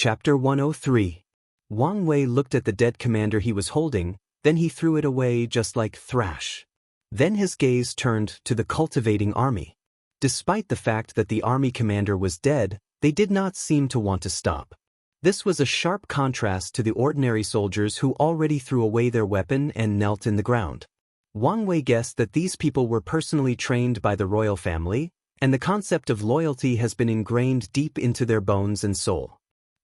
Chapter 103. Wang Wei looked at the dead commander he was holding, then he threw it away just like thrash. Then his gaze turned to the cultivating army. Despite the fact that the army commander was dead, they did not seem to want to stop. This was a sharp contrast to the ordinary soldiers who already threw away their weapon and knelt in the ground. Wang Wei guessed that these people were personally trained by the royal family, and the concept of loyalty has been ingrained deep into their bones and soul.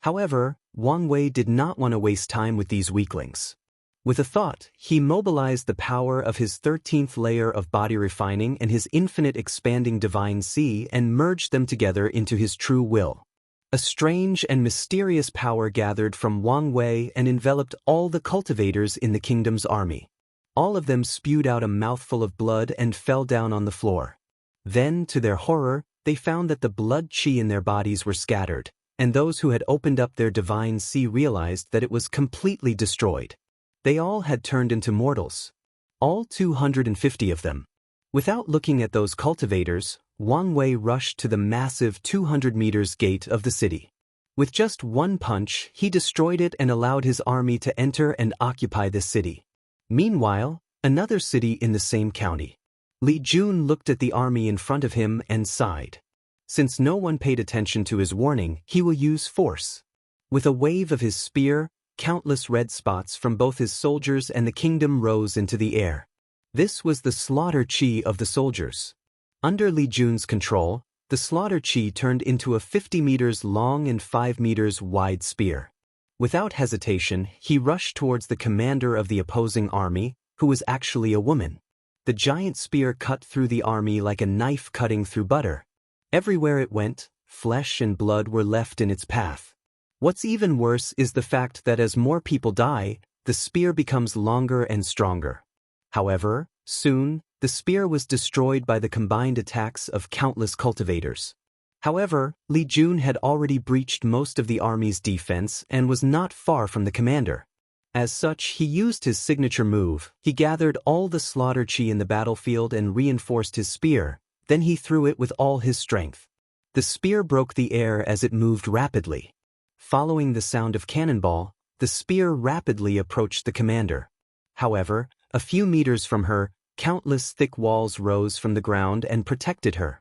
However, Wang Wei did not want to waste time with these weaklings. With a thought, he mobilized the power of his 13th layer of body refining and his infinite expanding divine sea and merged them together into his true will. A strange and mysterious power gathered from Wang Wei and enveloped all the cultivators in the kingdom's army. All of them spewed out a mouthful of blood and fell down on the floor. Then, to their horror, they found that the blood qi in their bodies were scattered, and those who had opened up their divine sea realized that it was completely destroyed. They all had turned into mortals. All 250 of them. Without looking at those cultivators, Wang Wei rushed to the massive 200 meters gate of the city. With just one punch, he destroyed it and allowed his army to enter and occupy the city. Meanwhile, another city in the same county. Li Jun looked at the army in front of him and sighed. Since no one paid attention to his warning, he will use force. With a wave of his spear, countless red spots from both his soldiers and the kingdom rose into the air. This was the slaughter qi of the soldiers. Under Li Jun's control, the slaughter qi turned into a 50 meters long and 5 meters wide spear. Without hesitation, he rushed towards the commander of the opposing army, who was actually a woman. The giant spear cut through the army like a knife cutting through butter. Everywhere it went, flesh and blood were left in its path. What's even worse is the fact that as more people die, the spear becomes longer and stronger. However, soon, the spear was destroyed by the combined attacks of countless cultivators. However, Li Jun had already breached most of the army's defense and was not far from the commander. As such, he used his signature move. He gathered all the slaughter qi in the battlefield and reinforced his spear. Then he threw it with all his strength. The spear broke the air as it moved rapidly. Following the sound of cannonball, the spear rapidly approached the commander. However, a few meters from her, countless thick walls rose from the ground and protected her.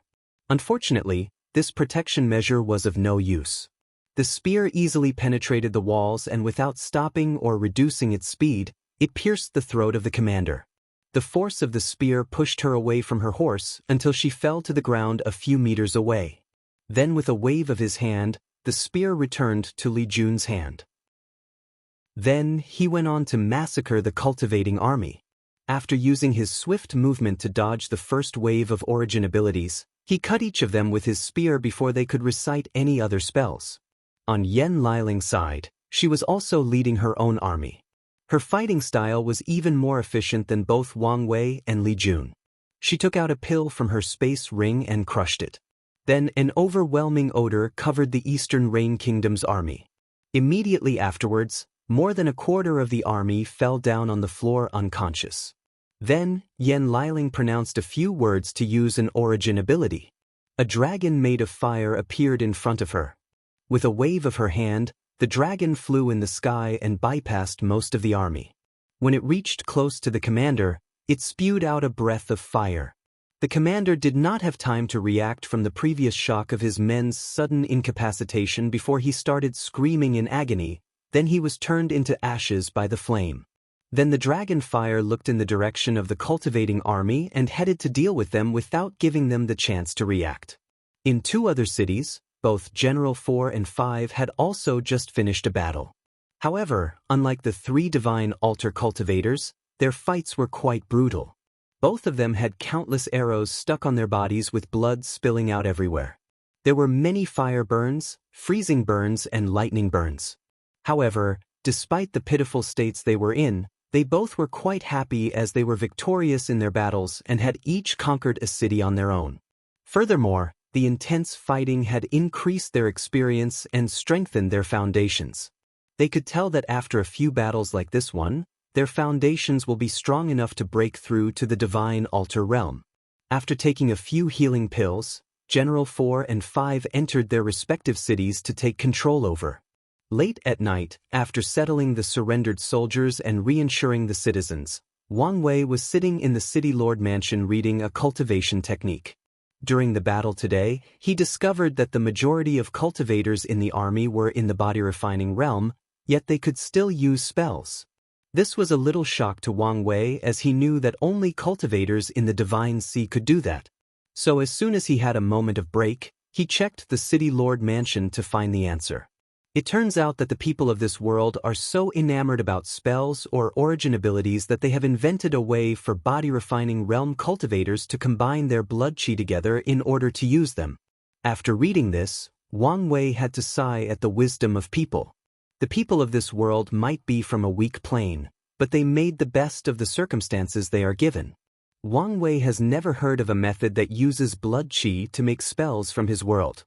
Unfortunately, this protection measure was of no use. The spear easily penetrated the walls and without stopping or reducing its speed, it pierced the throat of the commander. The force of the spear pushed her away from her horse until she fell to the ground a few meters away. Then with a wave of his hand, the spear returned to Li Jun's hand. Then he went on to massacre the cultivating army. After using his swift movement to dodge the first wave of origin abilities, he cut each of them with his spear before they could recite any other spells. On Yan Liling's side, she was also leading her own army. Her fighting style was even more efficient than both Wang Wei and Li Jun. She took out a pill from her space ring and crushed it. Then an overwhelming odor covered the Eastern Rain Kingdom's army. Immediately afterwards, more than a quarter of the army fell down on the floor unconscious. Then, Yan Liling pronounced a few words to use an origin ability. A dragon made of fire appeared in front of her. With a wave of her hand, the dragon flew in the sky and bypassed most of the army. When it reached close to the commander, it spewed out a breath of fire. The commander did not have time to react from the previous shock of his men's sudden incapacitation before he started screaming in agony. Then he was turned into ashes by the flame. Then the dragon fire looked in the direction of the cultivating army and headed to deal with them without giving them the chance to react. In 2 other cities, both General 4 and 5 had also just finished a battle. However, unlike the 3 divine altar cultivators, their fights were quite brutal. Both of them had countless arrows stuck on their bodies with blood spilling out everywhere. There were many fire burns, freezing burns, and lightning burns. However, despite the pitiful states they were in, they both were quite happy as they were victorious in their battles and had each conquered a city on their own. Furthermore, the intense fighting had increased their experience and strengthened their foundations. They could tell that after a few battles like this one, their foundations will be strong enough to break through to the divine altar realm. After taking a few healing pills, General 4 and 5 entered their respective cities to take control over. Late at night, after settling the surrendered soldiers and reassuring the citizens, Wang Wei was sitting in the city lord mansion reading a cultivation technique. During the battle today, he discovered that the majority of cultivators in the army were in the body refining realm, yet they could still use spells. This was a little shock to Wang Wei, as he knew that only cultivators in the Divine Sea could do that. So as soon as he had a moment of break, he checked the city lord mansion to find the answer. It turns out that the people of this world are so enamored about spells or origin abilities that they have invented a way for body-refining realm cultivators to combine their blood chi together in order to use them. After reading this, Wang Wei had to sigh at the wisdom of people. The people of this world might be from a weak plane, but they made the best of the circumstances they are given. Wang Wei has never heard of a method that uses blood chi to make spells from his world.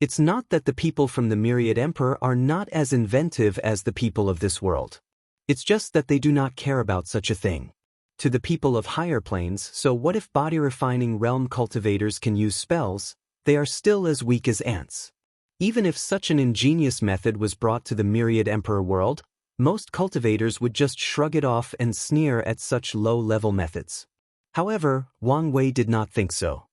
It's not that the people from the Myriad Emperor are not as inventive as the people of this world. It's just that they do not care about such a thing. To the people of higher planes, so what if body-refining realm cultivators can use spells? They are still as weak as ants. Even if such an ingenious method was brought to the Myriad Emperor world, most cultivators would just shrug it off and sneer at such low-level methods. However, Wang Wei did not think so.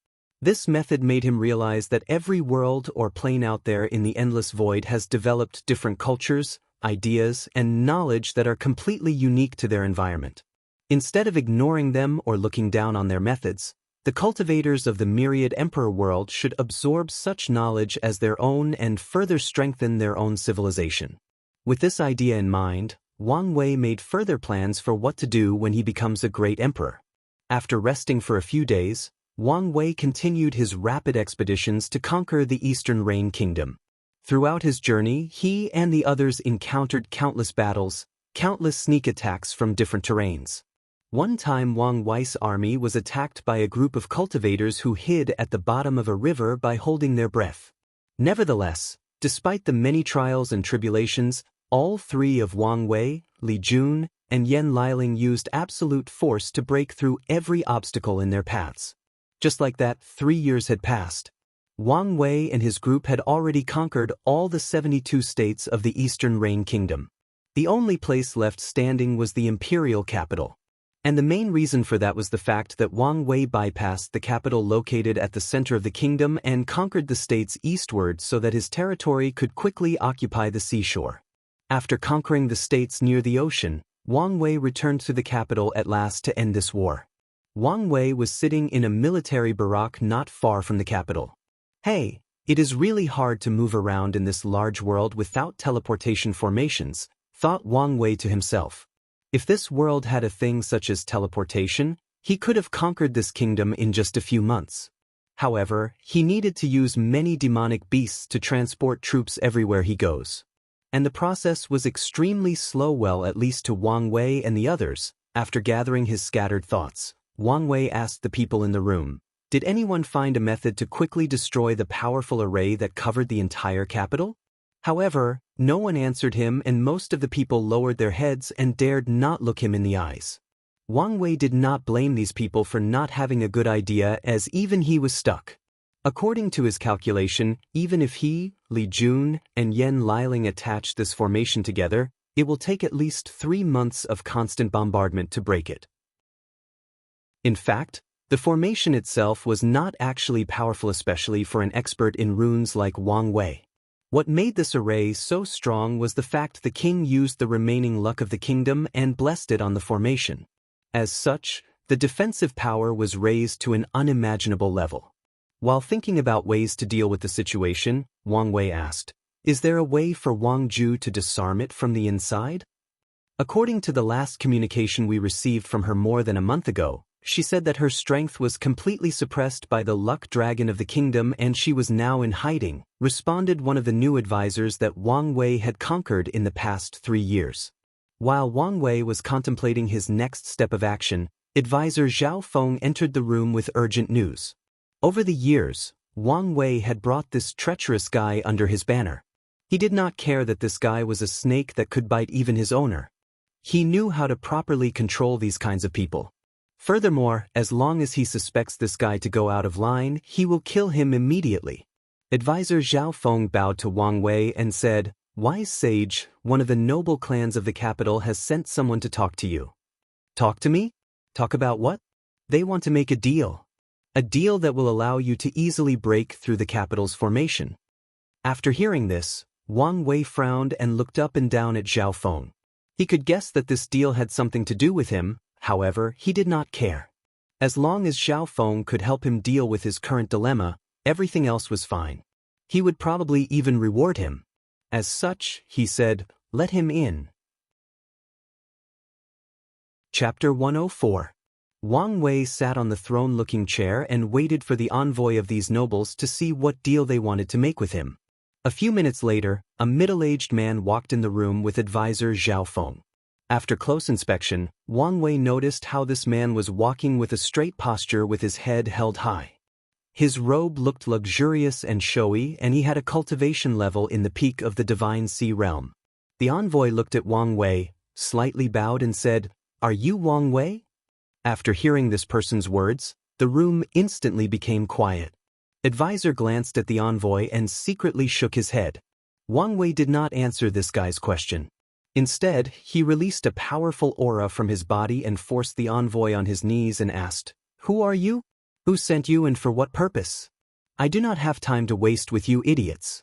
This method made him realize that every world or plane out there in the endless void has developed different cultures, ideas, and knowledge that are completely unique to their environment. Instead of ignoring them or looking down on their methods, the cultivators of the Myriad Emperor world should absorb such knowledge as their own and further strengthen their own civilization. With this idea in mind, Wang Wei made further plans for what to do when he becomes a great emperor. After resting for a few days, Wang Wei continued his rapid expeditions to conquer the Eastern Rain Kingdom. Throughout his journey, he and the others encountered countless battles, countless sneak attacks from different terrains. One time Wang Wei's army was attacked by a group of cultivators who hid at the bottom of a river by holding their breath. Nevertheless, despite the many trials and tribulations, all three of Wang Wei, Li Jun, and Yan Liling used absolute force to break through every obstacle in their paths. Just like that, 3 years had passed. Wang Wei and his group had already conquered all the 72 states of the Eastern Rain Kingdom. The only place left standing was the imperial capital. And the main reason for that was the fact that Wang Wei bypassed the capital located at the center of the kingdom and conquered the states eastward so that his territory could quickly occupy the seashore. After conquering the states near the ocean, Wang Wei returned to the capital at last to end this war. Wang Wei was sitting in a military barrack not far from the capital. Hey, it is really hard to move around in this large world without teleportation formations, thought Wang Wei to himself. If this world had a thing such as teleportation, he could have conquered this kingdom in just a few months. However, he needed to use many demonic beasts to transport troops everywhere he goes. And the process was extremely slow, well, at least to Wang Wei and the others. After gathering his scattered thoughts, Wang Wei asked the people in the room, did anyone find a method to quickly destroy the powerful array that covered the entire capital? However, no one answered him, and most of the people lowered their heads and dared not look him in the eyes. Wang Wei did not blame these people for not having a good idea, as even he was stuck. According to his calculation, even if he, Li Jun, and Yan Liling attach this formation together, it will take at least 3 months of constant bombardment to break it. In fact, the formation itself was not actually powerful, especially for an expert in runes like Wang Wei. What made this array so strong was the fact the king used the remaining luck of the kingdom and blessed it on the formation. As such, the defensive power was raised to an unimaginable level. While thinking about ways to deal with the situation, Wang Wei asked, is there a way for Wang Ju to disarm it from the inside? According to the last communication we received from her more than a month ago, she said that her strength was completely suppressed by the luck dragon of the kingdom and she was now in hiding, responded one of the new advisors that Wang Wei had conquered in the past 3 years. While Wang Wei was contemplating his next step of action, advisor Zhao Feng entered the room with urgent news. Over the years, Wang Wei had brought this treacherous guy under his banner. He did not care that this guy was a snake that could bite even his owner. He knew how to properly control these kinds of people. Furthermore, as long as he suspects this guy to go out of line, he will kill him immediately. Advisor Zhao Feng bowed to Wang Wei and said, Wise sage, one of the noble clans of the capital has sent someone to talk to you. Talk to me? Talk about what? They want to make a deal. A deal that will allow you to easily break through the capital's formation. After hearing this, Wang Wei frowned and looked up and down at Zhao Feng. He could guess that this deal had something to do with him, however, he did not care. As long as Zhao Feng could help him deal with his current dilemma, everything else was fine. He would probably even reward him. As such, he said, "Let him in." Chapter 104. Wang Wei sat on the throne-looking chair and waited for the envoy of these nobles to see what deal they wanted to make with him. A few minutes later, a middle-aged man walked in the room with advisor Zhao Feng. After close inspection, Wang Wei noticed how this man was walking with a straight posture with his head held high. His robe looked luxurious and showy, and he had a cultivation level in the peak of the Divine Sea realm. The envoy looked at Wang Wei, slightly bowed and said, "Are you Wang Wei?" After hearing this person's words, the room instantly became quiet. Advisor glanced at the envoy and secretly shook his head. Wang Wei did not answer this guy's question. Instead, he released a powerful aura from his body and forced the envoy on his knees and asked, "Who are you? Who sent you and for what purpose? I do not have time to waste with you idiots."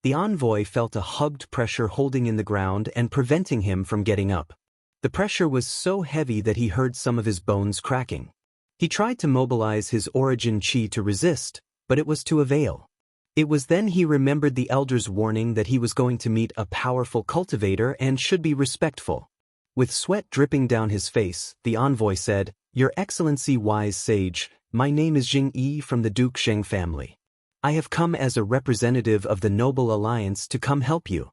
The envoy felt a hugged pressure holding in the ground and preventing him from getting up. The pressure was so heavy that he heard some of his bones cracking. He tried to mobilize his origin chi to resist, but it was to avail. It was then he remembered the elder's warning that he was going to meet a powerful cultivator and should be respectful. With sweat dripping down his face, the envoy said, "Your Excellency Wise Sage, my name is Jing Yi from the Duke Sheng family. I have come as a representative of the Noble Alliance to come help you."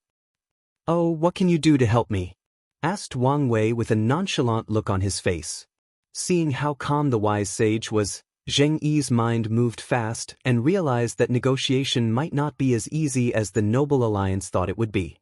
"Oh, what can you do to help me?" asked Wang Wei with a nonchalant look on his face. Seeing how calm the wise sage was, Zheng Yi's mind moved fast and realized that negotiation might not be as easy as the Noble Alliance thought it would be.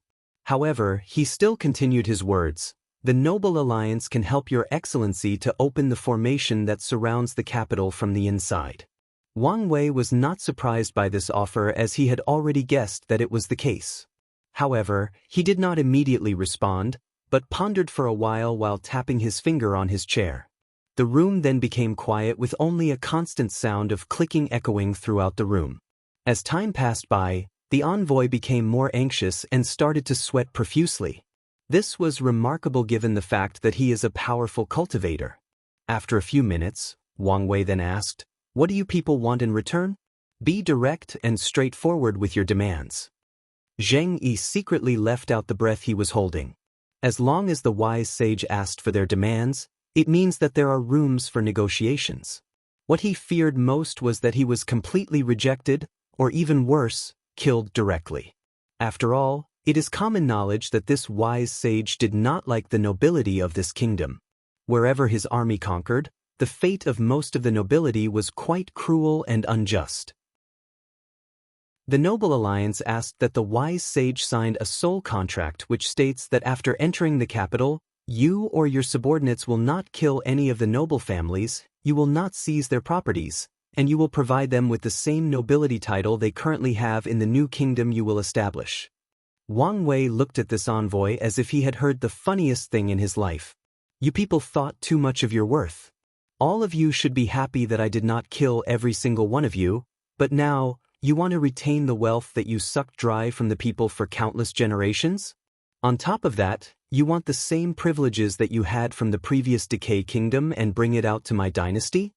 However, he still continued his words. "The Noble Alliance can help Your Excellency to open the formation that surrounds the capital from the inside." Wang Wei was not surprised by this offer as he had already guessed that it was the case. However, he did not immediately respond, but pondered for a while tapping his finger on his chair. The room then became quiet with only a constant sound of clicking echoing throughout the room. As time passed by, the envoy became more anxious and started to sweat profusely. This was remarkable given the fact that he is a powerful cultivator. After a few minutes, Wang Wei then asked, "What do you people want in return? Be direct and straightforward with your demands." Zheng Yi secretly left out the breath he was holding. As long as the wise sage asked for their demands, it means that there are rooms for negotiations. What he feared most was that he was completely rejected, or even worse, killed directly. After all, it is common knowledge that this wise sage did not like the nobility of this kingdom. Wherever his army conquered, the fate of most of the nobility was quite cruel and unjust. The Noble Alliance asked that the wise sage signed a soul contract which states that after entering the capital, you or your subordinates will not kill any of the noble families, you will not seize their properties, and you will provide them with the same nobility title they currently have in the new kingdom you will establish. Wang Wei looked at this envoy as if he had heard the funniest thing in his life. "You people thought too much of your worth. All of you should be happy that I did not kill every single one of you, but now, you want to retain the wealth that you sucked dry from the people for countless generations? On top of that, you want the same privileges that you had from the previous Decay Kingdom and bring it out to my dynasty?"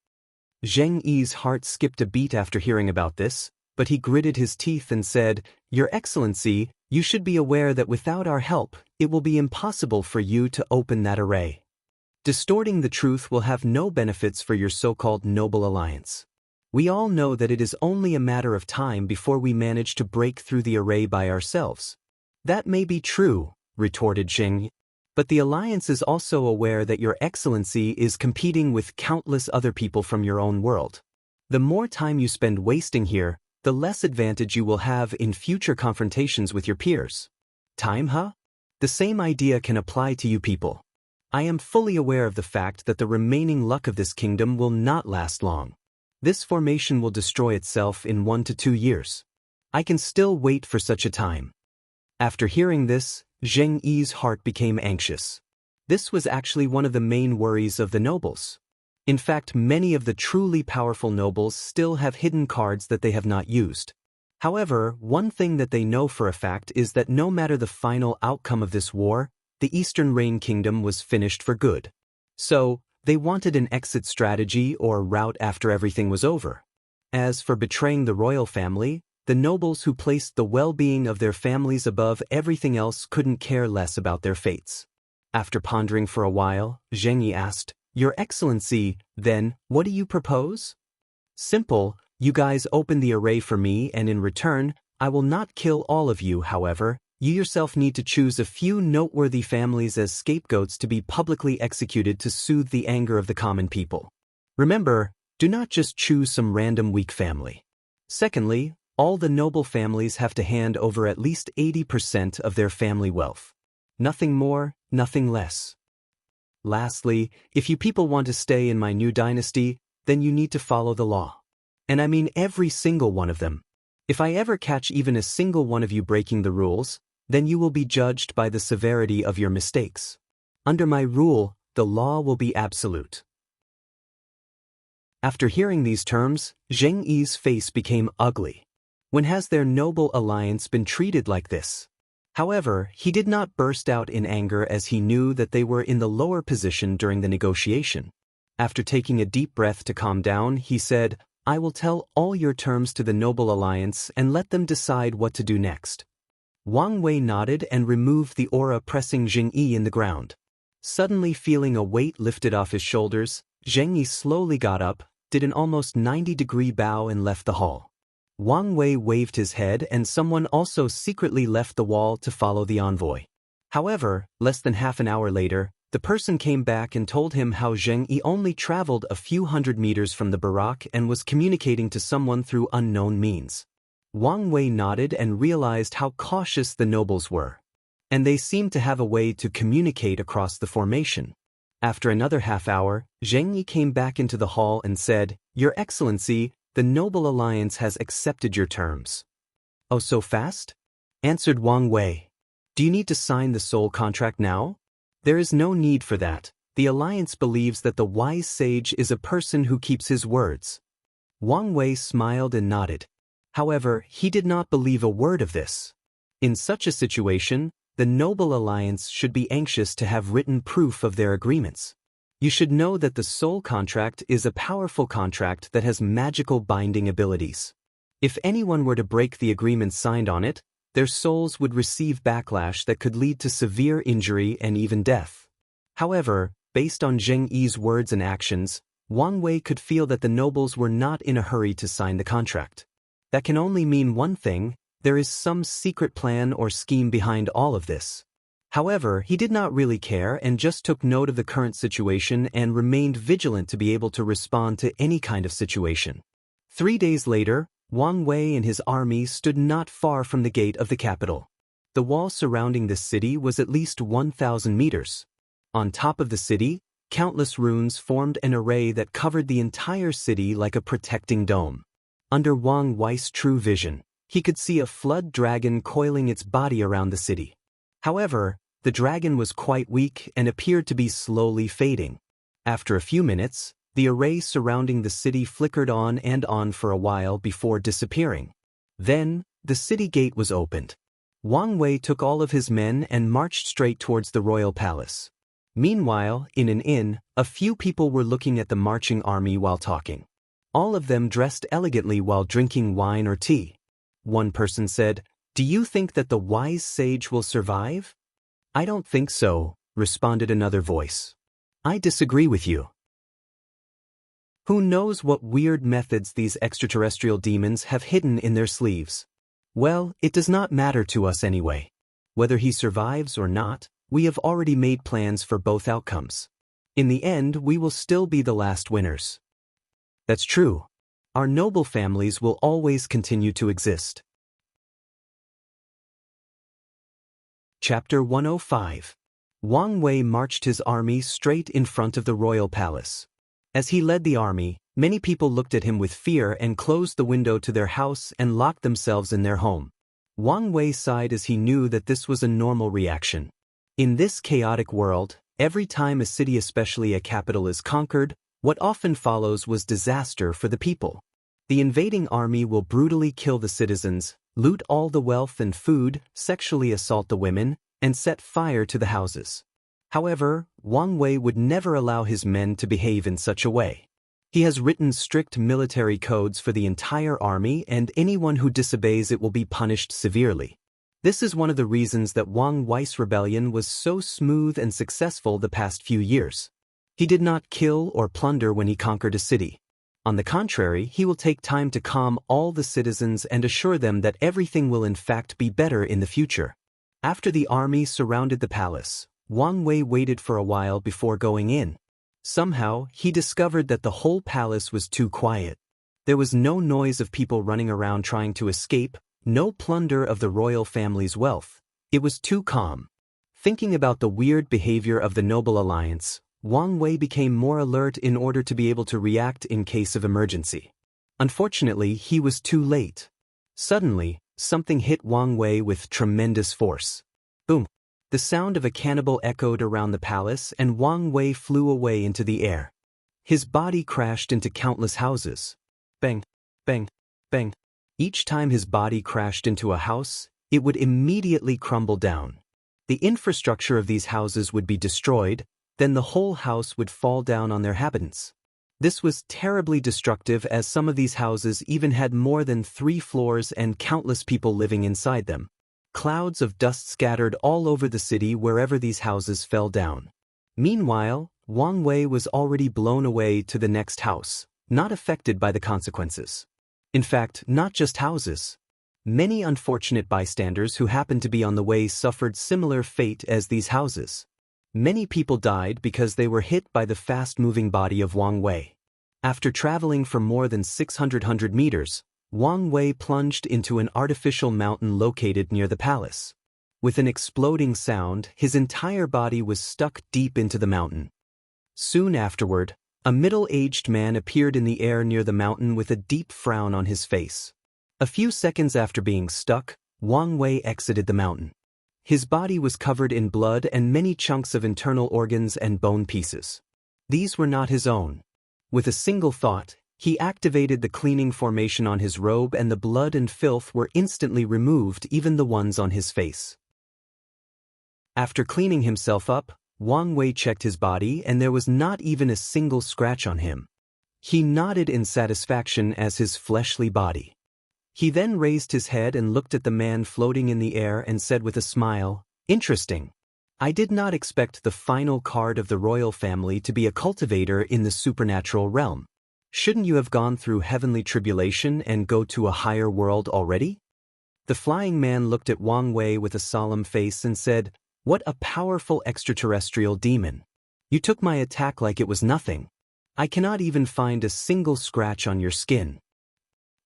Zheng Yi's heart skipped a beat after hearing about this, but he gritted his teeth and said, "Your Excellency, you should be aware that without our help, it will be impossible for you to open that array. Distorting the truth will have no benefits for your so-called Noble Alliance. We all know that it is only a matter of time before we manage to break through the array by ourselves." "That may be true," retorted Zheng, "but the Alliance is also aware that Your Excellency is competing with countless other people from your own world. The more time you spend wasting here, the less advantage you will have in future confrontations with your peers." "Time, huh? The same idea can apply to you people. I am fully aware of the fact that the remaining luck of this kingdom will not last long. This formation will destroy itself in 1 to 2 years. I can still wait for such a time." After hearing this, Zheng Yi's heart became anxious. This was actually one of the main worries of the nobles. In fact, many of the truly powerful nobles still have hidden cards that they have not used. However, one thing that they know for a fact is that no matter the final outcome of this war, the Eastern Reign Kingdom was finished for good. So, they wanted an exit strategy or route after everything was over. As for betraying the royal family, the nobles who placed the well-being of their families above everything else couldn't care less about their fates. After pondering for a while, Zheng Yi asked, "Your Excellency, then, what do you propose?" "Simple, you guys open the array for me and in return, I will not kill all of you. However, you yourself need to choose a few noteworthy families as scapegoats to be publicly executed to soothe the anger of the common people. Remember, do not just choose some random weak family. Secondly, all the noble families have to hand over at least 80% of their family wealth. Nothing more, nothing less. Lastly, if you people want to stay in my new dynasty, then you need to follow the law. And I mean every single one of them. If I ever catch even a single one of you breaking the rules, then you will be judged by the severity of your mistakes. Under my rule, the law will be absolute." After hearing these terms, Zheng Yi's face became ugly. When has their noble alliance been treated like this? However, he did not burst out in anger as he knew that they were in the lower position during the negotiation. After taking a deep breath to calm down, he said, "I will tell all your terms to the noble alliance and let them decide what to do next." Wang Wei nodded and removed the aura pressing Zheng Yi in the ground. Suddenly feeling a weight lifted off his shoulders, Zheng Yi slowly got up, did an almost 90-degree bow and left the hall. Wang Wei waved his head and someone also secretly left the wall to follow the envoy. However, less than half an hour later, the person came back and told him how Zheng Yi only traveled a few hundred meters from the barack and was communicating to someone through unknown means. Wang Wei nodded and realized how cautious the nobles were. And they seemed to have a way to communicate across the formation. After another half hour, Zheng Yi came back into the hall and said, "Your Excellency, the Noble Alliance has accepted your terms." "Oh, so fast?" answered Wang Wei. "Do you need to sign the soul contract now?" "There is no need for that. The Alliance believes that the wise sage is a person who keeps his words." Wang Wei smiled and nodded. However, he did not believe a word of this. In such a situation, the Noble Alliance should be anxious to have written proof of their agreements. You should know that the soul contract is a powerful contract that has magical binding abilities. If anyone were to break the agreements signed on it, their souls would receive backlash that could lead to severe injury and even death. However, based on Zheng Yi's words and actions, Wang Wei could feel that the nobles were not in a hurry to sign the contract. That can only mean one thing: there is some secret plan or scheme behind all of this. However, he did not really care and just took note of the current situation and remained vigilant to be able to respond to any kind of situation. 3 days later, Wang Wei and his army stood not far from the gate of the capital. The wall surrounding this city was at least 1,000 meters. On top of the city, countless runes formed an array that covered the entire city like a protecting dome. Under Wang Wei's true vision, he could see a flood dragon coiling its body around the city. However, the dragon was quite weak and appeared to be slowly fading. After a few minutes, the array surrounding the city flickered on and on for a while before disappearing. Then, the city gate was opened. Wang Wei took all of his men and marched straight towards the royal palace. Meanwhile, in an inn, a few people were looking at the marching army while talking. All of them dressed elegantly while drinking wine or tea. One person said, "Do you think that the wise sage will survive?" "I don't think so," responded another voice. "I disagree with you." Who knows what weird methods these extraterrestrial demons have hidden in their sleeves? Well, it does not matter to us anyway. Whether he survives or not, we have already made plans for both outcomes. In the end, we will still be the last winners. That's true. Our noble families will always continue to exist. Chapter 105. Wang Wei marched his army straight in front of the royal palace. As he led the army, many people looked at him with fear and closed the window to their house and locked themselves in their home. Wang Wei sighed as he knew that this was a normal reaction. In this chaotic world, every time a city, especially a capital, is conquered, what often follows was disaster for the people. The invading army will brutally kill the citizens, loot all the wealth and food, sexually assault the women, and set fire to the houses. However, Wang Wei would never allow his men to behave in such a way. He has written strict military codes for the entire army, and anyone who disobeys it will be punished severely. This is one of the reasons that Wang Wei's rebellion was so smooth and successful the past few years. He did not kill or plunder when he conquered a city. On the contrary, he will take time to calm all the citizens and assure them that everything will in fact be better in the future. After the army surrounded the palace, Wang Wei waited for a while before going in. Somehow, he discovered that the whole palace was too quiet. There was no noise of people running around trying to escape, no plunder of the royal family's wealth. It was too calm. Thinking about the weird behavior of the noble alliance, Wang Wei became more alert in order to be able to react in case of emergency. Unfortunately, he was too late. Suddenly, something hit Wang Wei with tremendous force. Boom! The sound of a cannibal echoed around the palace, and Wang Wei flew away into the air. His body crashed into countless houses. Bang! Bang! Bang! Each time his body crashed into a house, it would immediately crumble down. The infrastructure of these houses would be destroyed, then the whole house would fall down on their inhabitants. This was terribly destructive, as some of these houses even had more than 3 floors and countless people living inside them. Clouds of dust scattered all over the city wherever these houses fell down. Meanwhile, Wang Wei was already blown away to the next house, not affected by the consequences. In fact, not just houses. Many unfortunate bystanders who happened to be on the way suffered similar fate as these houses. Many people died because they were hit by the fast-moving body of Wang Wei. After traveling for more than 600 meters, Wang Wei plunged into an artificial mountain located near the palace. With an exploding sound, his entire body was stuck deep into the mountain. Soon afterward, a middle-aged man appeared in the air near the mountain with a deep frown on his face. A few seconds after being stuck, Wang Wei exited the mountain. His body was covered in blood and many chunks of internal organs and bone pieces. These were not his own. With a single thought, he activated the cleaning formation on his robe, and the blood and filth were instantly removed, even the ones on his face. After cleaning himself up, Wang Wei checked his body, and there was not even a single scratch on him. He nodded in satisfaction as his fleshly body. He then raised his head and looked at the man floating in the air and said with a smile, "Interesting. I did not expect the final card of the royal family to be a cultivator in the supernatural realm. Shouldn't you have gone through heavenly tribulation and go to a higher world already?" The flying man looked at Wang Wei with a solemn face and said, "What a powerful extraterrestrial demon. You took my attack like it was nothing. I cannot even find a single scratch on your skin.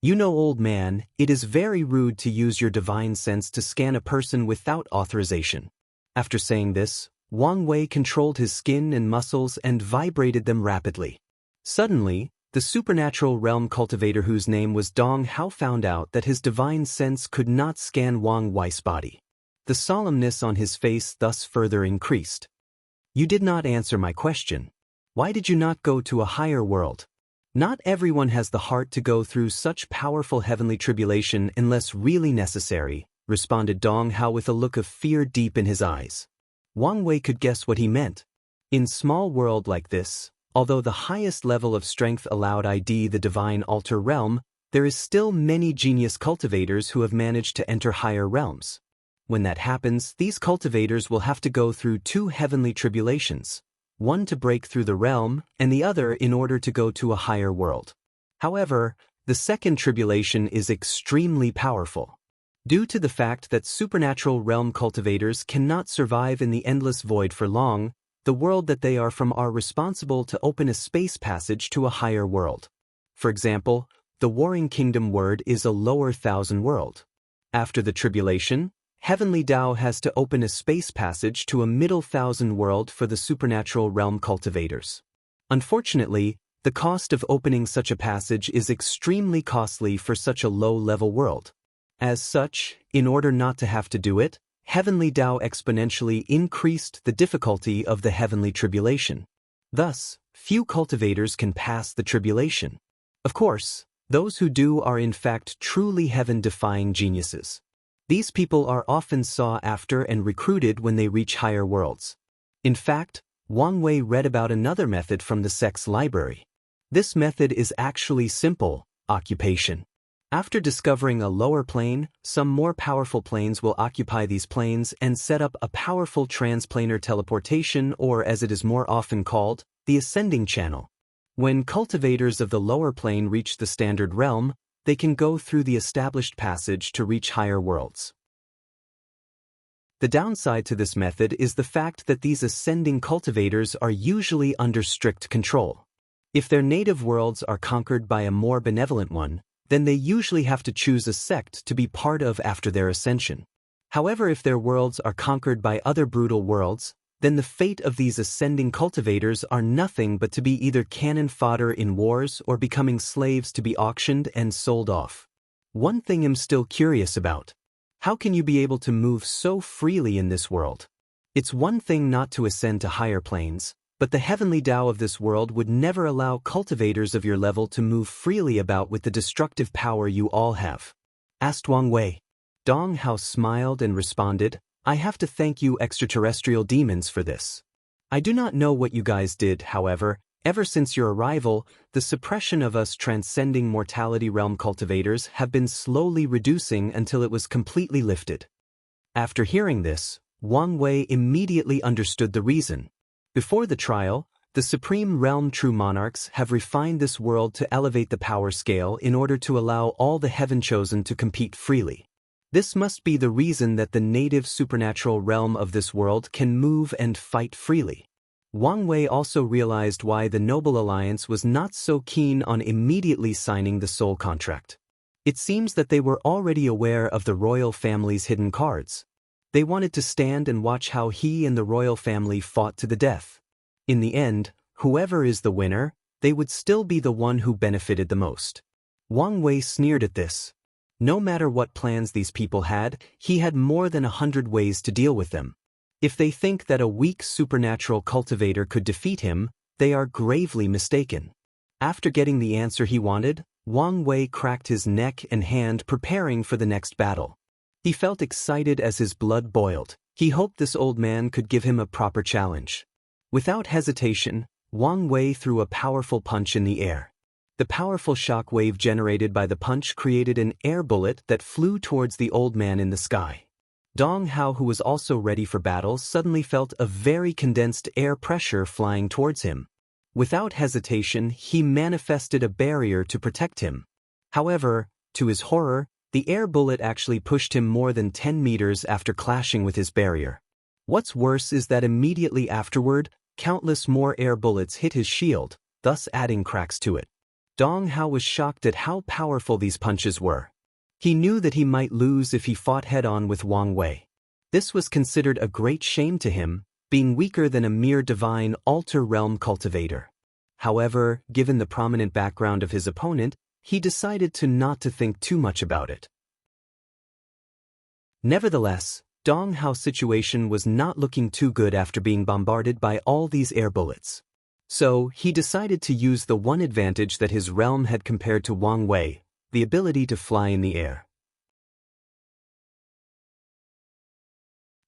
You know, old man, it is very rude to use your divine sense to scan a person without authorization." After saying this, Wang Wei controlled his skin and muscles and vibrated them rapidly. Suddenly, the supernatural realm cultivator, whose name was Dong Hao, found out that his divine sense could not scan Wang Wei's body. The solemnness on his face thus further increased. "You did not answer my question. Why did you not go to a higher world? Not everyone has the heart to go through such powerful heavenly tribulation unless really necessary," responded Dong Hao with a look of fear deep in his eyes. Wang Wei could guess what he meant. In small world like this, although the highest level of strength allowed the divine altar realm, there is still many genius cultivators who have managed to enter higher realms. When that happens, these cultivators will have to go through 2 heavenly tribulations, one to break through the realm and the other in order to go to a higher world. However, the second tribulation is extremely powerful. Due to the fact that supernatural realm cultivators cannot survive in the endless void for long, the world that they are from are responsible to open a space passage to a higher world. For example, the Warring Kingdom word is a lower thousand world. After the tribulation, Heavenly Tao has to open a space passage to a middle thousand world for the supernatural realm cultivators. Unfortunately, the cost of opening such a passage is extremely costly for such a low-level world. As such, in order not to have to do it, Heavenly Tao exponentially increased the difficulty of the heavenly tribulation. Thus, few cultivators can pass the tribulation. Of course, those who do are in fact truly heaven-defying geniuses. These people are often sought after and recruited when they reach higher worlds. In fact, Wang Wei read about another method from the sect's library. This method is actually simple: occupation. After discovering a lower plane, some more powerful planes will occupy these planes and set up a powerful transplanar teleportation, or as it is more often called, the ascending channel. When cultivators of the lower plane reach the standard realm, they can go through the established passage to reach higher worlds. The downside to this method is the fact that these ascending cultivators are usually under strict control. If their native worlds are conquered by a more benevolent one, then they usually have to choose a sect to be part of after their ascension. However, if their worlds are conquered by other brutal worlds, then the fate of these ascending cultivators are nothing but to be either cannon fodder in wars or becoming slaves to be auctioned and sold off. One thing I'm still curious about: how can you be able to move so freely in this world? It's one thing not to ascend to higher planes, but the heavenly Tao of this world would never allow cultivators of your level to move freely about with the destructive power you all have. Asked Wang Wei. Dong Hao smiled and responded, "I have to thank you extraterrestrial demons for this. I do not know what you guys did, however, ever since your arrival, the suppression of us transcending mortality realm cultivators have been slowly reducing until it was completely lifted." After hearing this, Wang Wei immediately understood the reason. Before the trial, the Supreme Realm True Monarchs have refined this world to elevate the power scale in order to allow all the Heaven Chosen to compete freely. This must be the reason that the native supernatural realm of this world can move and fight freely. Wang Wei also realized why the Noble Alliance was not so keen on immediately signing the soul contract. It seems that they were already aware of the royal family's hidden cards. They wanted to stand and watch how he and the royal family fought to the death. In the end, whoever is the winner, they would still be the one who benefited the most. Wang Wei sneered at this. No matter what plans these people had, he had more than 100 ways to deal with them. If they think that a weak supernatural cultivator could defeat him, they are gravely mistaken. After getting the answer he wanted, Wang Wei cracked his neck and hand, preparing for the next battle. He felt excited as his blood boiled. He hoped this old man could give him a proper challenge. Without hesitation, Wang Wei threw a powerful punch in the air. The powerful shock wave generated by the punch created an air bullet that flew towards the old man in the sky. Dong Hao, who was also ready for battle, suddenly felt a very condensed air pressure flying towards him. Without hesitation, he manifested a barrier to protect him. However, to his horror, the air bullet actually pushed him more than 10 meters after clashing with his barrier. What's worse is that immediately afterward, countless more air bullets hit his shield, thus adding cracks to it. Dong Hao was shocked at how powerful these punches were. He knew that he might lose if he fought head-on with Wang Wei. This was considered a great shame to him, being weaker than a mere divine altar realm cultivator. However, given the prominent background of his opponent, he decided not to think too much about it. Nevertheless, Dong Hao's situation was not looking too good after being bombarded by all these air bullets. So, he decided to use the one advantage that his realm had compared to Wang Wei, the ability to fly in the air.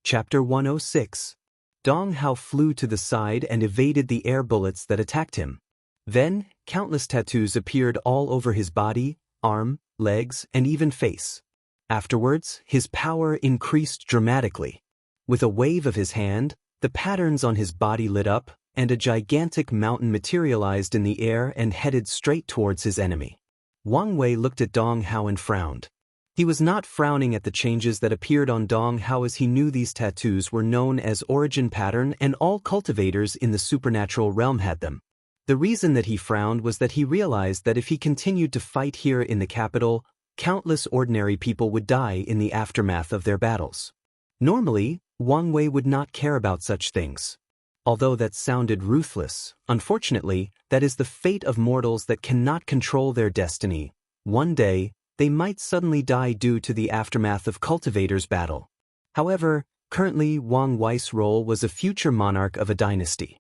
Chapter 106. Dong Hao flew to the side and evaded the air bullets that attacked him. Then, countless tattoos appeared all over his body, arm, legs, and even face. Afterwards, his power increased dramatically. With a wave of his hand, the patterns on his body lit up, and a gigantic mountain materialized in the air and headed straight towards his enemy. Wang Wei looked at Dong Hao and frowned. He was not frowning at the changes that appeared on Dong Hao, as he knew these tattoos were known as origin pattern and all cultivators in the supernatural realm had them. The reason that he frowned was that he realized that if he continued to fight here in the capital, countless ordinary people would die in the aftermath of their battles. Normally, Wang Wei would not care about such things. Although that sounded ruthless, unfortunately, that is the fate of mortals that cannot control their destiny. One day, they might suddenly die due to the aftermath of Cultivator's battle. However, currently Wang Wei's role was a future monarch of a dynasty.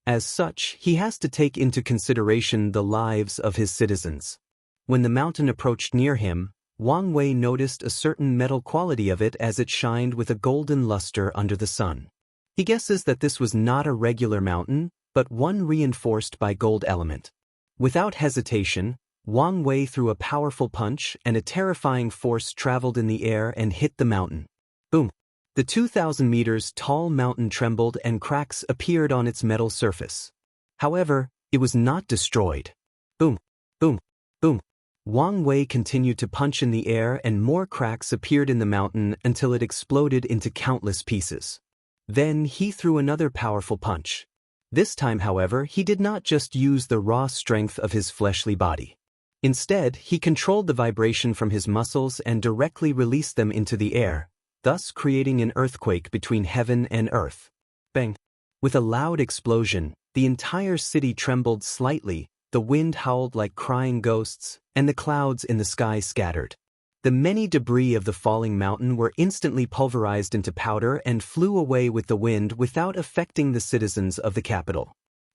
As such, he has to take into consideration the lives of his citizens. When the mountain approached near him, Wang Wei noticed a certain metal quality of it as it shined with a golden luster under the sun. He guesses that this was not a regular mountain, but one reinforced by gold element. Without hesitation, Wang Wei threw a powerful punch and a terrifying force traveled in the air and hit the mountain. Boom! The 2,000 meters tall mountain trembled and cracks appeared on its metal surface. However, it was not destroyed. Boom! Boom! Boom! Wang Wei continued to punch in the air and more cracks appeared in the mountain until it exploded into countless pieces. Then he threw another powerful punch. This time, however, he did not just use the raw strength of his fleshly body. Instead, he controlled the vibration from his muscles and directly released them into the air, thus creating an earthquake between heaven and earth. Bang! With a loud explosion, the entire city trembled slightly, the wind howled like crying ghosts, and the clouds in the sky scattered. The many debris of the falling mountain were instantly pulverized into powder and flew away with the wind without affecting the citizens of the capital.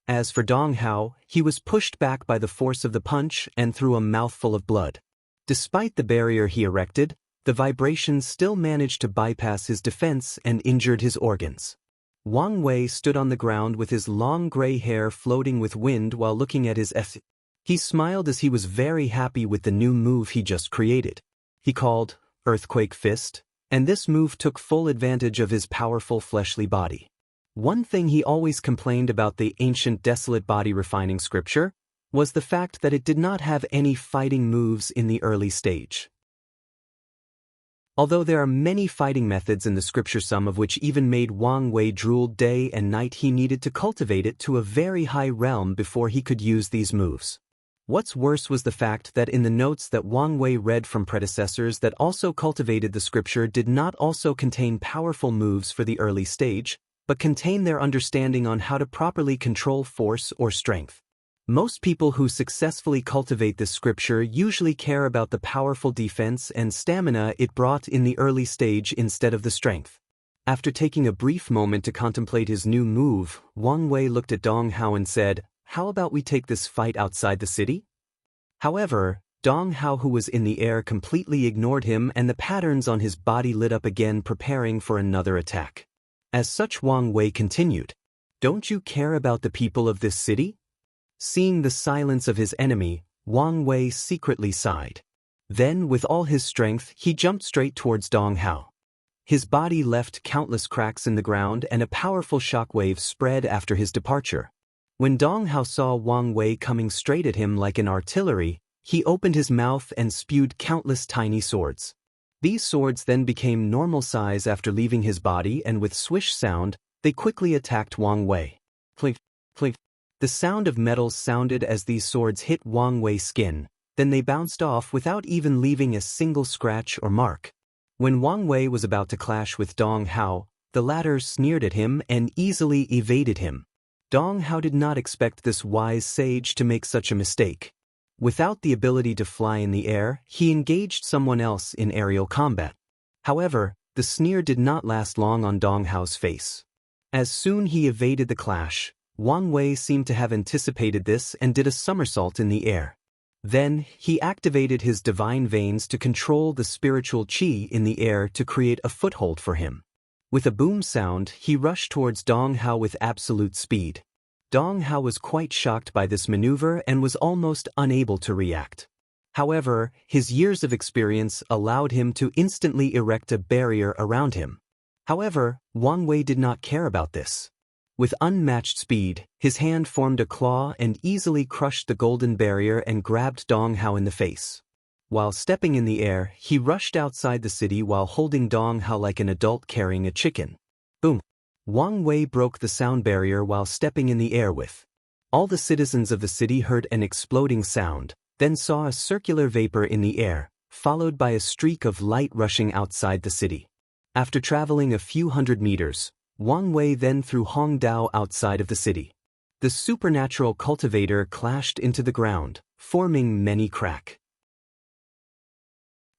As for Dong Hao, he was pushed back by the force of the punch and through a mouthful of blood. Despite the barrier he erected, the vibrations still managed to bypass his defense and injured his organs. Wang Wei stood on the ground with his long gray hair floating with wind while looking at his He smiled as he was very happy with the new move he just created. He called Earthquake Fist, and this move took full advantage of his powerful fleshly body. One thing he always complained about the ancient desolate body refining scripture was the fact that it did not have any fighting moves in the early stage. Although there are many fighting methods in the scripture, some of which even made Wang Wei drool day and night, he needed to cultivate it to a very high realm before he could use these moves. What's worse was the fact that in the notes that Wang Wei read from predecessors that also cultivated the scripture did not also contain powerful moves for the early stage, but contain their understanding on how to properly control force or strength. Most people who successfully cultivate this scripture usually care about the powerful defense and stamina it brought in the early stage instead of the strength. After taking a brief moment to contemplate his new move, Wang Wei looked at Dong Hao and said, "How about we take this fight outside the city?" However, Dong Hao, who was in the air, completely ignored him and the patterns on his body lit up again, preparing for another attack. As such, Wang Wei continued, "Don't you care about the people of this city?" Seeing the silence of his enemy, Wang Wei secretly sighed. Then, with all his strength, he jumped straight towards Dong Hao. His body left countless cracks in the ground and a powerful shockwave spread after his departure. When Dong Hao saw Wang Wei coming straight at him like an artillery, he opened his mouth and spewed countless tiny swords. These swords then became normal size after leaving his body, and with swish sound, they quickly attacked Wang Wei. Clink, clink. The sound of metals sounded as these swords hit Wang Wei's skin, then they bounced off without even leaving a single scratch or mark. When Wang Wei was about to clash with Dong Hao, the latter sneered at him and easily evaded him. Dong Hao did not expect this wise sage to make such a mistake. Without the ability to fly in the air, he engaged someone else in aerial combat. However, the sneer did not last long on Dong Hao's face. As soon he evaded the clash, Wang Wei seemed to have anticipated this and did a somersault in the air. Then, he activated his divine veins to control the spiritual qi in the air to create a foothold for him. With a boom sound, he rushed towards Dong Hao with absolute speed. Dong Hao was quite shocked by this maneuver and was almost unable to react. However, his years of experience allowed him to instantly erect a barrier around him. However, Wang Wei did not care about this. With unmatched speed, his hand formed a claw and easily crushed the golden barrier and grabbed Dong Hao in the face. While stepping in the air, he rushed outside the city while holding Dong Hao like an adult carrying a chicken. Boom! Wang Wei broke the sound barrier while stepping in the air with. All the citizens of the city heard an exploding sound, then saw a circular vapor in the air, followed by a streak of light rushing outside the city. After traveling a few hundred meters, Wang Wei then threw Hong Dao outside of the city. The supernatural cultivator clashed into the ground, forming many cracks.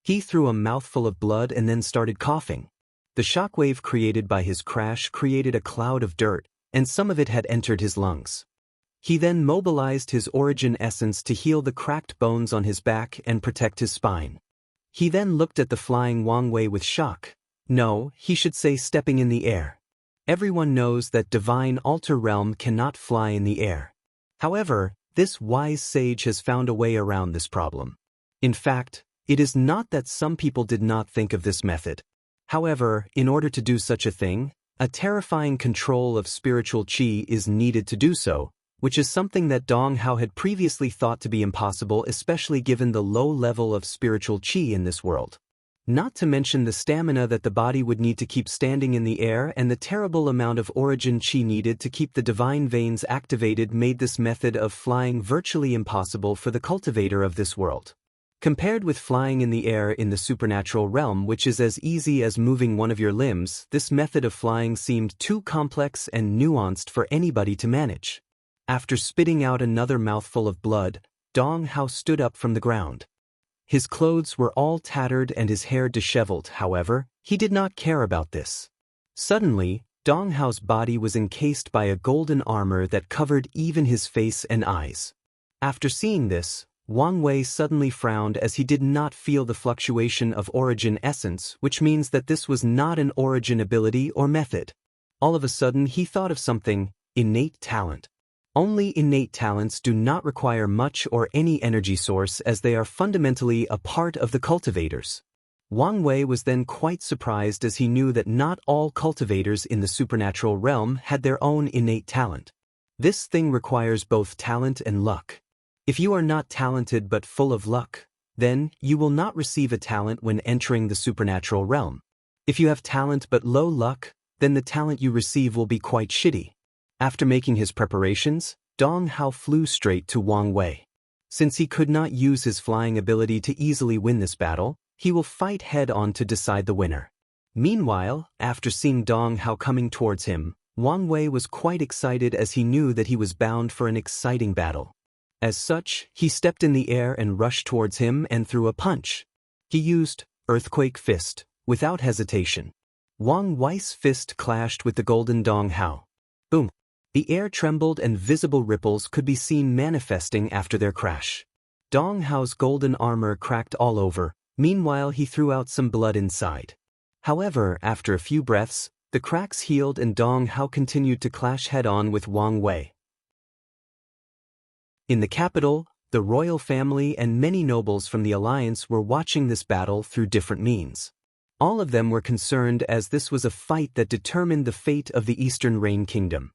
He threw a mouthful of blood and then started coughing. The shockwave created by his crash created a cloud of dirt, and some of it had entered his lungs. He then mobilized his origin essence to heal the cracked bones on his back and protect his spine. He then looked at the flying Wang Wei with shock. No, he should say stepping in the air. Everyone knows that divine altar realm cannot fly in the air. However, this wise sage has found a way around this problem. In fact, it is not that some people did not think of this method. However, in order to do such a thing, a terrifying control of spiritual qi is needed to do so, which is something that Dong Hao had previously thought to be impossible, especially given the low level of spiritual qi in this world. Not to mention the stamina that the body would need to keep standing in the air, and the terrible amount of origin qi needed to keep the divine veins activated made this method of flying virtually impossible for the cultivator of this world. Compared with flying in the air in the supernatural realm, which is as easy as moving one of your limbs, this method of flying seemed too complex and nuanced for anybody to manage. After spitting out another mouthful of blood, Dong Hao stood up from the ground. His clothes were all tattered and his hair disheveled. However, he did not care about this. Suddenly, Dong Hao's body was encased by a golden armor that covered even his face and eyes. After seeing this, Wang Wei suddenly frowned as he did not feel the fluctuation of origin essence, which means that this was not an origin ability or method. All of a sudden he thought of something: innate talent. Only innate talents do not require much or any energy source, as they are fundamentally a part of the cultivators. Wang Wei was then quite surprised, as he knew that not all cultivators in the supernatural realm had their own innate talent. This thing requires both talent and luck. If you are not talented but full of luck, then you will not receive a talent when entering the supernatural realm. If you have talent but low luck, then the talent you receive will be quite shitty. After making his preparations, Dong Hao flew straight to Wang Wei. Since he could not use his flying ability to easily win this battle, he will fight head-on to decide the winner. Meanwhile, after seeing Dong Hao coming towards him, Wang Wei was quite excited, as he knew that he was bound for an exciting battle. As such, he stepped in the air and rushed towards him and threw a punch. He used Earthquake Fist, without hesitation. Wang Wei's fist clashed with the golden Dong Hao. Boom! The air trembled and visible ripples could be seen manifesting after their crash. Dong Hao's golden armor cracked all over. Meanwhile, he threw out some blood inside. However, after a few breaths, the cracks healed and Dong Hao continued to clash head-on with Wang Wei. In the capital, the royal family and many nobles from the alliance were watching this battle through different means. All of them were concerned, as this was a fight that determined the fate of the Eastern Reign Kingdom.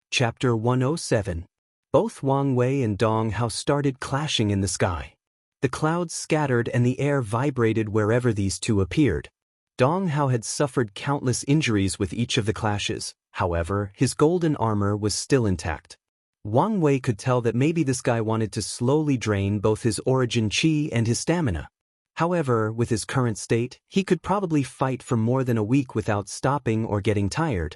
Chapter 107. Both Wang Wei and Dong Hao started clashing in the sky. The clouds scattered and the air vibrated wherever these two appeared. Dong Hao had suffered countless injuries with each of the clashes. However, his golden armor was still intact. Wang Wei could tell that maybe this guy wanted to slowly drain both his origin qi and his stamina. However, with his current state, he could probably fight for more than a week without stopping or getting tired.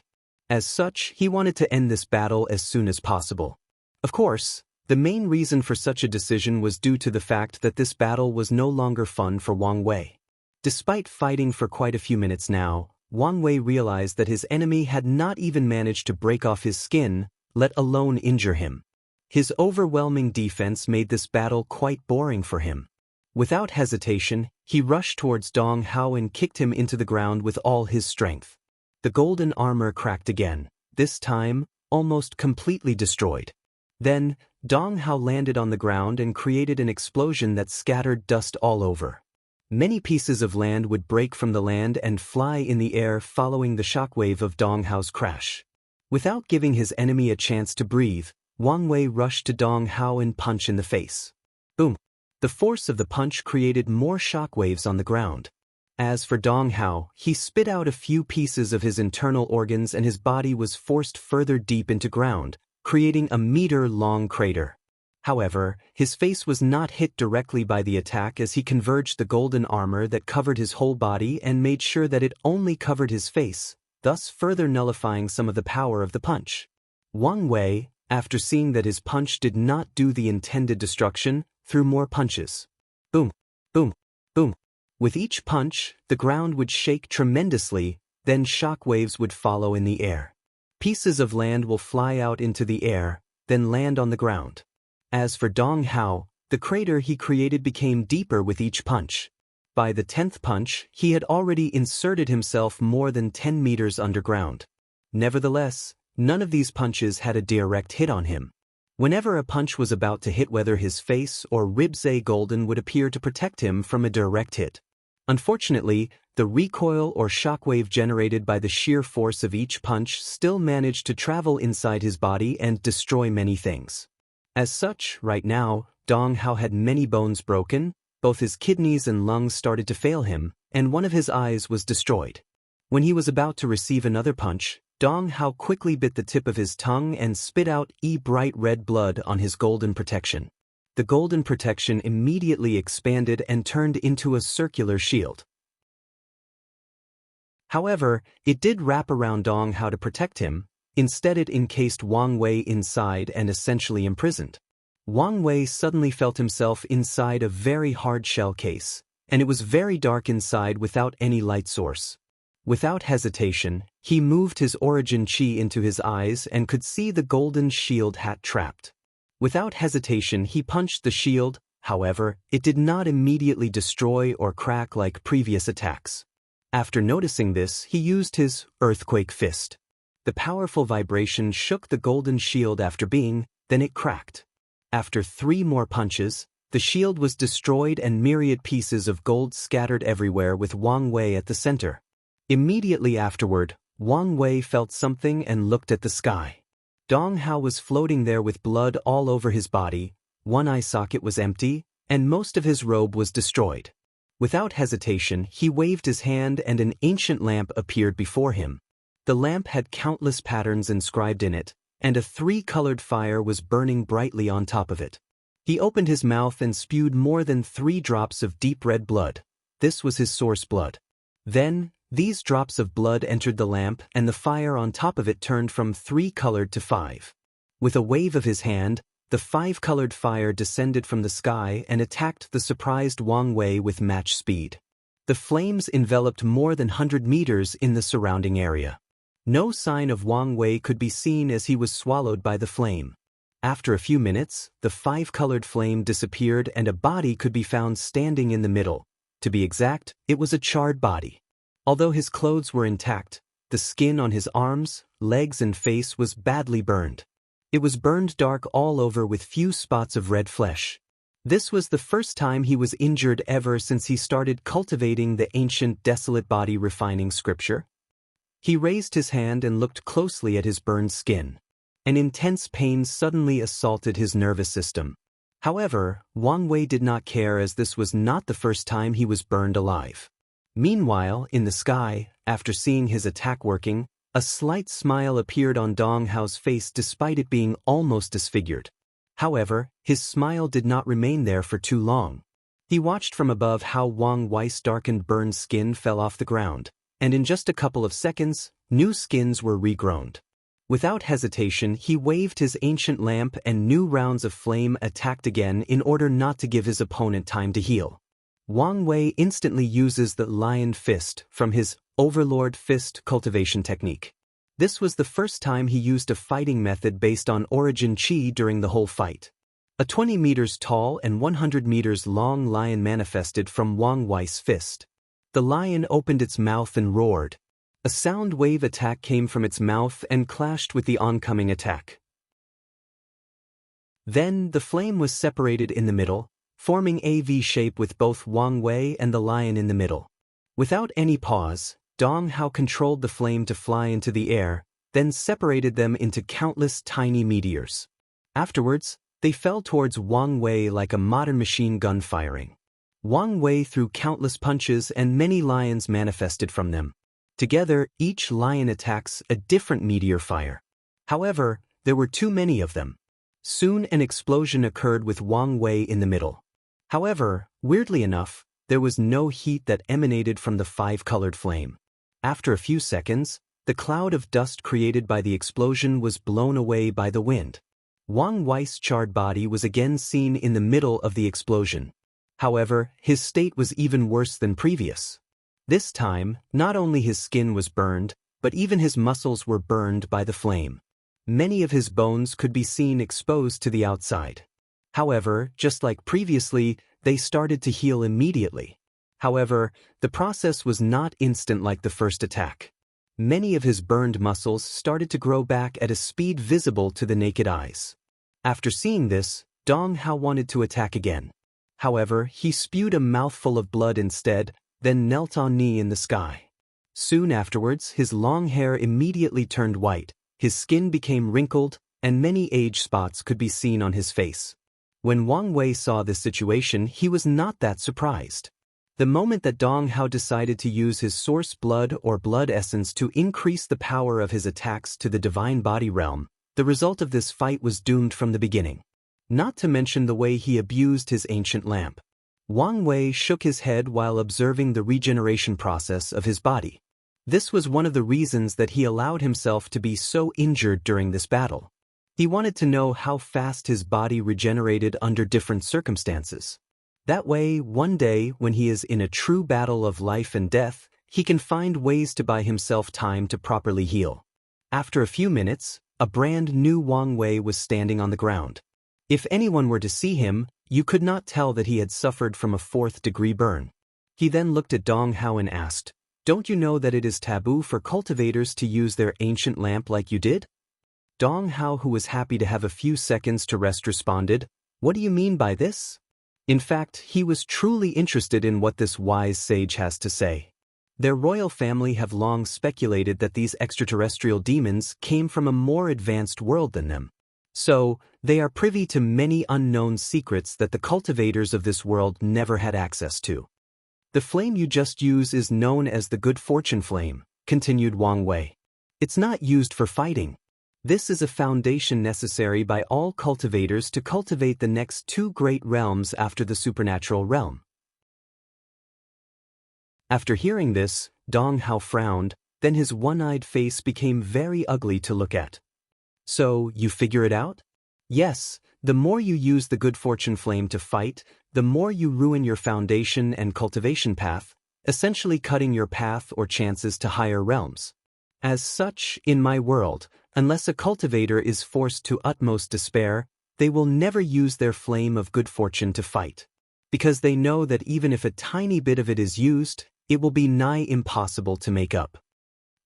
As such, he wanted to end this battle as soon as possible. Of course, the main reason for such a decision was due to the fact that this battle was no longer fun for Wang Wei. Despite fighting for quite a few minutes now, Wang Wei realized that his enemy had not even managed to break off his skin, let alone injure him. His overwhelming defense made this battle quite boring for him. Without hesitation, he rushed towards Dong Hao and kicked him into the ground with all his strength. The golden armor cracked again, this time almost completely destroyed. Then, Dong Hao landed on the ground and created an explosion that scattered dust all over. Many pieces of land would break from the land and fly in the air following the shockwave of Dong Hao's crash. Without giving his enemy a chance to breathe, Wang Wei rushed to Dong Hao and punched in the face. Boom! The force of the punch created more shockwaves on the ground. As for Dong Hao, he spit out a few pieces of his internal organs and his body was forced further deep into ground, creating a meter-long crater. However, his face was not hit directly by the attack, as he converged the golden armor that covered his whole body and made sure that it only covered his face, thus further nullifying some of the power of the punch. Wang Wei, After seeing that his punch did not do the intended destruction, threw more punches. Boom, boom, boom. With each punch, the ground would shake tremendously, then shock waves would follow in the air. Pieces of land will fly out into the air, then land on the ground. As for Dong Hao, the crater he created became deeper with each punch. By the 10th punch, he had already inserted himself more than 10 meters underground. Nevertheless, none of these punches had a direct hit on him. Whenever a punch was about to hit, whether his face or ribs, a golden would appear to protect him from a direct hit. Unfortunately, the recoil or shockwave generated by the sheer force of each punch still managed to travel inside his body and destroy many things. As such, right now, Dong Hao had many bones broken, both his kidneys and lungs started to fail him, and one of his eyes was destroyed. When he was about to receive another punch, Dong Hao quickly bit the tip of his tongue and spit out bright red blood on his golden protection. The golden protection immediately expanded and turned into a circular shield. However, it did wrap around Dong Hao to protect him. Instead, it encased Wang Wei inside and essentially imprisoned. Wang Wei suddenly felt himself inside a very hard shell case, and it was very dark inside without any light source. Without hesitation, he moved his origin chi into his eyes and could see the golden shield hat trapped. Without hesitation, he punched the shield. However, it did not immediately destroy or crack like previous attacks. After noticing this, he used his earthquake fist. The powerful vibration shook the golden shield after being, then it cracked. After 3 more punches, the shield was destroyed and myriad pieces of gold scattered everywhere with Wang Wei at the center. Immediately afterward, Wang Wei felt something and looked at the sky. Dong Hao was floating there with blood all over his body, one eye socket was empty, and most of his robe was destroyed. Without hesitation, he waved his hand and an ancient lamp appeared before him. The lamp had countless patterns inscribed in it, and a 3-colored fire was burning brightly on top of it. He opened his mouth and spewed more than 3 drops of deep red blood. This was his source blood. Then, these drops of blood entered the lamp and the fire on top of it turned from 3-colored to 5. With a wave of his hand, the 5-colored fire descended from the sky and attacked the surprised Wang Wei with match speed. The flames enveloped more than 100 meters in the surrounding area. No sign of Wang Wei could be seen as he was swallowed by the flame. After a few minutes, the 5-colored flame disappeared and a body could be found standing in the middle. To be exact, it was a charred body. Although his clothes were intact, the skin on his arms, legs and face was badly burned. It was burned dark all over with few spots of red flesh. This was the first time he was injured ever since he started cultivating the ancient desolate body refining scripture. He raised his hand and looked closely at his burned skin. An intense pain suddenly assaulted his nervous system. However, Wang Wei did not care as this was not the first time he was burned alive. Meanwhile, in the sky, after seeing his attack working, a slight smile appeared on Dong Hao's face despite it being almost disfigured. However, his smile did not remain there for too long. He watched from above how Wang Wei's darkened burned skin fell off the ground, and in just a couple of seconds, new skins were regrown. Without hesitation, he waved his ancient lamp and new rounds of flame attacked again in order not to give his opponent time to heal. Wang Wei instantly uses the Lion Fist from his Overlord Fist cultivation technique. This was the first time he used a fighting method based on origin chi during the whole fight. A 20 meters tall and 100 meters long lion manifested from Wang Wei's fist. The lion opened its mouth and roared. A sound wave attack came from its mouth and clashed with the oncoming attack. Then, the flame was separated in the middle, forming a V shape with both Wang Wei and the lion in the middle. Without any pause, Dong Hao controlled the flame to fly into the air, then separated them into countless tiny meteors. Afterwards, they fell towards Wang Wei like a modern machine gun firing. Wang Wei threw countless punches and many lions manifested from them. Together, each lion attacks a different meteor fire. However, there were too many of them. Soon an explosion occurred with Wang Wei in the middle. However, weirdly enough, there was no heat that emanated from the 5-colored flame. After a few seconds, the cloud of dust created by the explosion was blown away by the wind. Wang Wei's charred body was again seen in the middle of the explosion. However, his state was even worse than previous. This time, not only his skin was burned, but even his muscles were burned by the flame. Many of his bones could be seen exposed to the outside. However, just like previously, they started to heal immediately. However, the process was not instant like the first attack. Many of his burned muscles started to grow back at a speed visible to the naked eyes. After seeing this, Dong Hao wanted to attack again. However, he spewed a mouthful of blood instead, then knelt on knee in the sky. Soon afterwards, his long hair immediately turned white, his skin became wrinkled, and many age spots could be seen on his face. When Wang Wei saw this situation, he was not that surprised. The moment that Dong Hao decided to use his source blood or blood essence to increase the power of his attacks to the divine body realm, the result of this fight was doomed from the beginning. Not to mention the way he abused his ancient lamp. Wang Wei shook his head while observing the regeneration process of his body. This was one of the reasons that he allowed himself to be so injured during this battle. He wanted to know how fast his body regenerated under different circumstances. That way, one day, when he is in a true battle of life and death, he can find ways to buy himself time to properly heal. After a few minutes, a brand new Wang Wei was standing on the ground. If anyone were to see him, you could not tell that he had suffered from a 4th-degree burn. He then looked at Dong Hao and asked, "Don't you know that it is taboo for cultivators to use their ancient lamp like you did?" Dong Hao, who was happy to have a few seconds to rest, responded, "What do you mean by this?" In fact, he was truly interested in what this wise sage has to say. Their royal family have long speculated that these extraterrestrial demons came from a more advanced world than them. So, they are privy to many unknown secrets that the cultivators of this world never had access to. "The flame you just used is known as the good fortune flame," continued Wang Wei. "It's not used for fighting. This is a foundation necessary by all cultivators to cultivate the next 2 great realms after the supernatural realm." After hearing this, Dong Hao frowned, then his one-eyed face became very ugly to look at. "So, you figure it out?" "Yes, the more you use the good fortune flame to fight, the more you ruin your foundation and cultivation path, essentially cutting your path or chances to higher realms. As such, in my world, unless a cultivator is forced to utmost despair, they will never use their flame of good fortune to fight. Because they know that even if a tiny bit of it is used, it will be nigh impossible to make up."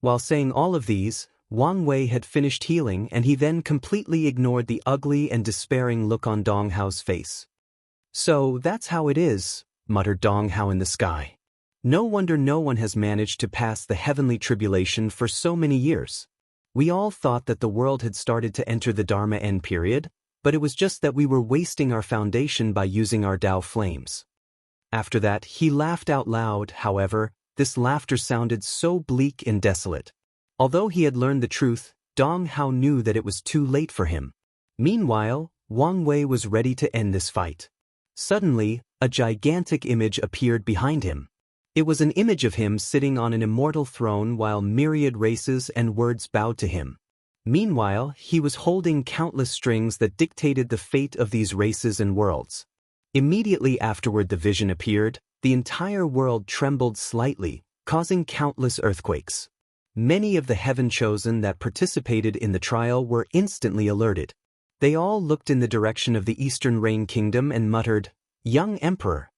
While saying all of these, Wang Wei had finished healing, and he then completely ignored the ugly and despairing look on Dong Hao's face. "So that's how it is," muttered Dong Hao in the sky. "No wonder no one has managed to pass the heavenly tribulation for so many years. We all thought that the world had started to enter the Dharma end period, but it was just that we were wasting our foundation by using our Tao flames." After that, he laughed out loud. However, this laughter sounded so bleak and desolate. Although he had learned the truth, Dong Hao knew that it was too late for him. Meanwhile, Wang Wei was ready to end this fight. Suddenly, a gigantic image appeared behind him. It was an image of him sitting on an immortal throne while myriad races and words bowed to him. Meanwhile, he was holding countless strings that dictated the fate of these races and worlds. Immediately afterward the vision appeared, the entire world trembled slightly, causing countless earthquakes. Many of the heaven chosen that participated in the trial were instantly alerted. They all looked in the direction of the Eastern Rain Kingdom and muttered, "Young Emperor."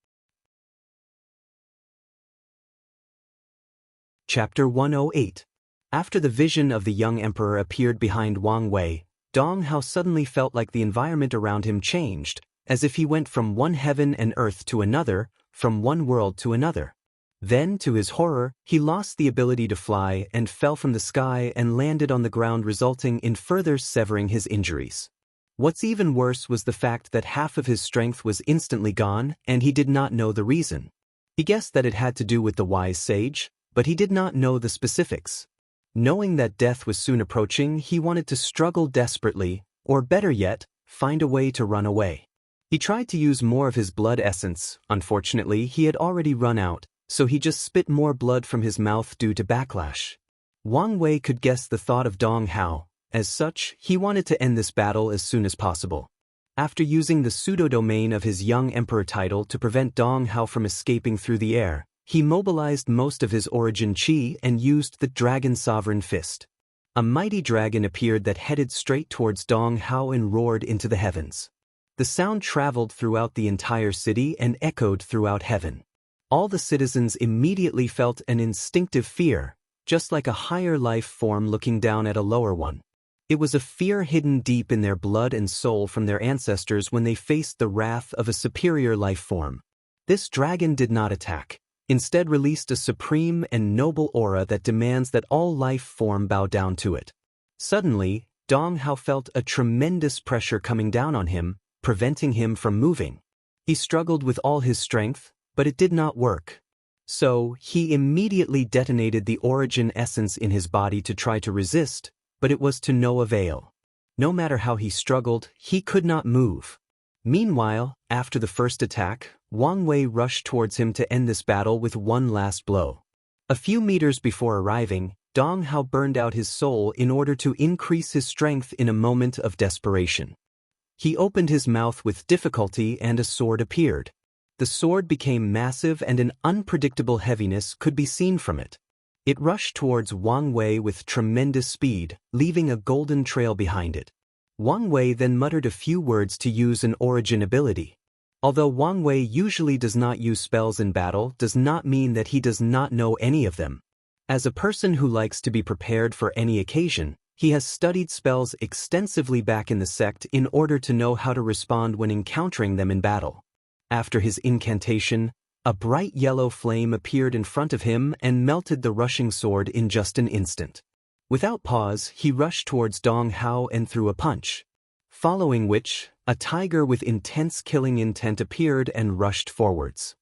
Chapter 108. After the vision of the young emperor appeared behind Wang Wei, Dong Hao suddenly felt like the environment around him changed, as if he went from one heaven and earth to another, from one world to another. Then, to his horror, he lost the ability to fly and fell from the sky and landed on the ground, resulting in further severing his injuries. What's even worse was the fact that half of his strength was instantly gone, and he did not know the reason. He guessed that it had to do with the wise sage, but he did not know the specifics. Knowing that death was soon approaching, he wanted to struggle desperately, or better yet, find a way to run away. He tried to use more of his blood essence. Unfortunately, he had already run out, so he just spit more blood from his mouth due to backlash. Wang Wei could guess the thought of Dong Hao, As such, he wanted to end this battle as soon as possible. After using the pseudo-domain of his young emperor title to prevent Dong Hao from escaping through the air, he mobilized most of his origin chi and used the Dragon Sovereign Fist. A mighty dragon appeared that headed straight towards Dong Hao and roared into the heavens. The sound traveled throughout the entire city and echoed throughout heaven. All the citizens immediately felt an instinctive fear, just like a higher life form looking down at a lower one. It was a fear hidden deep in their blood and soul from their ancestors when they faced the wrath of a superior life form. This dragon did not attack, instead released a supreme and noble aura that demands that all life form bow down to it. Suddenly, Dong Hao felt a tremendous pressure coming down on him, preventing him from moving. He struggled with all his strength, but it did not work. So, he immediately detonated the origin essence in his body to try to resist, but it was to no avail. No matter how he struggled, he could not move. Meanwhile, after the first attack, Wang Wei rushed towards him to end this battle with one last blow. A few meters before arriving, Dong Hao burned out his soul in order to increase his strength in a moment of desperation. He opened his mouth with difficulty and a sword appeared. The sword became massive and an unpredictable heaviness could be seen from it. It rushed towards Wang Wei with tremendous speed, leaving a golden trail behind it. Wang Wei then muttered a few words to use an origin ability. Although Wang Wei usually does not use spells in battle, does not mean that he does not know any of them. As a person who likes to be prepared for any occasion, he has studied spells extensively back in the sect in order to know how to respond when encountering them in battle. After his incantation, a bright yellow flame appeared in front of him and melted the rushing sword in just an instant. Without pause, he rushed towards Dong Hao and threw a punch. Following which, a tiger with intense killing intent appeared and rushed forwards.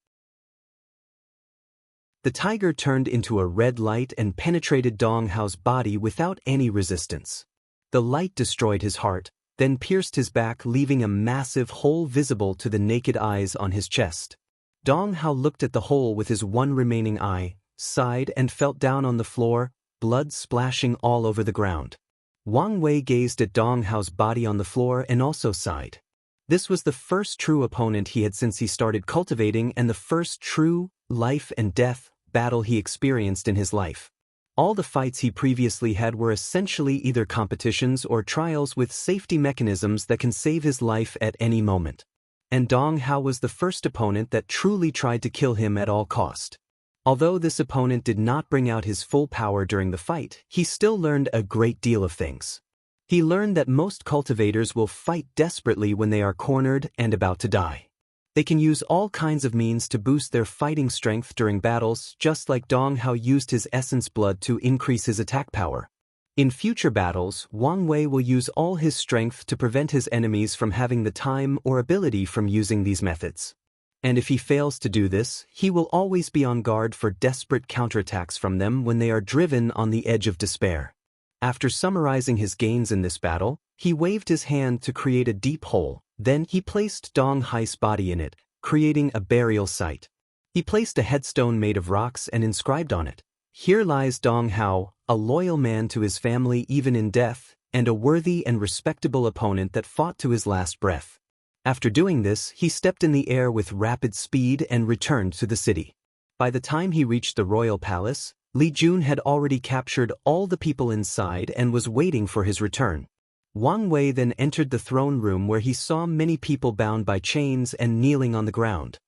The tiger turned into a red light and penetrated Dong Hao's body without any resistance. The light destroyed his heart, then pierced his back, leaving a massive hole visible to the naked eyes on his chest. Dong Hao looked at the hole with his one remaining eye, sighed and fell down on the floor, blood splashing all over the ground. Wang Wei gazed at Dong Hao's body on the floor and also sighed. This was the first true opponent he had since he started cultivating and the first true, life and death, battle he experienced in his life. All the fights he previously had were essentially either competitions or trials with safety mechanisms that can save his life at any moment. And Dong Hao was the first opponent that truly tried to kill him at all cost. Although this opponent did not bring out his full power during the fight, he still learned a great deal of things. He learned that most cultivators will fight desperately when they are cornered and about to die. They can use all kinds of means to boost their fighting strength during battles, just like Dong Hao used his essence blood to increase his attack power. In future battles, Wang Wei will use all his strength to prevent his enemies from having the time or ability from using these methods. And if he fails to do this, he will always be on guard for desperate counterattacks from them when they are driven on the edge of despair. After summarizing his gains in this battle, he waved his hand to create a deep hole, then he placed Dong Hai's body in it, creating a burial site. He placed a headstone made of rocks and inscribed on it, "Here lies Dong Hao, a loyal man to his family even in death, and a worthy and respectable opponent that fought to his last breath." After doing this, he stepped in the air with rapid speed and returned to the city. By the time he reached the royal palace, Li Jun had already captured all the people inside and was waiting for his return. Wang Wei then entered the throne room where he saw many people bound by chains and kneeling on the ground.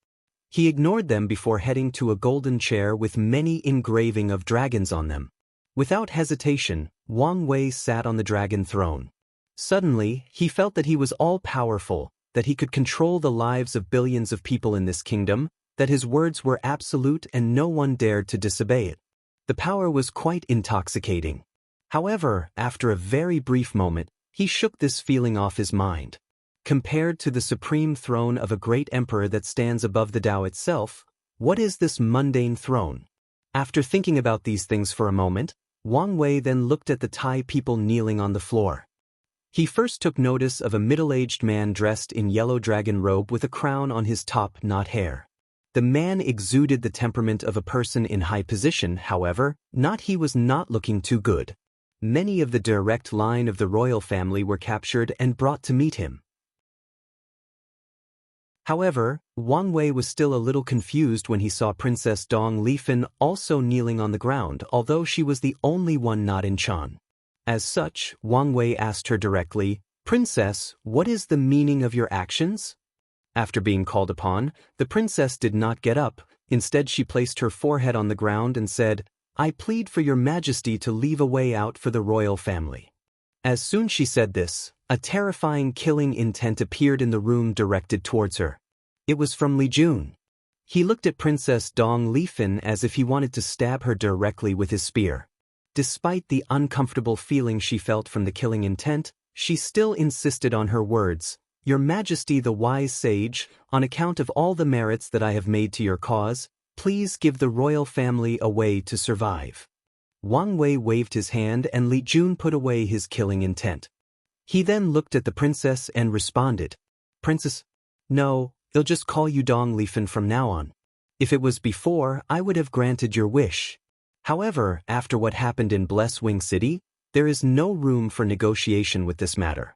He ignored them before heading to a golden chair with many engraving of dragons on them. Without hesitation, Wang Wei sat on the dragon throne. Suddenly, he felt that he was all-powerful, that he could control the lives of billions of people in this kingdom, that his words were absolute and no one dared to disobey it. The power was quite intoxicating. However, after a very brief moment, he shook this feeling off his mind. Compared to the supreme throne of a great emperor that stands above the Tao itself, what is this mundane throne? After thinking about these things for a moment, Wang Wei then looked at the Thai people kneeling on the floor. He first took notice of a middle-aged man dressed in yellow dragon robe with a crown on his top-knot hair. The man exuded the temperament of a person in high position, however, he was not looking too good. Many of the direct line of the royal family were captured and brought to meet him. However, Wang Wei was still a little confused when he saw Princess Dong Lifan also kneeling on the ground, although she was the only one not in Chan. As such, Wang Wei asked her directly, "Princess, what is the meaning of your actions?" After being called upon, the princess did not get up. Instead, she placed her forehead on the ground and said, "I plead for your majesty to leave a way out for the royal family." As soon as she said this, a terrifying killing intent appeared in the room directed towards her. It was from Li Jun. He looked at Princess Dong Lifan as if he wanted to stab her directly with his spear. Despite the uncomfortable feeling she felt from the killing intent, she still insisted on her words, "Your Majesty the wise sage, on account of all the merits that I have made to your cause, please give the royal family a way to survive." Wang Wei waved his hand and Li Jun put away his killing intent. He then looked at the princess and responded, "Princess, no, they'll just call you Dong Lifan from now on. If it was before, I would have granted your wish. However, after what happened in Bless Wing City, there is no room for negotiation with this matter."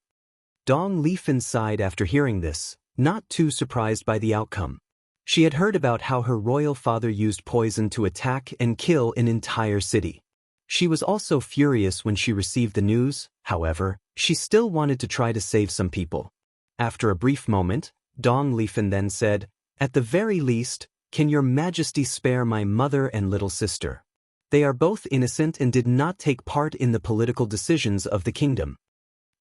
Dong Lifan sighed after hearing this, not too surprised by the outcome. She had heard about how her royal father used poison to attack and kill an entire city. She was also furious when she received the news. However, she still wanted to try to save some people. After a brief moment, Dong Lifan then said, "At the very least, can your majesty spare my mother and little sister? They are both innocent and did not take part in the political decisions of the kingdom."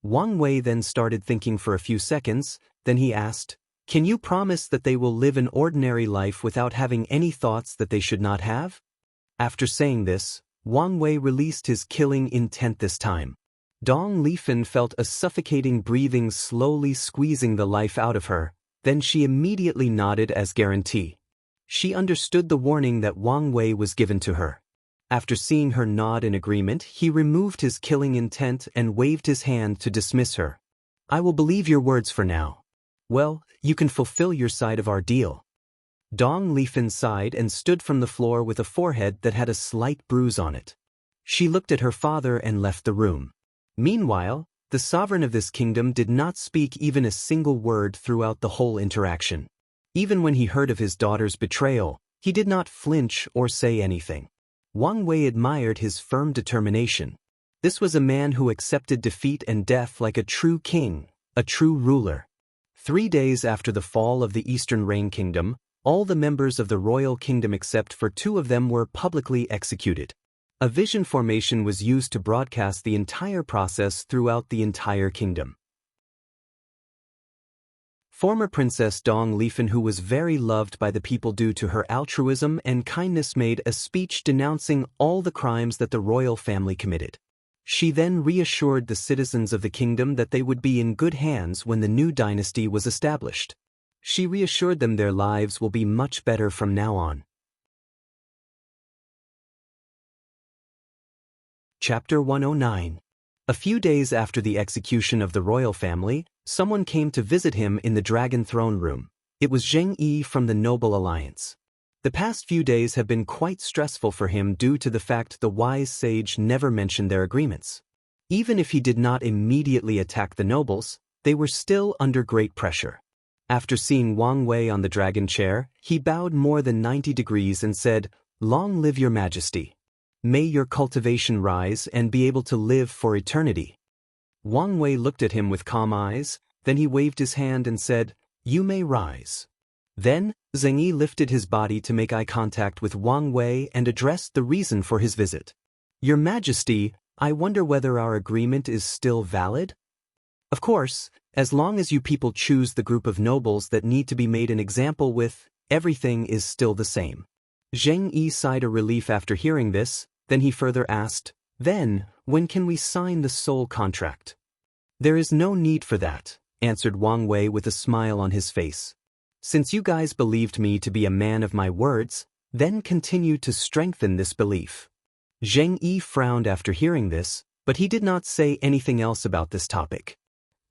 Wang Wei then started thinking for a few seconds, then he asked, "Can you promise that they will live an ordinary life without having any thoughts that they should not have?" After saying this, Wang Wei released his killing intent this time. Dong Lifan felt a suffocating breathing slowly squeezing the life out of her, then she immediately nodded as guarantee. She understood the warning that Wang Wei was given to her. After seeing her nod in agreement, he removed his killing intent and waved his hand to dismiss her. "I will believe your words for now. Well, you can fulfill your side of our deal." Dong Lifan sighed and stood from the floor with a forehead that had a slight bruise on it. She looked at her father and left the room. Meanwhile, the sovereign of this kingdom did not speak even a single word throughout the whole interaction. Even when he heard of his daughter's betrayal, he did not flinch or say anything. Wang Wei admired his firm determination. This was a man who accepted defeat and death like a true king, a true ruler. 3 days after the fall of the Eastern Rain Kingdom, all the members of the royal kingdom except for 2 of them were publicly executed. A vision formation was used to broadcast the entire process throughout the entire kingdom. Former Princess Dong Lifan, who was very loved by the people due to her altruism and kindness, made a speech denouncing all the crimes that the royal family committed. She then reassured the citizens of the kingdom that they would be in good hands when the new dynasty was established. She reassured them their lives will be much better from now on. Chapter 109. A few days after the execution of the royal family, someone came to visit him in the Dragon Throne Room. It was Zheng Yi from the Noble Alliance. The past few days have been quite stressful for him due to the fact the wise sage never mentioned their agreements. Even if he did not immediately attack the nobles, they were still under great pressure. After seeing Wang Wei on the dragon chair, he bowed more than 90 degrees and said, "Long live your majesty. May your cultivation rise and be able to live for eternity." Wang Wei looked at him with calm eyes, then he waved his hand and said, "You may rise." Then, Zheng Yi lifted his body to make eye contact with Wang Wei and addressed the reason for his visit. "Your Majesty, I wonder whether our agreement is still valid?" "Of course, as long as you people choose the group of nobles that need to be made an example with, everything is still the same." Zheng Yi sighed a relief after hearing this, then he further asked, "Then, when can we sign the soul contract?" "There is no need for that," answered Wang Wei with a smile on his face. "Since you guys believed me to be a man of my words, then continue to strengthen this belief." Zheng Yi frowned after hearing this, but he did not say anything else about this topic.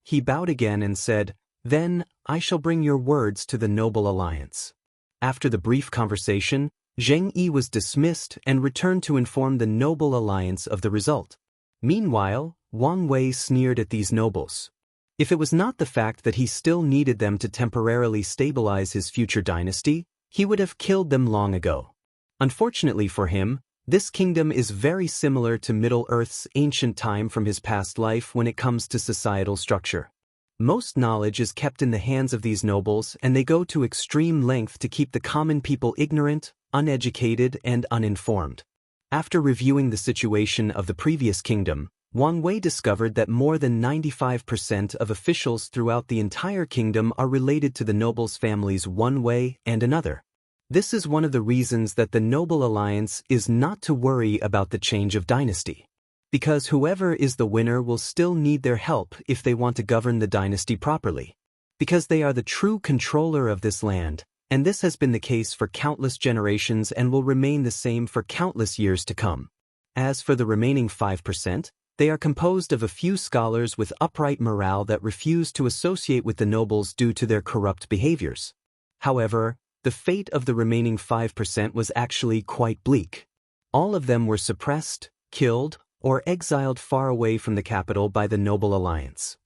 He bowed again and said, "Then, I shall bring your words to the Noble Alliance." After the brief conversation, Zheng Yi was dismissed and returned to inform the Noble Alliance of the result. Meanwhile, Wang Wei sneered at these nobles. If it was not the fact that he still needed them to temporarily stabilize his future dynasty, he would have killed them long ago. Unfortunately for him, this kingdom is very similar to Middle-earth's ancient time from his past life when it comes to societal structure. Most knowledge is kept in the hands of these nobles, and they go to extreme length to keep the common people ignorant, uneducated, and uninformed. After reviewing the situation of the previous kingdom, Wang Wei discovered that more than 95% of officials throughout the entire kingdom are related to the nobles' families one way and another. This is one of the reasons that the noble alliance is not to worry about the change of dynasty. Because whoever is the winner will still need their help if they want to govern the dynasty properly. Because they are the true controller of this land, and this has been the case for countless generations and will remain the same for countless years to come. As for the remaining 5%, they are composed of a few scholars with upright morale that refuse to associate with the nobles due to their corrupt behaviors. However, the fate of the remaining 5% was actually quite bleak. All of them were suppressed, killed, or exiled far away from the capital by the noble alliance.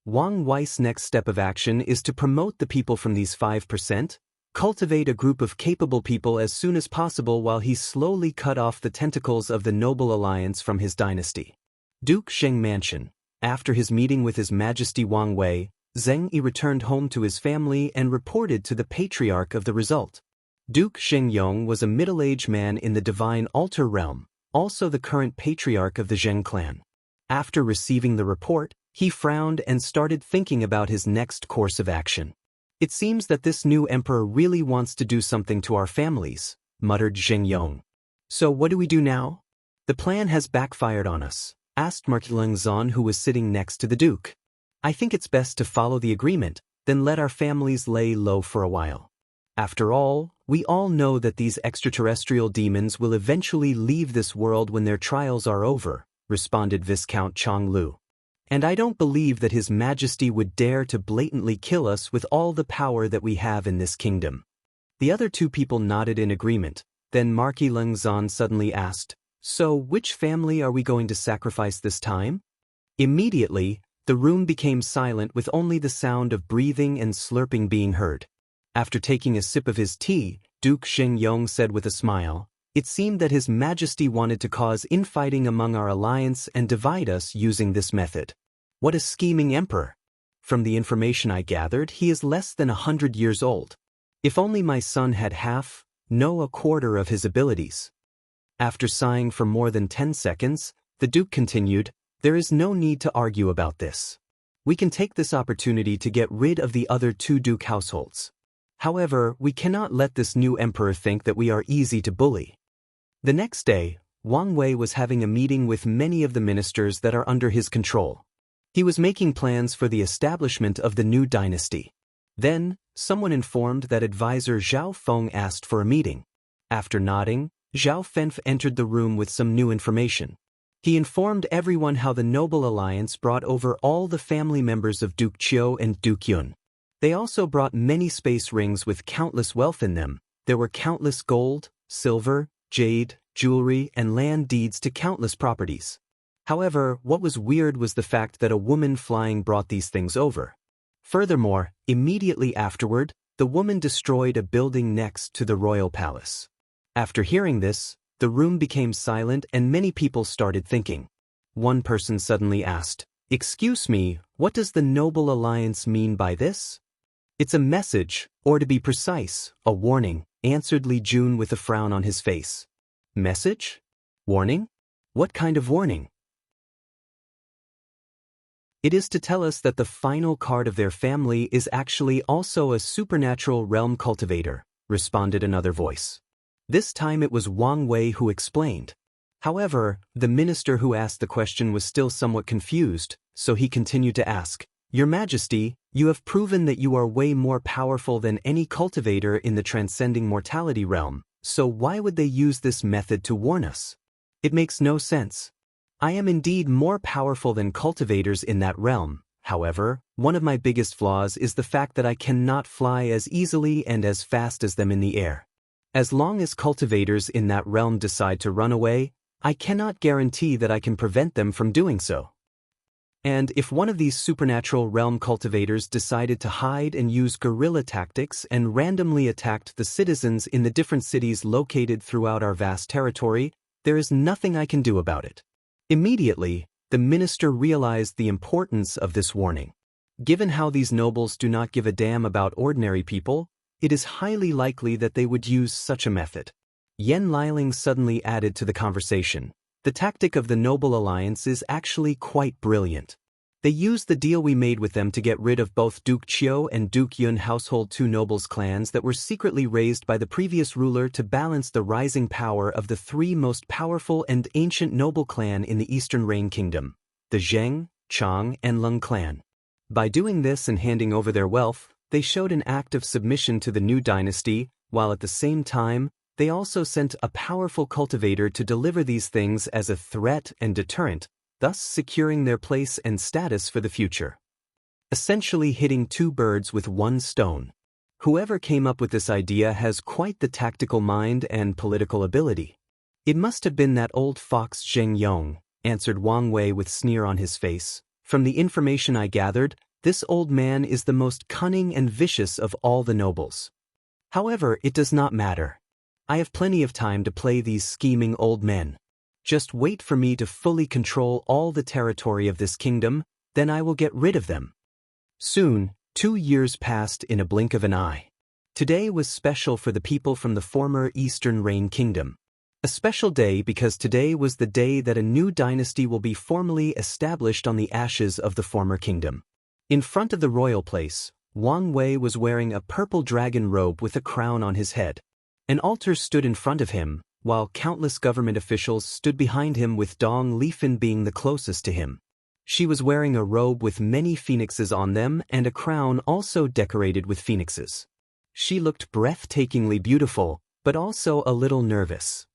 Wang Wei's next step of action is to promote the people from these 5%, cultivate a group of capable people as soon as possible while he slowly cut off the tentacles of the noble alliance from his dynasty. Duke Sheng Mansion. After his meeting with His Majesty Wang Wei, Zheng Yi returned home to his family and reported to the patriarch of the result. Duke Sheng Yong was a middle-aged man in the Divine Altar realm, also the current patriarch of the Zheng clan. After receiving the report, he frowned and started thinking about his next course of action. "It seems that this new emperor really wants to do something to our families," muttered Zheng Yong. "So what do we do now?" "The plan has backfired on us," asked Marquis Lengzan, who was sitting next to the duke. "I think it's best to follow the agreement, then let our families lay low for a while. After all, we all know that these extraterrestrial demons will eventually leave this world when their trials are over," responded Viscount Chong Lu. "And I don't believe that His Majesty would dare to blatantly kill us with all the power that we have in this kingdom." The other two people nodded in agreement. Then Marquis Lengzan suddenly asked, "So which family are we going to sacrifice this time?" Immediately, the room became silent with only the sound of breathing and slurping being heard. After taking a sip of his tea, Duke Sheng Yong said with a smile, "It seemed that His Majesty wanted to cause infighting among our alliance and divide us using this method. What a scheming emperor! From the information I gathered, he is less than 100 years old. If only my son had half, no, a quarter of his abilities." After sighing for more than 10 seconds, the Duke continued, "There is no need to argue about this. We can take this opportunity to get rid of the other two Duke households. However, we cannot let this new emperor think that we are easy to bully." The next day, Wang Wei was having a meeting with many of the ministers that are under his control. He was making plans for the establishment of the new dynasty. Then, someone informed that advisor Zhao Feng asked for a meeting. After nodding, Zhao Fenf entered the room with some new information. He informed everyone how the Noble Alliance brought over all the family members of Duke Qiu and Duke Yun. They also brought many space rings with countless wealth in them. There were countless gold, silver, jade, jewelry, and land deeds to countless properties. However, what was weird was the fact that a woman flying brought these things over. Furthermore, immediately afterward, the woman destroyed a building next to the royal palace. After hearing this, the room became silent and many people started thinking. One person suddenly asked, "Excuse me, what does the Noble Alliance mean by this?" "It's a message, or to be precise, a warning," answered Li Jun with a frown on his face. "Message? Warning? What kind of warning?" "It is to tell us that the final card of their family is actually also a supernatural realm cultivator," responded another voice. This time it was Wang Wei who explained. However, the minister who asked the question was still somewhat confused, so he continued to ask, "Your Majesty, you have proven that you are way more powerful than any cultivator in the transcending mortality realm, so why would they use this method to warn us? It makes no sense. I am indeed more powerful than cultivators in that realm. However, one of my biggest flaws is the fact that I cannot fly as easily and as fast as them in the air. As long as cultivators in that realm decide to run away, I cannot guarantee that I can prevent them from doing so. And if one of these supernatural realm cultivators decided to hide and use guerrilla tactics and randomly attacked the citizens in the different cities located throughout our vast territory, there is nothing I can do about it. Immediately, the minister realized the importance of this warning. Given how these nobles do not give a damn about ordinary people, it is highly likely that they would use such a method. Yan Liling suddenly added to the conversation. The tactic of the Noble Alliance is actually quite brilliant. They used the deal we made with them to get rid of both Duke Qiu and Duke Yun household, two nobles clans that were secretly raised by the previous ruler to balance the rising power of the three most powerful and ancient noble clan in the Eastern Reign Kingdom, the Zheng, Chang, and Leng clan. By doing this and handing over their wealth, they showed an act of submission to the new dynasty, while at the same time, they also sent a powerful cultivator to deliver these things as a threat and deterrent, thus securing their place and status for the future. Essentially hitting two birds with one stone. Whoever came up with this idea has quite the tactical mind and political ability. It must have been that old fox Zheng Yong, answered Wang Wei with sneer on his face. From the information I gathered, this old man is the most cunning and vicious of all the nobles. However, it does not matter. I have plenty of time to play these scheming old men. Just wait for me to fully control all the territory of this kingdom, then I will get rid of them. Soon, 2 years passed in a blink of an eye. Today was special for the people from the former Eastern Reign Kingdom. A special day because today was the day that a new dynasty will be formally established on the ashes of the former kingdom. In front of the royal place, Wang Wei was wearing a purple dragon robe with a crown on his head. An altar stood in front of him, while countless government officials stood behind him with Dong Lifan being the closest to him. She was wearing a robe with many phoenixes on them and a crown also decorated with phoenixes. She looked breathtakingly beautiful, but also a little nervous.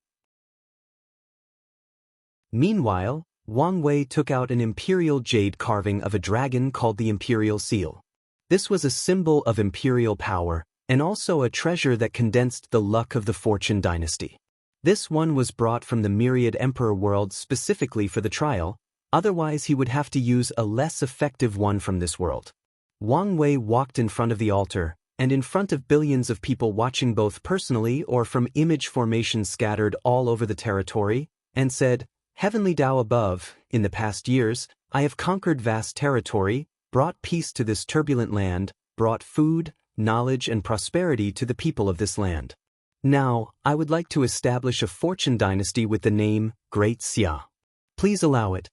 Meanwhile, Wang Wei took out an imperial jade carving of a dragon called the Imperial Seal. This was a symbol of imperial power, and also a treasure that condensed the luck of the Fortune dynasty. This one was brought from the Myriad Emperor world specifically for the trial, otherwise he would have to use a less effective one from this world. Wang Wei walked in front of the altar, and in front of billions of people watching both personally or from image formation scattered all over the territory, and said, "Heavenly Tao above, in the past years, I have conquered vast territory, brought peace to this turbulent land, brought food, knowledge and prosperity to the people of this land. Now, I would like to establish a fortune dynasty with the name Great Xia. Please allow it."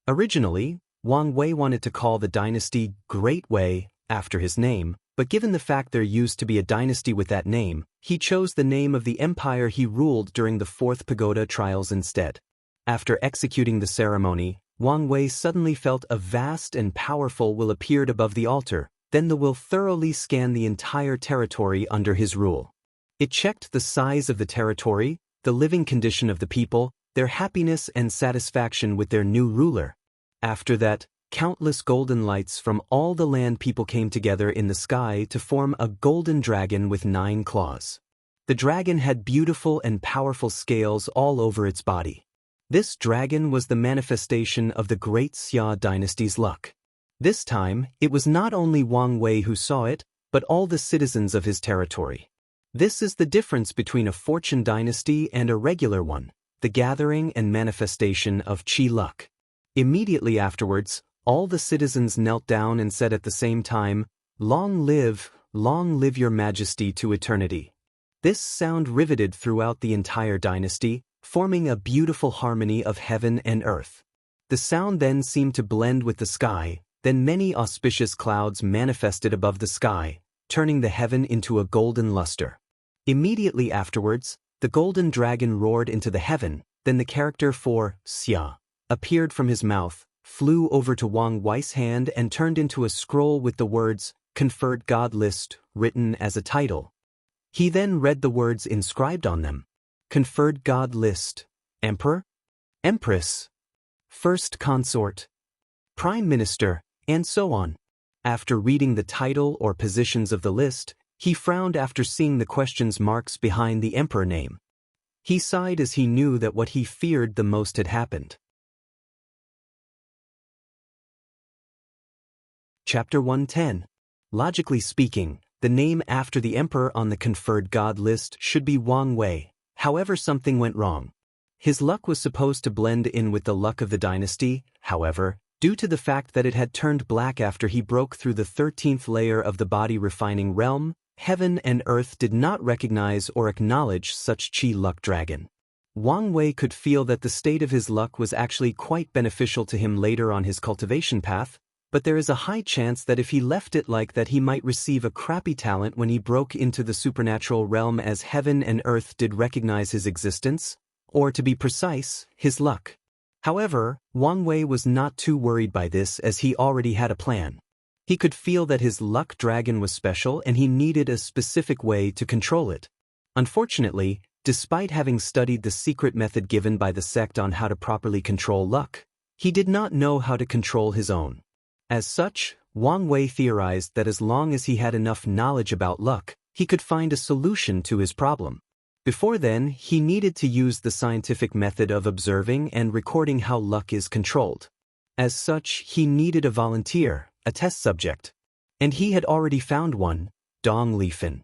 Originally, Wang Wei wanted to call the dynasty Great Wei after his name, but given the fact there used to be a dynasty with that name, he chose the name of the empire he ruled during the Fourth Pagoda trials instead. After executing the ceremony, Wang Wei suddenly felt a vast and powerful will appeared above the altar. Then the will thoroughly scan the entire territory under his rule. It checked the size of the territory, the living condition of the people, their happiness and satisfaction with their new ruler. After that, countless golden lights from all the land people came together in the sky to form a golden dragon with 9 claws. The dragon had beautiful and powerful scales all over its body. This dragon was the manifestation of the Great Xia dynasty's luck. This time, it was not only Wang Wei who saw it, but all the citizens of his territory. This is the difference between a fortune dynasty and a regular one, the gathering and manifestation of Qi luck. Immediately afterwards, all the citizens knelt down and said at the same time, long live your majesty to eternity." This sound riveted throughout the entire dynasty, forming a beautiful harmony of heaven and earth. The sound then seemed to blend with the sky. Then many auspicious clouds manifested above the sky, turning the heaven into a golden luster. Immediately afterwards, the golden dragon roared into the heaven, then the character for Xia appeared from his mouth, flew over to Wang Wei's hand and turned into a scroll with the words, "Conferred God List," written as a title. He then read the words inscribed on them. Conferred God List, Emperor, Empress, First Consort, Prime Minister, and so on. After reading the title or positions of the list, he frowned after seeing the question marks behind the emperor name. He sighed as he knew that what he feared the most had happened. Chapter 110. Logically speaking, the name after the emperor on the conferred god list should be Wang Wei. However, something went wrong. His luck was supposed to blend in with the luck of the dynasty. However, due to the fact that it had turned black after he broke through the 13th layer of the body refining realm, heaven and earth did not recognize or acknowledge such Qi luck dragon. Wang Wei could feel that the state of his luck was actually quite beneficial to him later on his cultivation path, but there is a high chance that if he left it like that he might receive a crappy talent when he broke into the supernatural realm, as heaven and earth did recognize his existence, or to be precise, his luck. However, Wang Wei was not too worried by this, as he already had a plan. He could feel that his luck dragon was special and he needed a specific way to control it. Unfortunately, despite having studied the secret method given by the sect on how to properly control luck, he did not know how to control his own. As such, Wang Wei theorized that as long as he had enough knowledge about luck, he could find a solution to his problem. Before then, he needed to use the scientific method of observing and recording how luck is controlled. As such, he needed a volunteer, a test subject. And he had already found one, Dong Lifan.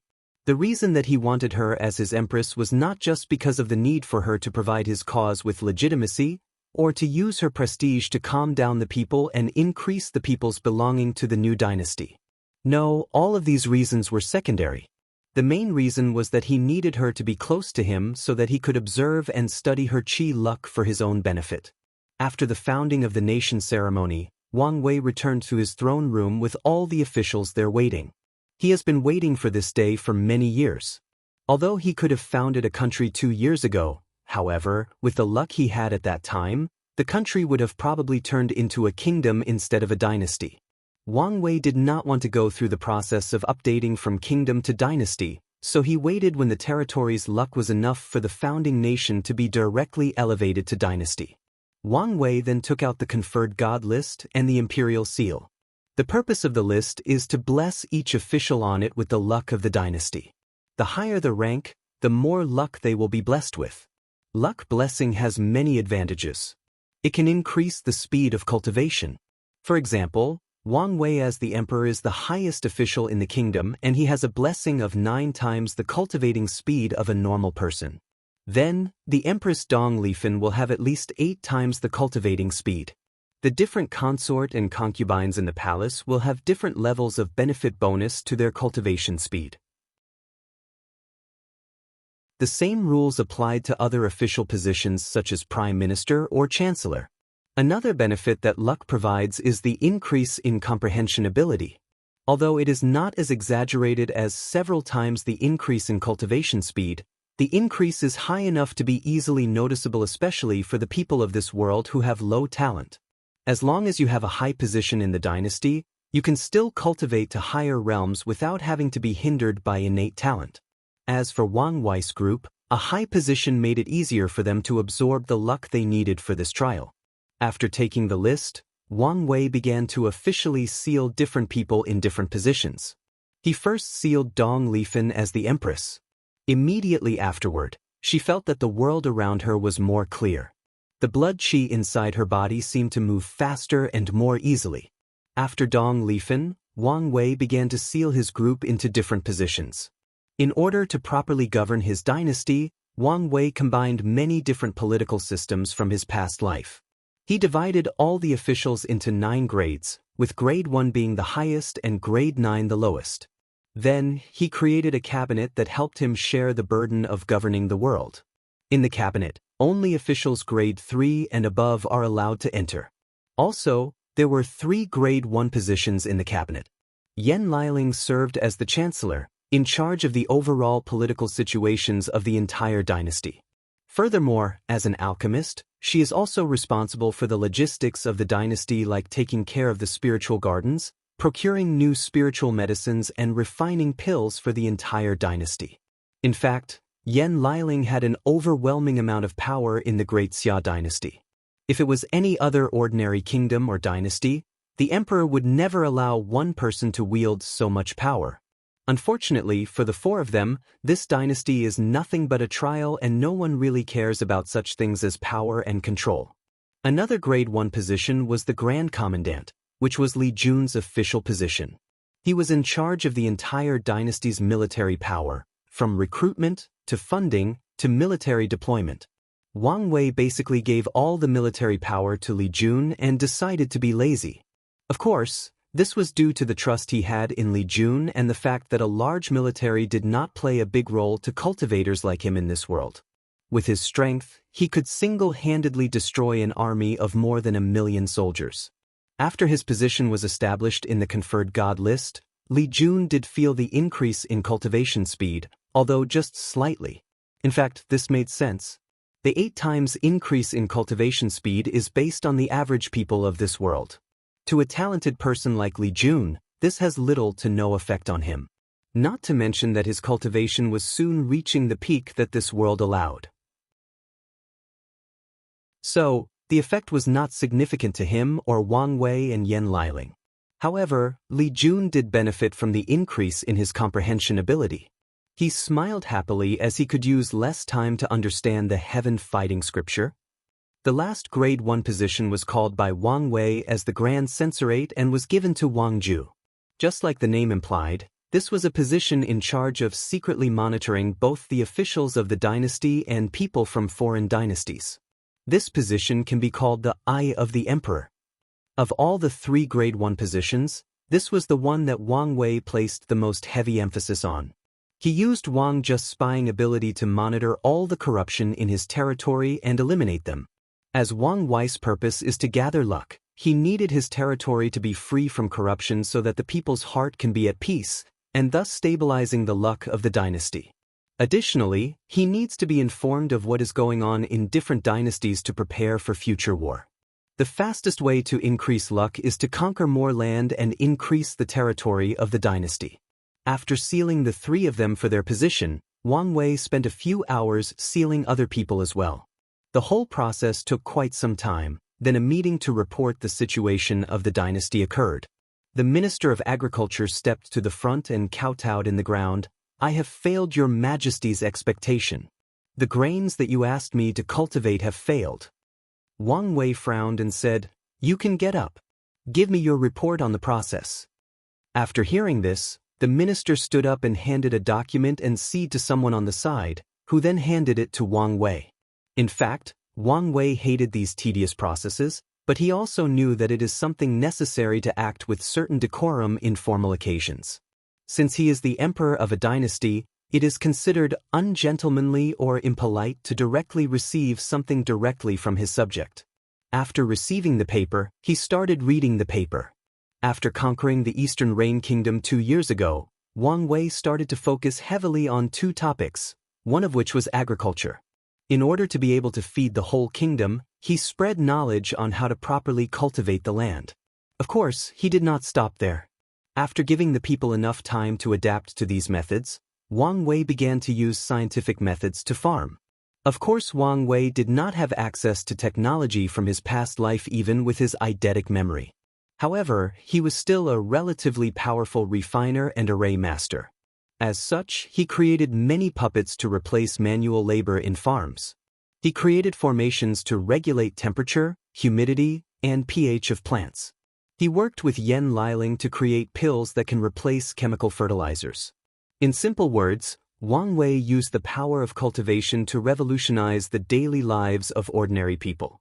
The reason that he wanted her as his empress was not just because of the need for her to provide his cause with legitimacy, or to use her prestige to calm down the people and increase the people's belonging to the new dynasty. No, all of these reasons were secondary. The main reason was that he needed her to be close to him so that he could observe and study her Qi luck for his own benefit. After the founding of the nation ceremony, Wang Wei returned to his throne room with all the officials there waiting. He has been waiting for this day for many years. Although he could have founded a country 2 years ago, however, with the luck he had at that time, the country would have probably turned into a kingdom instead of a dynasty. Wang Wei did not want to go through the process of updating from kingdom to dynasty, so he waited when the territory's luck was enough for the founding nation to be directly elevated to dynasty. Wang Wei then took out the conferred god list and the imperial seal. The purpose of the list is to bless each official on it with the luck of the dynasty. The higher the rank, the more luck they will be blessed with. Luck blessing has many advantages. It can increase the speed of cultivation. For example, Wang Wei as the emperor is the highest official in the kingdom and he has a blessing of 9 times the cultivating speed of a normal person. Then, the Empress Dong Lifan will have at least 8 times the cultivating speed. The different consort and concubines in the palace will have different levels of benefit bonus to their cultivation speed. The same rules applied to other official positions such as Prime Minister or Chancellor. Another benefit that luck provides is the increase in comprehension ability. Although it is not as exaggerated as several times the increase in cultivation speed, the increase is high enough to be easily noticeable, especially for the people of this world who have low talent. As long as you have a high position in the dynasty, you can still cultivate to higher realms without having to be hindered by innate talent. As for Wang Wei's group, a high position made it easier for them to absorb the luck they needed for this trial. After taking the list, Wang Wei began to officially seal different people in different positions. He first sealed Dong Lifan as the empress. Immediately afterward, she felt that the world around her was more clear. The blood qi inside her body seemed to move faster and more easily. After Dong Lifan, Wang Wei began to seal his group into different positions. In order to properly govern his dynasty, Wang Wei combined many different political systems from his past life. He divided all the officials into 9 grades, with grade 1 being the highest and grade 9 the lowest. Then, he created a cabinet that helped him share the burden of governing the world. In the cabinet, only officials grade 3 and above are allowed to enter. Also, there were 3 grade 1 positions in the cabinet. Yan Liling served as the chancellor, in charge of the overall political situations of the entire dynasty. Furthermore, as an alchemist, she is also responsible for the logistics of the dynasty, like taking care of the spiritual gardens, procuring new spiritual medicines, and refining pills for the entire dynasty. In fact, Yan Liling had an overwhelming amount of power in the Great Xia dynasty. If it was any other ordinary kingdom or dynasty, the emperor would never allow one person to wield so much power. Unfortunately, for the four of them, this dynasty is nothing but a trial and no one really cares about such things as power and control. Another grade 1 position was the Grand Commandant, which was Li Jun's official position. He was in charge of the entire dynasty's military power, from recruitment, to funding, to military deployment. Wang Wei basically gave all the military power to Li Jun and decided to be lazy. Of course, this was due to the trust he had in Li Jun and the fact that a large military did not play a big role to cultivators like him in this world. With his strength, he could single-handedly destroy an army of more than 1 million soldiers. After his position was established in the conferred god list, Li Jun did feel the increase in cultivation speed, although just slightly. In fact, this made sense. The 8 times increase in cultivation speed is based on the average people of this world. To a talented person like Li Jun, this has little to no effect on him. Not to mention that his cultivation was soon reaching the peak that this world allowed. So, the effect was not significant to him or Wang Wei and Yan Liling. However, Li Jun did benefit from the increase in his comprehension ability. He smiled happily as he could use less time to understand the heaven fighting scripture. The last grade 1 position was called by Wang Wei as the Grand Censorate and was given to Wang Ju. Just like the name implied, this was a position in charge of secretly monitoring both the officials of the dynasty and people from foreign dynasties. This position can be called the Eye of the Emperor. Of all the 3 grade 1 positions, this was the one that Wang Wei placed the most heavy emphasis on. He used Wang Ju's spying ability to monitor all the corruption in his territory and eliminate them. As Wang Wei's purpose is to gather luck, he needed his territory to be free from corruption so that the people's heart can be at peace, and thus stabilizing the luck of the dynasty. Additionally, he needs to be informed of what is going on in different dynasties to prepare for future war. The fastest way to increase luck is to conquer more land and increase the territory of the dynasty. After sealing the 3 of them for their position, Wang Wei spent a few hours sealing other people as well. The whole process took quite some time, then a meeting to report the situation of the dynasty occurred. The Minister of Agriculture stepped to the front and kowtowed in the ground. "I have failed your Majesty's expectation. The grains that you asked me to cultivate have failed." Wang Wei frowned and said, "You can get up. Give me your report on the process." After hearing this, the minister stood up and handed a document and seed to someone on the side, who then handed it to Wang Wei. In fact, Wang Wei hated these tedious processes, but he also knew that it is something necessary to act with certain decorum in formal occasions. Since he is the emperor of a dynasty, it is considered ungentlemanly or impolite to directly receive something directly from his subject. After receiving the paper, he started reading the paper. After conquering the Eastern Rain Kingdom 2 years ago, Wang Wei started to focus heavily on 2 topics, one of which was agriculture. In order to be able to feed the whole kingdom, he spread knowledge on how to properly cultivate the land. Of course, he did not stop there. After giving the people enough time to adapt to these methods, Wang Wei began to use scientific methods to farm. Of course, Wang Wei did not have access to technology from his past life even with his eidetic memory. However, he was still a relatively powerful refiner and array master. As such, he created many puppets to replace manual labor in farms. He created formations to regulate temperature, humidity, and pH of plants. He worked with Yan Liling to create pills that can replace chemical fertilizers. In simple words, Wang Wei used the power of cultivation to revolutionize the daily lives of ordinary people.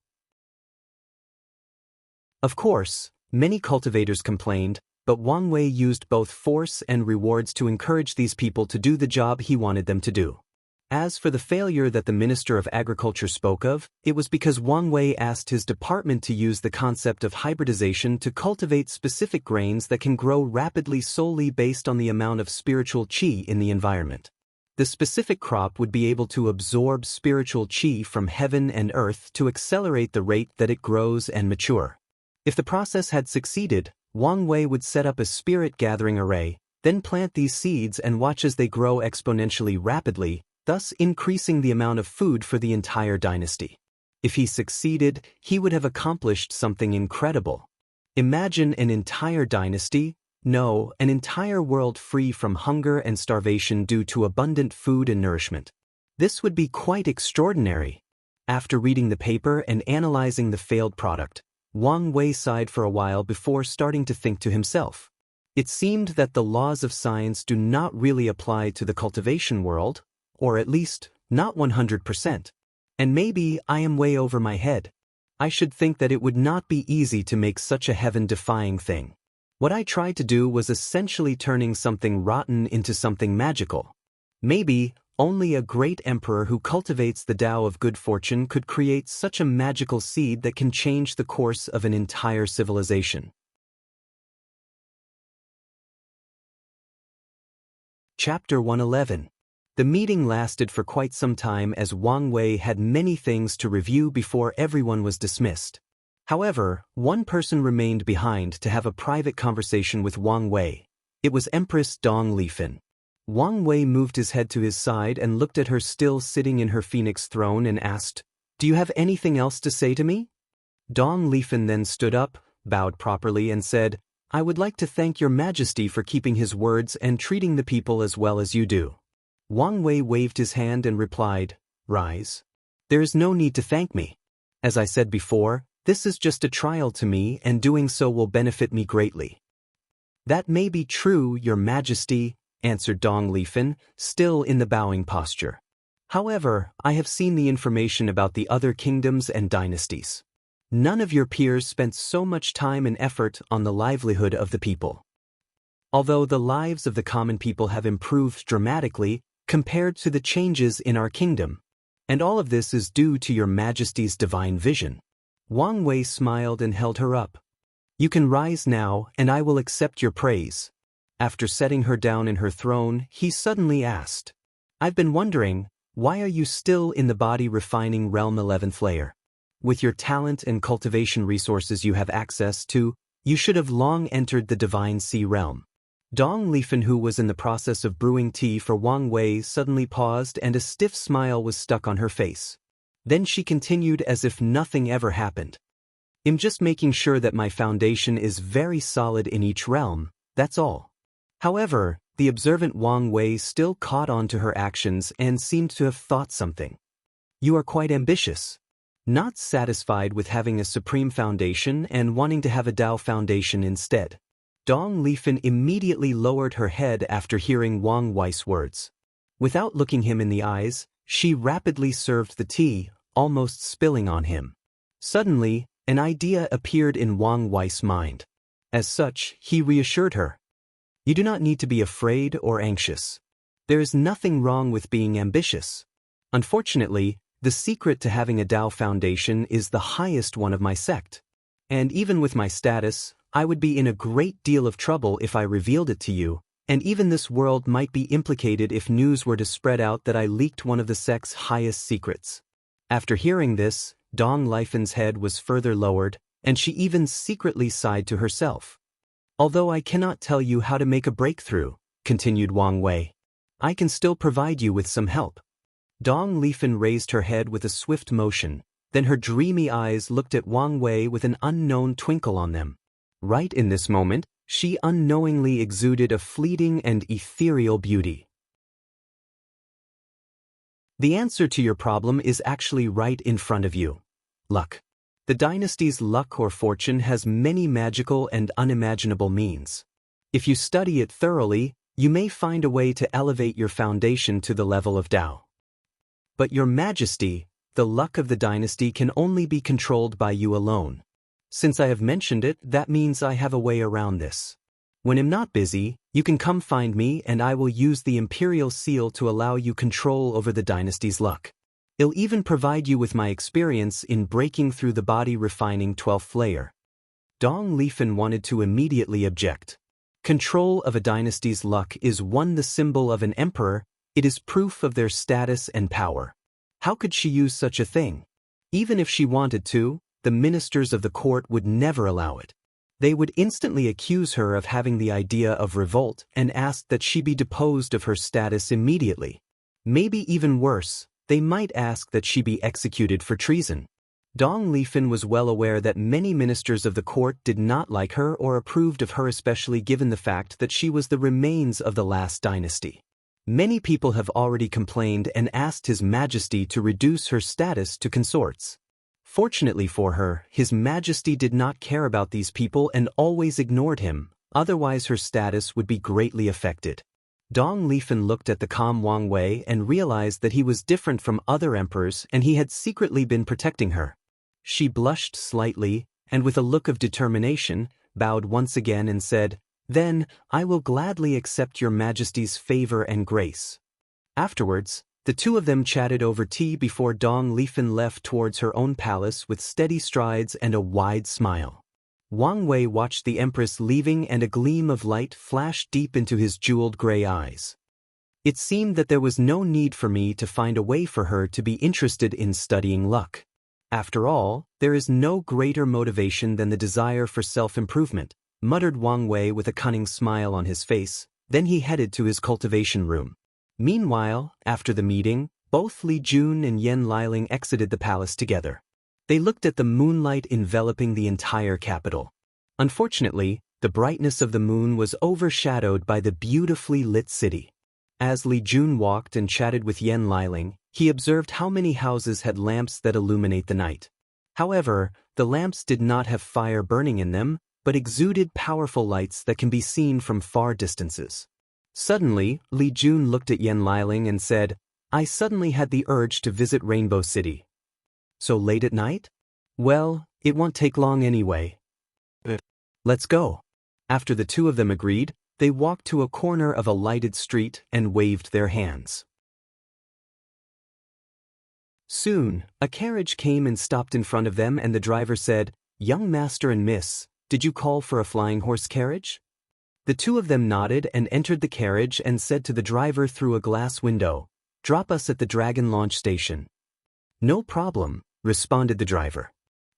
Of course, many cultivators complained, but Wang Wei used both force and rewards to encourage these people to do the job he wanted them to do. As for the failure that the Minister of Agriculture spoke of, it was because Wang Wei asked his department to use the concept of hybridization to cultivate specific grains that can grow rapidly solely based on the amount of spiritual qi in the environment. The specific crop would be able to absorb spiritual qi from heaven and earth to accelerate the rate that it grows and mature. If the process had succeeded, Wang Wei would set up a spirit gathering array, then plant these seeds and watch as they grow exponentially rapidly, thus increasing the amount of food for the entire dynasty. If he succeeded, he would have accomplished something incredible. Imagine an entire dynasty, No, an entire world free from hunger and starvation due to abundant food and nourishment. This would be quite extraordinary. After reading the paper and analyzing the failed product, Wang Wei sighed for a while before starting to think to himself. It seemed that the laws of science do not really apply to the cultivation world, or at least, not 100%. And maybe I am way over my head. I should think that it would not be easy to make such a heaven-defying thing. What I tried to do was essentially turning something rotten into something magical. Maybe only a great emperor who cultivates the Tao of good fortune could create such a magical seed that can change the course of an entire civilization. Chapter 111. The meeting lasted for quite some time as Wang Wei had many things to review before everyone was dismissed. However, one person remained behind to have a private conversation with Wang Wei. It was Empress Dong Lifan. Wang Wei moved his head to his side and looked at her still sitting in her phoenix throne and asked, "Do you have anything else to say to me?" Dong Lifan then stood up, bowed properly and said, "I would like to thank your majesty for keeping his words and treating the people as well as you do." Wang Wei waved his hand and replied, "Rise. There is no need to thank me. As I said before, this is just a trial to me and doing so will benefit me greatly." "That may be true, your majesty," answered Dong Lifan, still in the bowing posture. "However, I have seen the information about the other kingdoms and dynasties. None of your peers spent so much time and effort on the livelihood of the people. Although the lives of the common people have improved dramatically compared to the changes in our kingdom, and all of this is due to your majesty's divine vision." Wang Wei smiled and held her up. "You can rise now, and I will accept your praise." After setting her down in her throne, he suddenly asked, "I've been wondering, why are you still in the body refining realm 11th layer? With your talent and cultivation resources you have access to, you should have long entered the divine sea realm." Dong Lifan, who was in the process of brewing tea for Wang Wei, suddenly paused and a stiff smile was stuck on her face. Then she continued as if nothing ever happened. "I'm just making sure that my foundation is very solid in each realm, that's all." However, the observant Wang Wei still caught on to her actions and seemed to have thought something. "You are quite ambitious. Not satisfied with having a supreme foundation and wanting to have a Tao foundation instead." Dong Lifan immediately lowered her head after hearing Wang Wei's words. Without looking him in the eyes, she rapidly served the tea, almost spilling on him. Suddenly, an idea appeared in Wang Wei's mind. As such, he reassured her. "You do not need to be afraid or anxious. There is nothing wrong with being ambitious. Unfortunately, the secret to having a Tao foundation is the highest one of my sect. And even with my status, I would be in a great deal of trouble if I revealed it to you, and even this world might be implicated if news were to spread out that I leaked one of the sect's highest secrets." After hearing this, Dong Lifan's head was further lowered, and she even secretly sighed to herself. "Although I cannot tell you how to make a breakthrough," continued Wang Wei, "I can still provide you with some help." Dong Lifan raised her head with a swift motion, then her dreamy eyes looked at Wang Wei with an unknown twinkle on them. Right in this moment, she unknowingly exuded a fleeting and ethereal beauty. "The answer to your problem is actually right in front of you. Luck. The dynasty's luck or fortune has many magical and unimaginable means. If you study it thoroughly, you may find a way to elevate your foundation to the level of Tao. But your majesty, the luck of the dynasty can only be controlled by you alone. Since I have mentioned it, that means I have a way around this. When I'm not busy, you can come find me and I will use the imperial seal to allow you control over the dynasty's luck. I'll even provide you with my experience in breaking through the body refining 12th layer." Dong Lifan wanted to immediately object. Control of a dynasty's luck is the symbol of an emperor, it is proof of their status and power. How could she use such a thing? Even if she wanted to, the ministers of the court would never allow it. They would instantly accuse her of having the idea of revolt and ask that she be deposed of her status immediately. Maybe even worse, they might ask that she be executed for treason. Dong Lifan was well aware that many ministers of the court did not like her or approved of her, especially given the fact that she was the remains of the last dynasty. Many people have already complained and asked His Majesty to reduce her status to consorts. Fortunately for her, His Majesty did not care about these people and always ignored him, otherwise her status would be greatly affected. Dong Lifan looked at the calm Wang Wei and realized that he was different from other emperors and he had secretly been protecting her. She blushed slightly, and with a look of determination, bowed once again and said, "Then, I will gladly accept your Majesty's favor and grace." Afterwards, the two of them chatted over tea before Dong Lifan left towards her own palace with steady strides and a wide smile. Wang Wei watched the Empress leaving and a gleam of light flashed deep into his jeweled gray eyes. It seemed that there was no need for me to find a way for her to be interested in studying luck. After all, there is no greater motivation than the desire for self-improvement, muttered Wang Wei with a cunning smile on his face. Then he headed to his cultivation room. Meanwhile, after the meeting, both Li Jun and Yan Liling exited the palace together. They looked at the moonlight enveloping the entire capital. Unfortunately, the brightness of the moon was overshadowed by the beautifully lit city. As Li Jun walked and chatted with Yan Liling, he observed how many houses had lamps that illuminate the night. However, the lamps did not have fire burning in them, but exuded powerful lights that can be seen from far distances. Suddenly, Li Jun looked at Yan Liling and said, "I suddenly had the urge to visit Rainbow City." "So late at night?" "Well, it won't take long anyway." "Let's go." After the two of them agreed, they walked to a corner of a lighted street and waved their hands. Soon, a carriage came and stopped in front of them, and the driver said, "Young master and miss, did you call for a flying horse carriage?" The two of them nodded and entered the carriage and said to the driver through a glass window, "Drop us at the Dragon Launch Station." "No problem," responded the driver.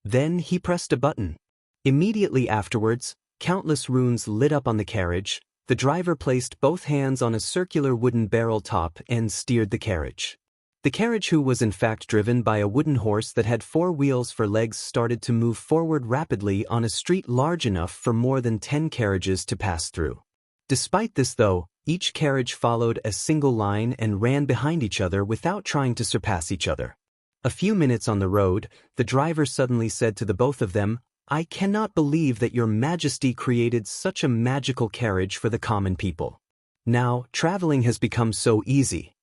Then he pressed a button. Immediately afterwards, countless runes lit up on the carriage. The driver placed both hands on a circular wooden barrel top and steered the carriage. The carriage, who was in fact driven by a wooden horse that had 4 wheels for legs, started to move forward rapidly on a street large enough for more than 10 carriages to pass through. Despite this, though, each carriage followed a single line and ran behind each other without trying to surpass each other. A few minutes on the road, the driver suddenly said to the both of them, "I cannot believe that your Majesty created such a magical carriage for the common people. Now, traveling has become so easy."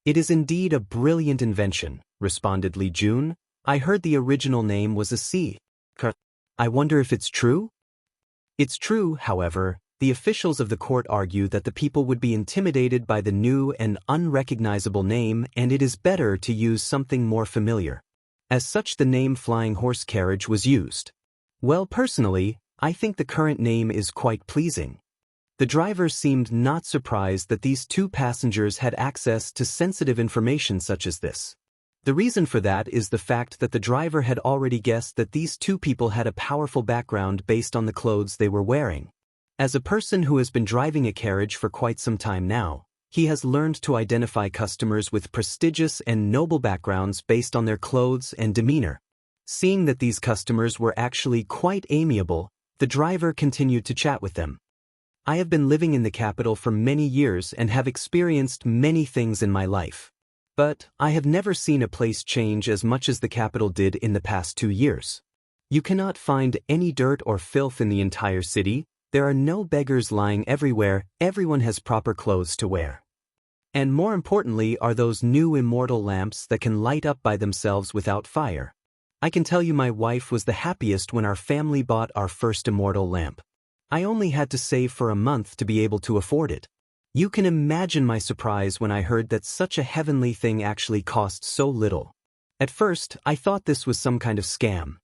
"It is indeed a brilliant invention," responded Li Jun. "I heard the original name was a sea. I wonder if it's true?" "It's true, however. The officials of the court argue that the people would be intimidated by the new and unrecognizable name, and it is better to use something more familiar. As such, the name Flying Horse Carriage was used. Well, personally, I think the current name is quite pleasing." The driver seemed not surprised that these two passengers had access to sensitive information such as this. The reason for that is the fact that the driver had already guessed that these two people had a powerful background based on the clothes they were wearing. As a person who has been driving a carriage for quite some time now, he has learned to identify customers with prestigious and noble backgrounds based on their clothes and demeanor. Seeing that these customers were actually quite amiable, the driver continued to chat with them. "I have been living in the capital for many years and have experienced many things in my life. But I have never seen a place change as much as the capital did in the past 2 years. You cannot find any dirt or filth in the entire city. There are no beggars lying everywhere. Everyone has proper clothes to wear. And more importantly are those new immortal lamps that can light up by themselves without fire. I can tell you my wife was the happiest when our family bought our first immortal lamp. I only had to save for a month to be able to afford it. You can imagine my surprise when I heard that such a heavenly thing actually cost so little. At first, I thought this was some kind of scam.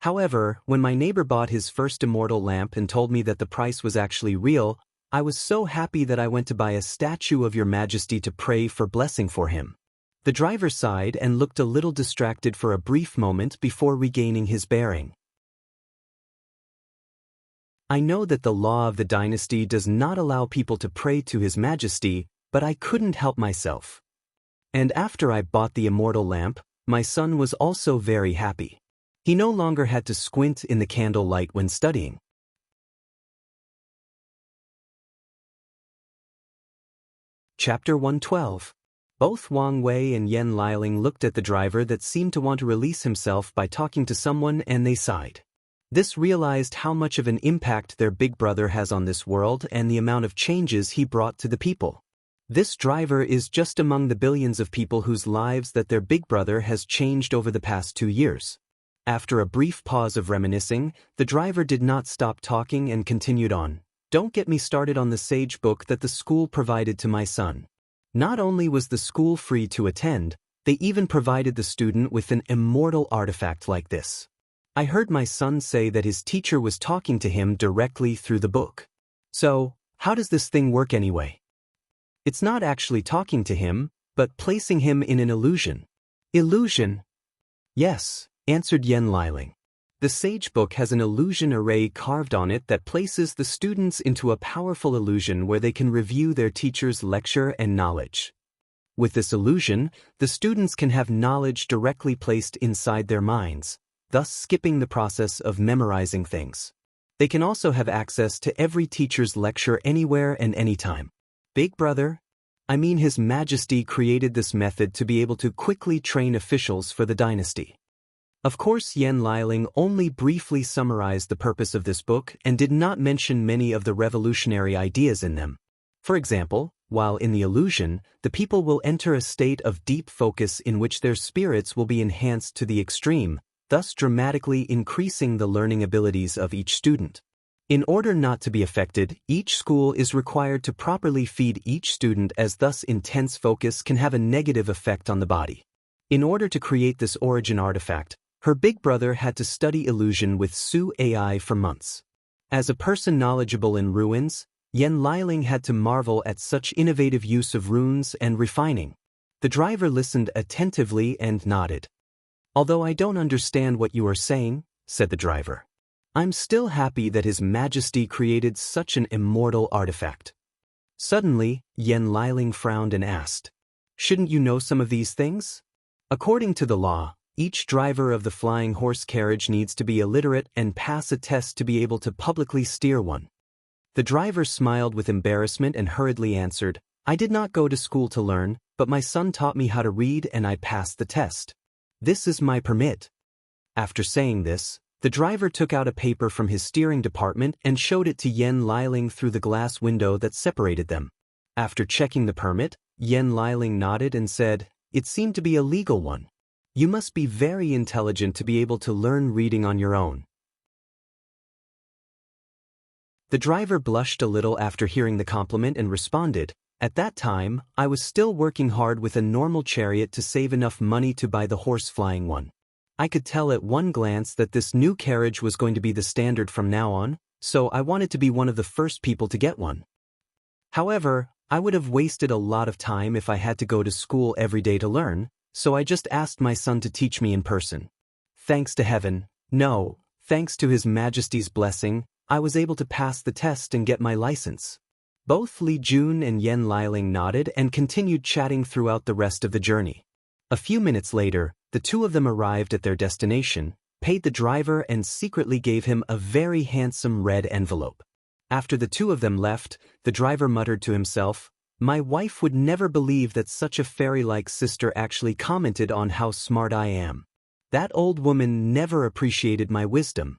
However, when my neighbor bought his first immortal lamp and told me that the price was actually real, I was so happy that I went to buy a statue of your Majesty to pray for blessing for him." The driver sighed and looked a little distracted for a brief moment before regaining his bearing. "I know that the law of the dynasty does not allow people to pray to His Majesty, but I couldn't help myself. And after I bought the immortal lamp, My son was also very happy. He no longer had to squint in the candlelight when studying. Chapter 112. Both Wang Wei and Yan Liling looked at the driver that seemed to want to release himself by talking to someone, and they sighed. This realized how much of an impact their big brother has on this world and the amount of changes he brought to the people. This driver is just among the billions of people whose lives that their big brother has changed over the past 2 years. After a brief pause of reminiscing, the driver did not stop talking and continued on. Don't get me started on the sage book that the school provided to my son. Not only was the school free to attend, they even provided the student with an immortal artifact like this. I heard my son say that his teacher was talking to him directly through the book. So, how does this thing work anyway? It's not actually talking to him, but placing him in an illusion. Illusion? Yes, answered Yan Liling. The Sage Book has an illusion array carved on it that places the students into a powerful illusion where they can review their teacher's lecture and knowledge. With this illusion, the students can have knowledge directly placed inside their minds, thus skipping the process of memorizing things. They can also have access to every teacher's lecture anywhere and anytime. Big Brother, His Majesty created this method to be able to quickly train officials for the dynasty. Of course, Yan Liling only briefly summarized the purpose of this book and did not mention many of the revolutionary ideas in them. For example, while in the illusion, the people will enter a state of deep focus in which their spirits will be enhanced to the extreme, thus dramatically increasing the learning abilities of each student. In order not to be affected, each school is required to properly feed each student, as thus intense focus can have a negative effect on the body. In order to create this origin artifact, her big brother had to study illusion with Su AI for months. As a person knowledgeable in runes, Yan Liling had to marvel at such innovative use of runes and refining. The driver listened attentively and nodded. Although I don't understand what you are saying, said the driver. I'm still happy that His Majesty created such an immortal artifact. Suddenly, Yan Liling frowned and asked, shouldn't you know some of these things? According to the law, each driver of the flying horse carriage needs to be illiterate and pass a test to be able to publicly steer one. The driver smiled with embarrassment and hurriedly answered, I did not go to school to learn, but my son taught me how to read and I passed the test. This is my permit. After saying this, the driver took out a paper from his steering department and showed it to Yan Liling through the glass window that separated them. After checking the permit, Yan Liling nodded and said, it seemed to be a legal one. You must be very intelligent to be able to learn reading on your own. The driver blushed a little after hearing the compliment and responded, at that time, I was still working hard with a normal chariot to save enough money to buy the horse-flying one. I could tell at one glance that this new carriage was going to be the standard from now on, so I wanted to be one of the first people to get one. However, I would have wasted a lot of time if I had to go to school every day to learn, so I just asked my son to teach me in person. Thanks to heaven, no, thanks to His Majesty's blessing, I was able to pass the test and get my license. Both Li Jun and Yan Liling nodded and continued chatting throughout the rest of the journey. A few minutes later, the two of them arrived at their destination, paid the driver and secretly gave him a very handsome red envelope. After the two of them left, the driver muttered to himself, my wife would never believe that such a fairy-like sister actually commented on how smart I am. That old woman never appreciated my wisdom.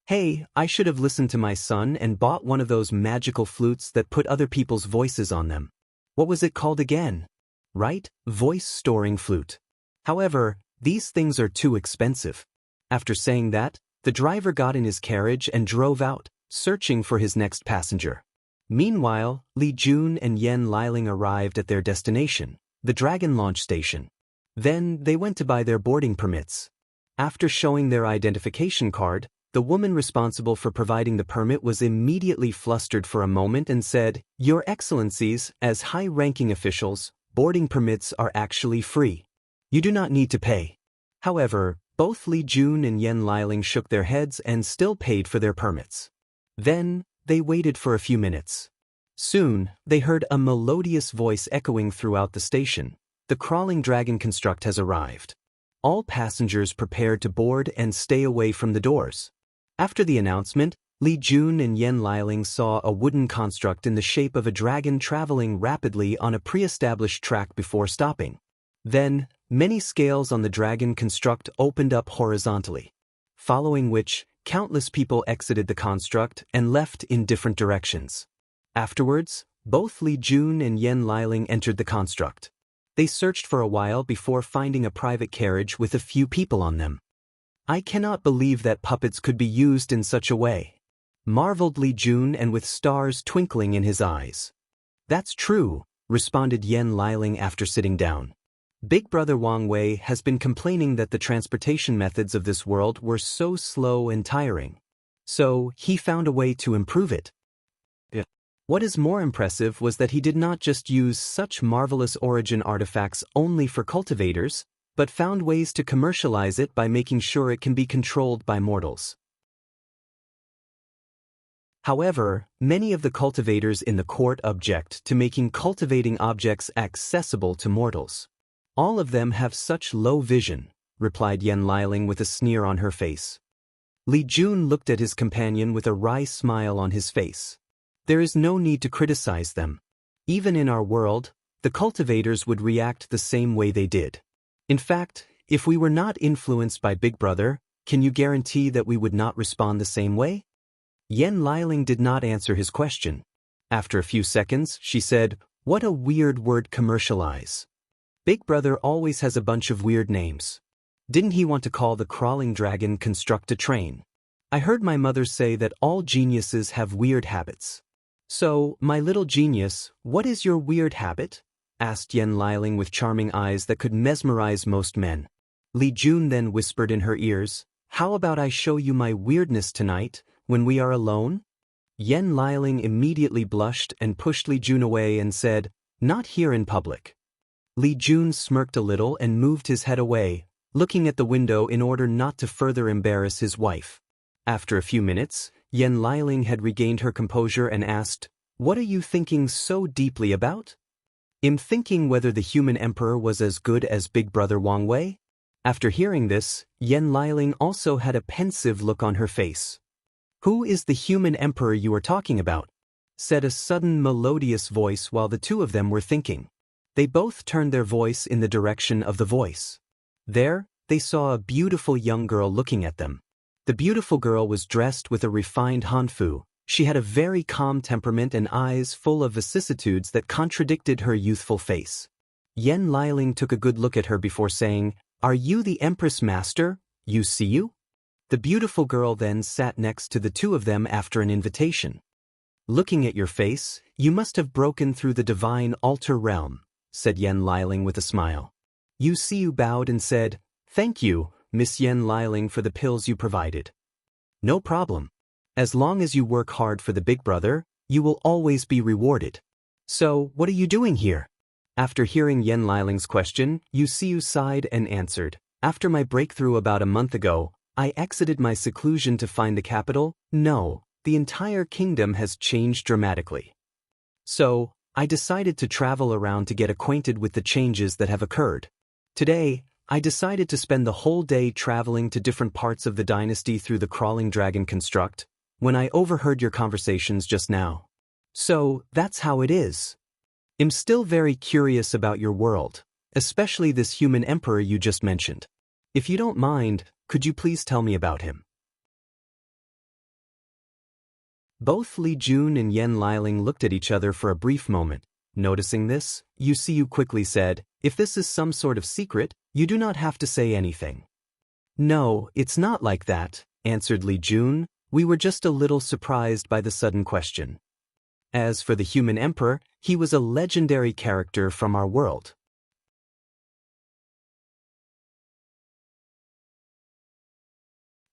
Hey, I should have listened to my son and bought one of those magical flutes that put other people's voices on them. What was it called again? Right, voice-storing flute. However, these things are too expensive. After saying that, the driver got in his carriage and drove out, searching for his next passenger. Meanwhile, Li Jun and Yan Liling arrived at their destination, the Dragon Launch Station. Then they went to buy their boarding permits. After showing their identification card, the woman responsible for providing the permit was immediately flustered for a moment and said, Your Excellencies, as high-ranking officials, boarding permits are actually free. You do not need to pay. However, both Li Jun and Yan Liling shook their heads and still paid for their permits. Then, they waited for a few minutes. Soon, they heard a melodious voice echoing throughout the station. The crawling dragon construct has arrived. All passengers prepared to board and stay away from the doors. After the announcement, Li Jun and Yen Liling saw a wooden construct in the shape of a dragon traveling rapidly on a pre-established track before stopping. Then, many scales on the dragon construct opened up horizontally, following which, countless people exited the construct and left in different directions. Afterwards, both Li Jun and Yen Liling entered the construct. They searched for a while before finding a private carriage with a few people on them. "I cannot believe that puppets could be used in such a way," marveled Li Jun, and with stars twinkling in his eyes. "That's true," responded Yen Liling after sitting down. "Big Brother Wang Wei has been complaining that the transportation methods of this world were so slow and tiring. So, he found a way to improve it. What is more impressive was that he did not just use such marvelous origin artifacts only for cultivators, but found ways to commercialize it by making sure it can be controlled by mortals. However, many of the cultivators in the court object to making cultivating objects accessible to mortals. All of them have such low vision," replied Yen Liling with a sneer on her face. Li Jun looked at his companion with a wry smile on his face. "There is no need to criticize them. Even in our world, the cultivators would react the same way they did. In fact, if we were not influenced by Big Brother, can you guarantee that we would not respond the same way?" Yen Liling did not answer his question. After a few seconds, she said, "What a weird word, commercialize. Big Brother always has a bunch of weird names. Didn't he want to call the crawling dragon construct a train? I heard my mother say that all geniuses have weird habits. So, my little genius, what is your weird habit?" asked Yen Liling with charming eyes that could mesmerize most men. Li Jun then whispered in her ears, "How about I show you my weirdness tonight, when we are alone?" Yen Liling immediately blushed and pushed Li Jun away and said, "Not here in public." Li Jun smirked a little and moved his head away, looking at the window in order not to further embarrass his wife. After a few minutes, Yen Liling had regained her composure and asked, "What are you thinking so deeply about?" "I'm thinking whether the human emperor was as good as Big Brother Wang Wei." After hearing this, Yen Liling also had a pensive look on her face. "Who is the human emperor you are talking about?" said a sudden melodious voice while the two of them were thinking. They both turned their voice in the direction of the voice. There, they saw a beautiful young girl looking at them. The beautiful girl was dressed with a refined hanfu. She had a very calm temperament and eyes full of vicissitudes that contradicted her youthful face. Yen Liling took a good look at her before saying, "Are you the Empress Master, Yu Siyu?" The beautiful girl then sat next to the two of them after an invitation. "Looking at your face, you must have broken through the divine altar realm," said Yen Liling with a smile. Yu Siyu bowed and said, "Thank you, Miss Yen Liling, for the pills you provided." "No problem. As long as you work hard for the Big Brother, you will always be rewarded. So, what are you doing here?" After hearing Yen Liling's question, Yu Siyu sighed and answered, "After my breakthrough about a month ago, I exited my seclusion to find the capital. No, the entire kingdom has changed dramatically. So, I decided to travel around to get acquainted with the changes that have occurred. Today, I decided to spend the whole day traveling to different parts of the dynasty through the crawling dragon construct, when I overheard your conversations just now. So, that's how it is. I'm still very curious about your world, especially this human emperor you just mentioned. If you don't mind, could you please tell me about him?" Both Li Jun and Yen Liling looked at each other for a brief moment. Noticing this, Yu Siyu quickly said, "If this is some sort of secret, you do not have to say anything." "No, it's not like that," answered Li Jun. "We were just a little surprised by the sudden question. As for the human emperor, he was a legendary character from our world."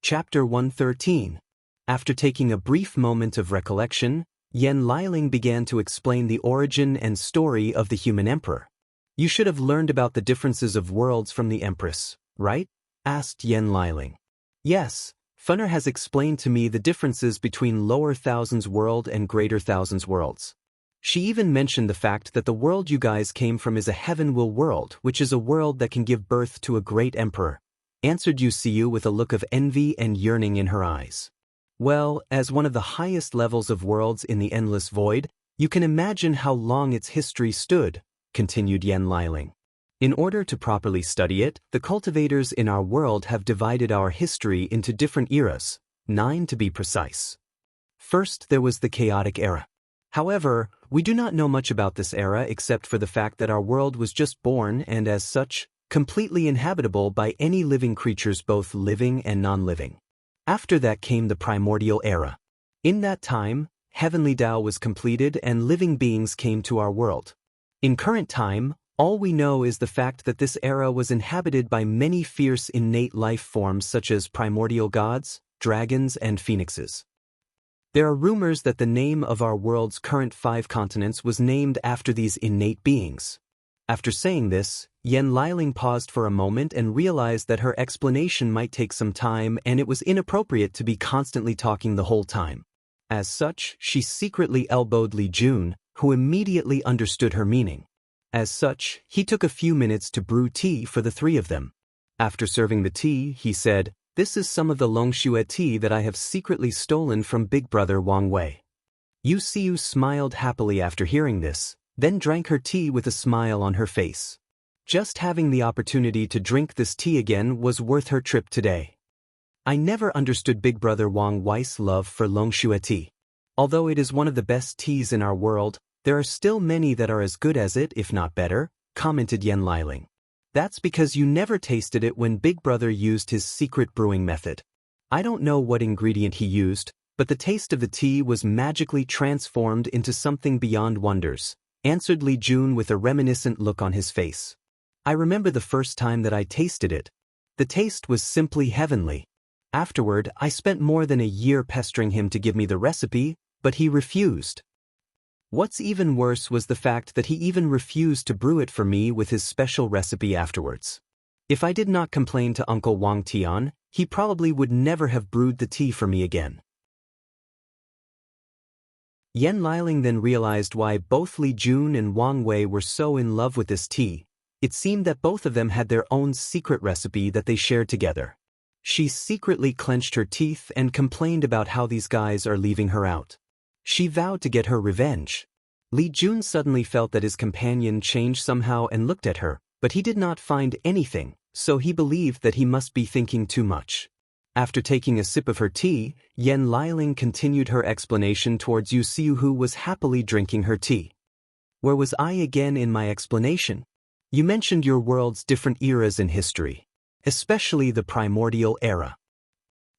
Chapter 113. After taking a brief moment of recollection, Yen Liling began to explain the origin and story of the human emperor. "You should have learned about the differences of worlds from the Empress, right?" asked Yen Liling. "Yes, Funner has explained to me the differences between Lower Thousands World and Greater Thousands Worlds. She even mentioned the fact that the world you guys came from is a heaven-will world, which is a world that can give birth to a great emperor, answered Wuxia with a look of envy and yearning in her eyes. Well, as one of the highest levels of worlds in the endless void, you can imagine how long its history stood, continued Yen Liling. In order to properly study it, the cultivators in our world have divided our history into different eras, 9 to be precise. First, there was the chaotic era. However, we do not know much about this era except for the fact that our world was just born and, as such, completely inhabitable by any living creatures, both living and non-living. After that came the primordial era. In that time, heavenly Tao was completed and living beings came to our world. In current time, all we know is the fact that this era was inhabited by many fierce innate life forms such as primordial gods, dragons, and phoenixes. There are rumors that the name of our world's current 5 continents was named after these innate beings. After saying this, Yen Liling paused for a moment and realized that her explanation might take some time and it was inappropriate to be constantly talking the whole time. As such, she secretly elbowed Li Jun, who immediately understood her meaning. As such, he took a few minutes to brew tea for the 3 of them. After serving the tea, he said, "This is some of the Longxue tea that I have secretly stolen from Big Brother Wang Wei." Wuxia smiled happily after hearing this, then drank her tea with a smile on her face. Just having the opportunity to drink this tea again was worth her trip today. I never understood Big Brother Wang Wei's love for Longxue tea. Although it is one of the best teas in our world, there are still many that are as good as it, if not better, commented Yen Liling. That's because you never tasted it when Big Brother used his secret brewing method. I don't know what ingredient he used, but the taste of the tea was magically transformed into something beyond wonders, answered Li Jun with a reminiscent look on his face. I remember the first time that I tasted it. The taste was simply heavenly. Afterward, I spent more than a year pestering him to give me the recipe, but he refused. What's even worse was the fact that he even refused to brew it for me with his special recipe afterwards. If I did not complain to Uncle Wang Tian, he probably would never have brewed the tea for me again. Yen Liling then realized why both Li Jun and Wang Wei were so in love with this tea. It seemed that both of them had their own secret recipe that they shared together. She secretly clenched her teeth and complained about how these guys are leaving her out. She vowed to get her revenge. Li Jun suddenly felt that his companion changed somehow and looked at her, but he did not find anything, so he believed that he must be thinking too much. After taking a sip of her tea, Yen Liling continued her explanation towards Wuxia, who was happily drinking her tea. Where was I again in my explanation? You mentioned your world's different eras in history, especially the primordial era.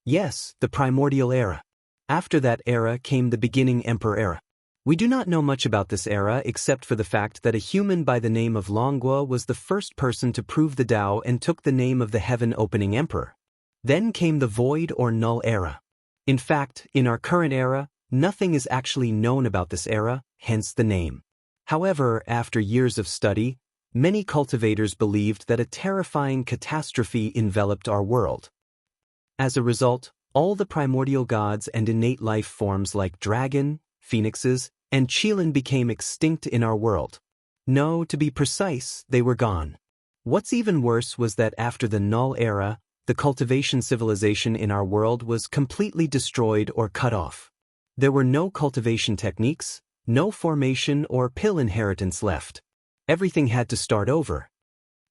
Yes, the primordial era. After that era came the beginning Emperor era. We do not know much about this era except for the fact that a human by the name of Longguo was the first person to prove the Tao and took the name of the heaven-opening emperor. Then came the void or null era. In fact, in our current era, nothing is actually known about this era, hence the name. However, after years of study, many cultivators believed that a terrifying catastrophe enveloped our world. As a result, all the primordial gods and innate life forms like dragon, phoenixes, and qilin became extinct in our world. No, to be precise, they were gone. What's even worse was that after the null era, the cultivation civilization in our world was completely destroyed or cut off. There were no cultivation techniques, no formation or pill inheritance left. Everything had to start over.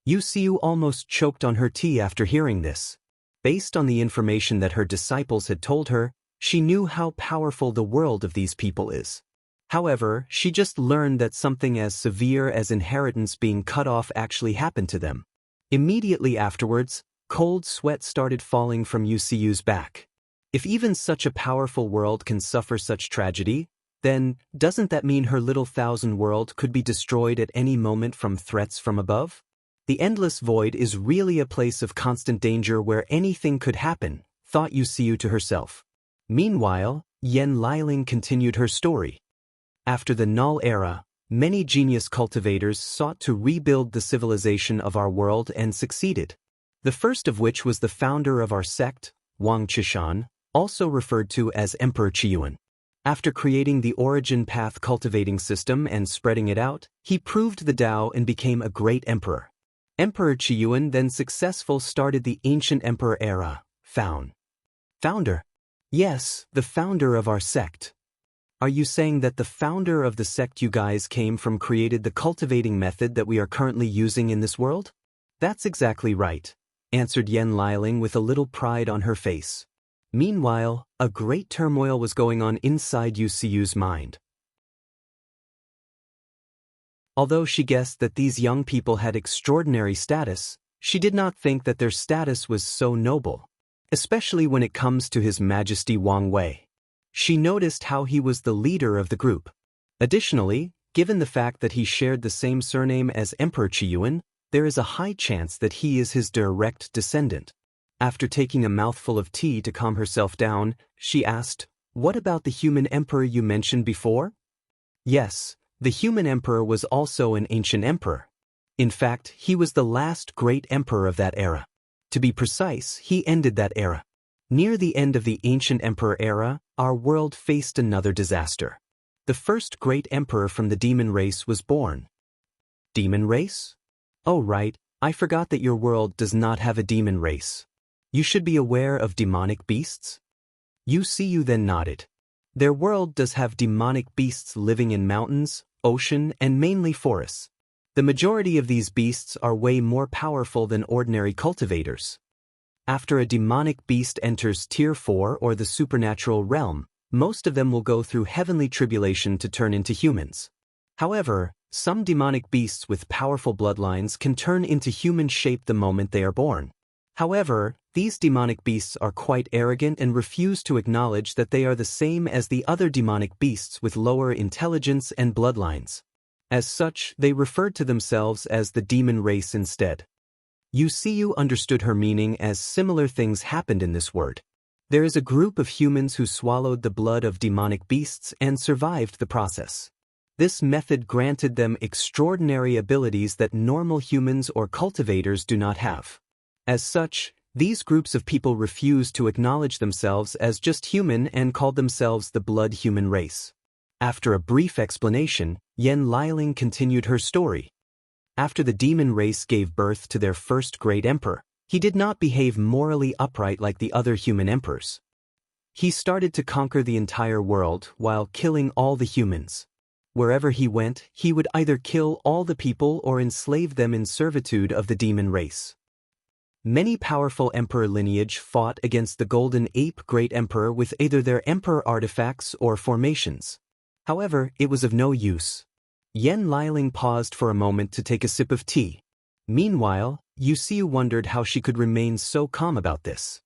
Wuxia almost choked on her tea after hearing this. Based on the information that her disciples had told her, she knew how powerful the world of these people is. However, she just learned that something as severe as inheritance being cut off actually happened to them. Immediately afterwards, cold sweat started falling from Wuxia's back. If even such a powerful world can suffer such tragedy, then doesn't that mean her little thousand world could be destroyed at any moment from threats from above? The endless void is really a place of constant danger where anything could happen, thought Wuxia to herself. Meanwhile, Yen Liling continued her story. After the null era, many genius cultivators sought to rebuild the civilization of our world and succeeded. The first of which was the founder of our sect, Wang Qishan, also referred to as Emperor Qiyuan. After creating the origin path cultivating system and spreading it out, he proved the Tao and became a great emperor. Emperor Qiyuan then successful started the ancient emperor era. Founder? Yes, the founder of our sect. Are you saying that the founder of the sect you guys came from created the cultivating method that we are currently using in this world? That's exactly right, answered Yen Liling with a little pride on her face. Meanwhile, a great turmoil was going on inside UCU's mind. Although she guessed that these young people had extraordinary status, she did not think that their status was so noble, especially when it comes to His Majesty Wang Wei. She noticed how he was the leader of the group. Additionally, given the fact that he shared the same surname as Emperor Qiyuan, there is a high chance that he is his direct descendant. After taking a mouthful of tea to calm herself down, she asked, "What about the human emperor you mentioned before?" Yes, the human emperor was also an ancient emperor. In fact, he was the last great emperor of that era. To be precise, he ended that era. Near the end of the ancient emperor era, our world faced another disaster. The first great emperor from the demon race was born. Demon race? Oh right, I forgot that your world does not have a demon race. You should be aware of demonic beasts? You then nodded. Their world does have demonic beasts living in mountains, ocean, and mainly forests. The majority of these beasts are way more powerful than ordinary cultivators. After a demonic beast enters Tier 4 or the supernatural realm, most of them will go through heavenly tribulation to turn into humans. However, some demonic beasts with powerful bloodlines can turn into human shape the moment they are born. However, these demonic beasts are quite arrogant and refuse to acknowledge that they are the same as the other demonic beasts with lower intelligence and bloodlines. As such, they referred to themselves as the demon race instead. You understood her meaning as similar things happened in this word. There is a group of humans who swallowed the blood of demonic beasts and survived the process. This method granted them extraordinary abilities that normal humans or cultivators do not have. As such, these groups of people refused to acknowledge themselves as just human and called themselves the blood human race. After a brief explanation, Yen Liling continued her story. After the demon race gave birth to their first great emperor, he did not behave morally upright like the other human emperors. He started to conquer the entire world while killing all the humans. Wherever he went, he would either kill all the people or enslave them in servitude of the demon race. Many powerful emperor lineage fought against the Golden Ape Great Emperor with either their emperor artifacts or formations. However, it was of no use. Yen Liling paused for a moment to take a sip of tea. Meanwhile, Yusiu wondered how she could remain so calm about this.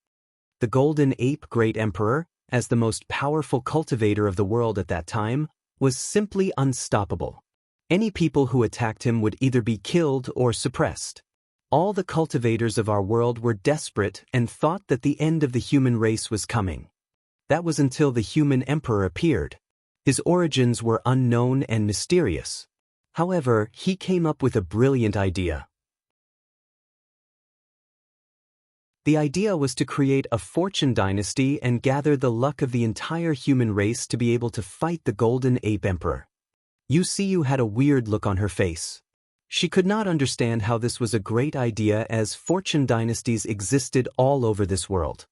The Golden Ape Great Emperor, as the most powerful cultivator of the world at that time, was simply unstoppable. Any people who attacked him would either be killed or suppressed. All the cultivators of our world were desperate and thought that the end of the human race was coming. That was until the human emperor appeared. His origins were unknown and mysterious. However, he came up with a brilliant idea. The idea was to create a fortune dynasty and gather the luck of the entire human race to be able to fight the Golden Ape Emperor. Yusiu had a weird look on her face. She could not understand how this was a great idea as fortune dynasties existed all over this world.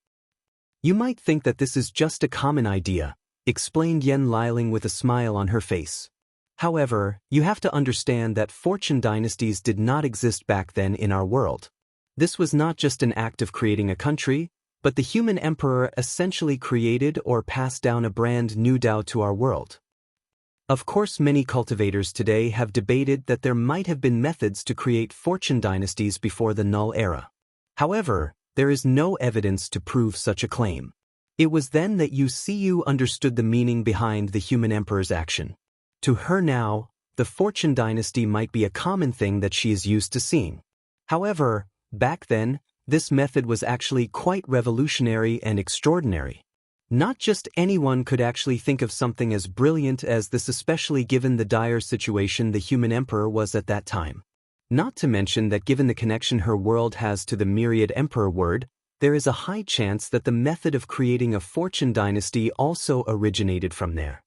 You might think that this is just a common idea, explained Yen Liling with a smile on her face. However, you have to understand that fortune dynasties did not exist back then in our world. This was not just an act of creating a country, but the human emperor essentially created or passed down a brand new Tao to our world. Of course, many cultivators today have debated that there might have been methods to create fortune dynasties before the Null Era. However, there is no evidence to prove such a claim. It was then that Yusiu understood the meaning behind the human emperor's action. To her now, the fortune dynasty might be a common thing that she is used to seeing. However, back then, this method was actually quite revolutionary and extraordinary. Not just anyone could actually think of something as brilliant as this, especially given the dire situation the human emperor was at that time. Not to mention that given the connection her world has to the myriad emperor word, There is a high chance that the method of creating a fortune dynasty also originated from there.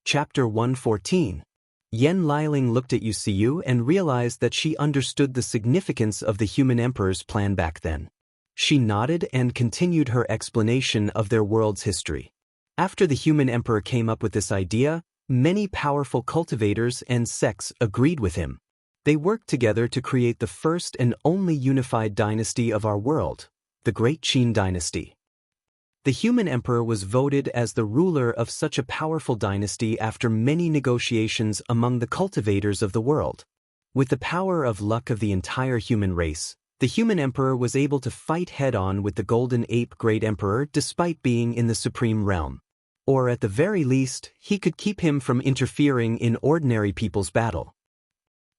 Chapter 114. Yen Liling looked at Wuxia and realized that she understood the significance of the human emperor's plan back then. She nodded and continued her explanation of their world's history. After the human emperor came up with this idea, many powerful cultivators and sects agreed with him. They worked together to create the first and only unified dynasty of our world, the Great Qin dynasty. The human emperor was voted as the ruler of such a powerful dynasty after many negotiations among the cultivators of the world. With the power of luck of the entire human race, the human emperor was able to fight head-on with the Golden Ape Great Emperor despite being in the supreme realm. Or at the very least, he could keep him from interfering in ordinary people's battle.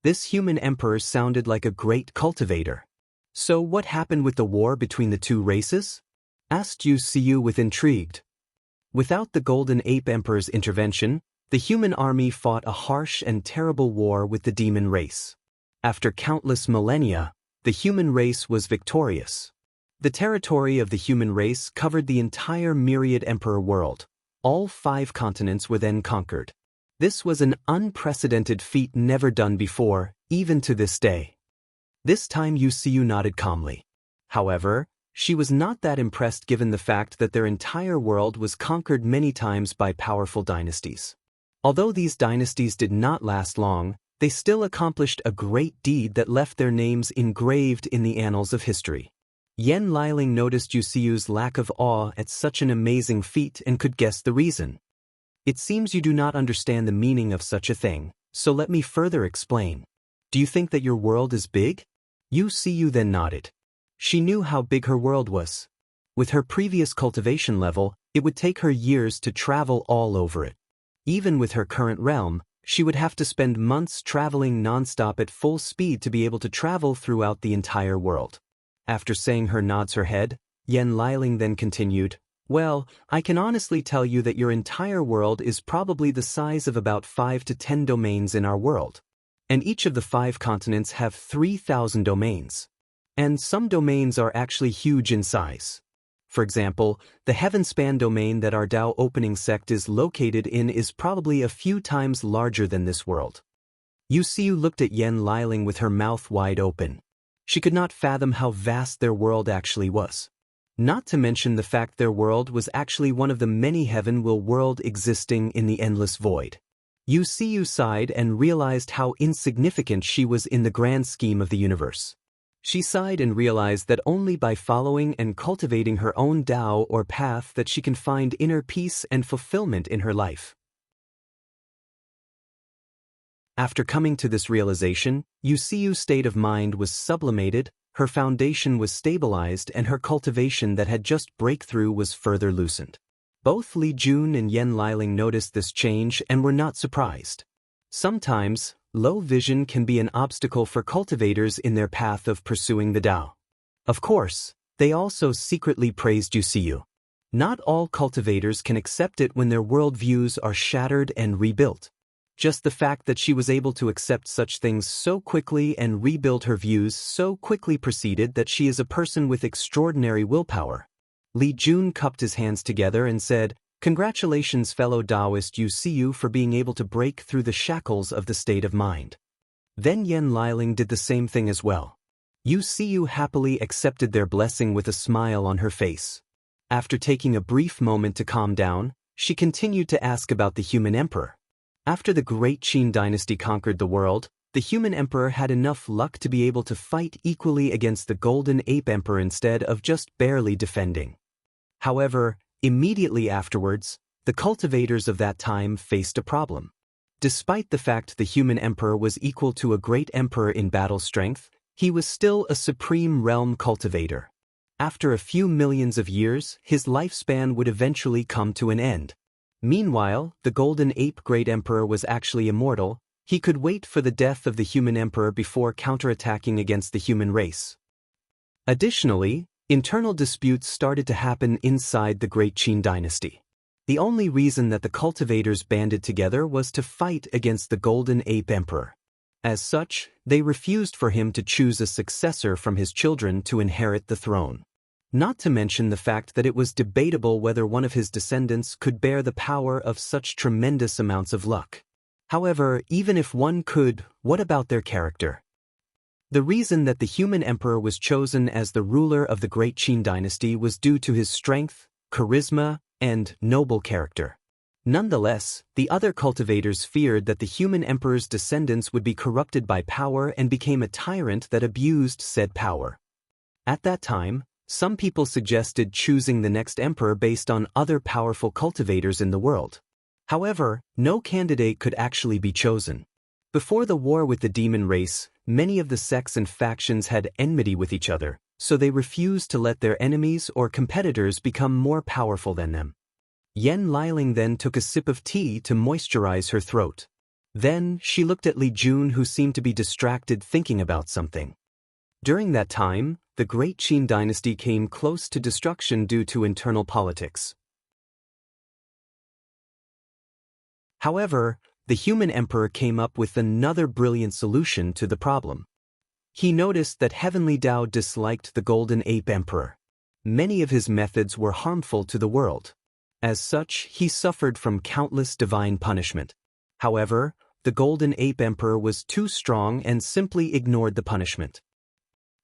This human emperor sounded like a great cultivator. So what happened with the war between the two races? Asked Wuxia with intrigue. Without the Golden Ape Emperor's intervention, the human army fought a harsh and terrible war with the demon race. After countless millennia, the human race was victorious. The territory of the human race covered the entire myriad emperor world. All 5 continents were then conquered. This was an unprecedented feat never done before, even to this day. This time Wuxia nodded calmly. However, she was not that impressed given the fact that their entire world was conquered many times by powerful dynasties. Although these dynasties did not last long, they still accomplished a great deed that left their names engraved in the annals of history. Yen Liling noticed Wuxia's lack of awe at such an amazing feat and could guess the reason. It seems you do not understand the meaning of such a thing, so let me further explain. Do you think that your world is big? Wuxia then nodded. She knew how big her world was. With her previous cultivation level, it would take her years to travel all over it. Even with her current realm, she would have to spend months traveling non-stop at full speed to be able to travel throughout the entire world. After saying her nods her head, Yen Liling then continued, "Well, I can honestly tell you that your entire world is probably the size of about 5 to 10 domains in our world. And each of the 5 continents have 3,000 domains. And some domains are actually huge in size. For example, the Heavenspan domain that our Dao opening sect is located in is probably a few times larger than this world." Wuxia looked at Yen Liling with her mouth wide open. She could not fathom how vast their world actually was. Not to mention the fact their world was actually one of the many heaven-will world existing in the endless void. Wuxia sighed and realized how insignificant she was in the grand scheme of the universe. She sighed and realized that only by following and cultivating her own Tao or path that she can find inner peace and fulfillment in her life. After coming to this realization, Wuxia's state of mind was sublimated, her foundation was stabilized, and her cultivation that had just breakthrough was further loosened. Both Li Jun and Yen Liling noticed this change and were not surprised. Sometimes, low vision can be an obstacle for cultivators in their path of pursuing the Tao. Of course, they also secretly praised Wuxia. Not all cultivators can accept it when their worldviews are shattered and rebuilt. Just the fact that she was able to accept such things so quickly and rebuild her views so quickly preceded that she is a person with extraordinary willpower. Li Jun cupped his hands together and said, "Congratulations, fellow Taoist Wuxia, for being able to break through the shackles of the state of mind." Then Yen Liling did the same thing as well. Wuxia happily accepted their blessing with a smile on her face. After taking a brief moment to calm down, she continued to ask about the human emperor. After the Great Qin dynasty conquered the world, the human emperor had enough luck to be able to fight equally against the Golden Ape Emperor instead of just barely defending. However, immediately afterwards, the cultivators of that time faced a problem. Despite the fact the human emperor was equal to a great emperor in battle strength, he was still a supreme realm cultivator. After a few millions of years, his lifespan would eventually come to an end. Meanwhile, the Golden Ape Great Emperor was actually immortal. He could wait for the death of the human emperor before counterattacking against the human race. Additionally, internal disputes started to happen inside the Great Qin dynasty. The only reason that the cultivators banded together was to fight against the Golden Ape Emperor. As such, they refused for him to choose a successor from his children to inherit the throne. Not to mention the fact that it was debatable whether one of his descendants could bear the power of such tremendous amounts of luck. However, even if one could, what about their character? The reason that the human emperor was chosen as the ruler of the great Qin dynasty was due to his strength, charisma, and noble character. Nonetheless, the other cultivators feared that the human emperor's descendants would be corrupted by power and became a tyrant that abused said power. At that time, some people suggested choosing the next emperor based on other powerful cultivators in the world. However, no candidate could actually be chosen. Before the war with the demon race, many of the sects and factions had enmity with each other, so they refused to let their enemies or competitors become more powerful than them. Yan Liling then took a sip of tea to moisturize her throat. Then, she looked at Li Jun, who seemed to be distracted thinking about something. During that time, the great Qin dynasty came close to destruction due to internal politics. However, the human emperor came up with another brilliant solution to the problem. He noticed that Heavenly Tao disliked the Golden Ape Emperor. Many of his methods were harmful to the world. As such, he suffered from countless divine punishment. However, the Golden Ape Emperor was too strong and simply ignored the punishment.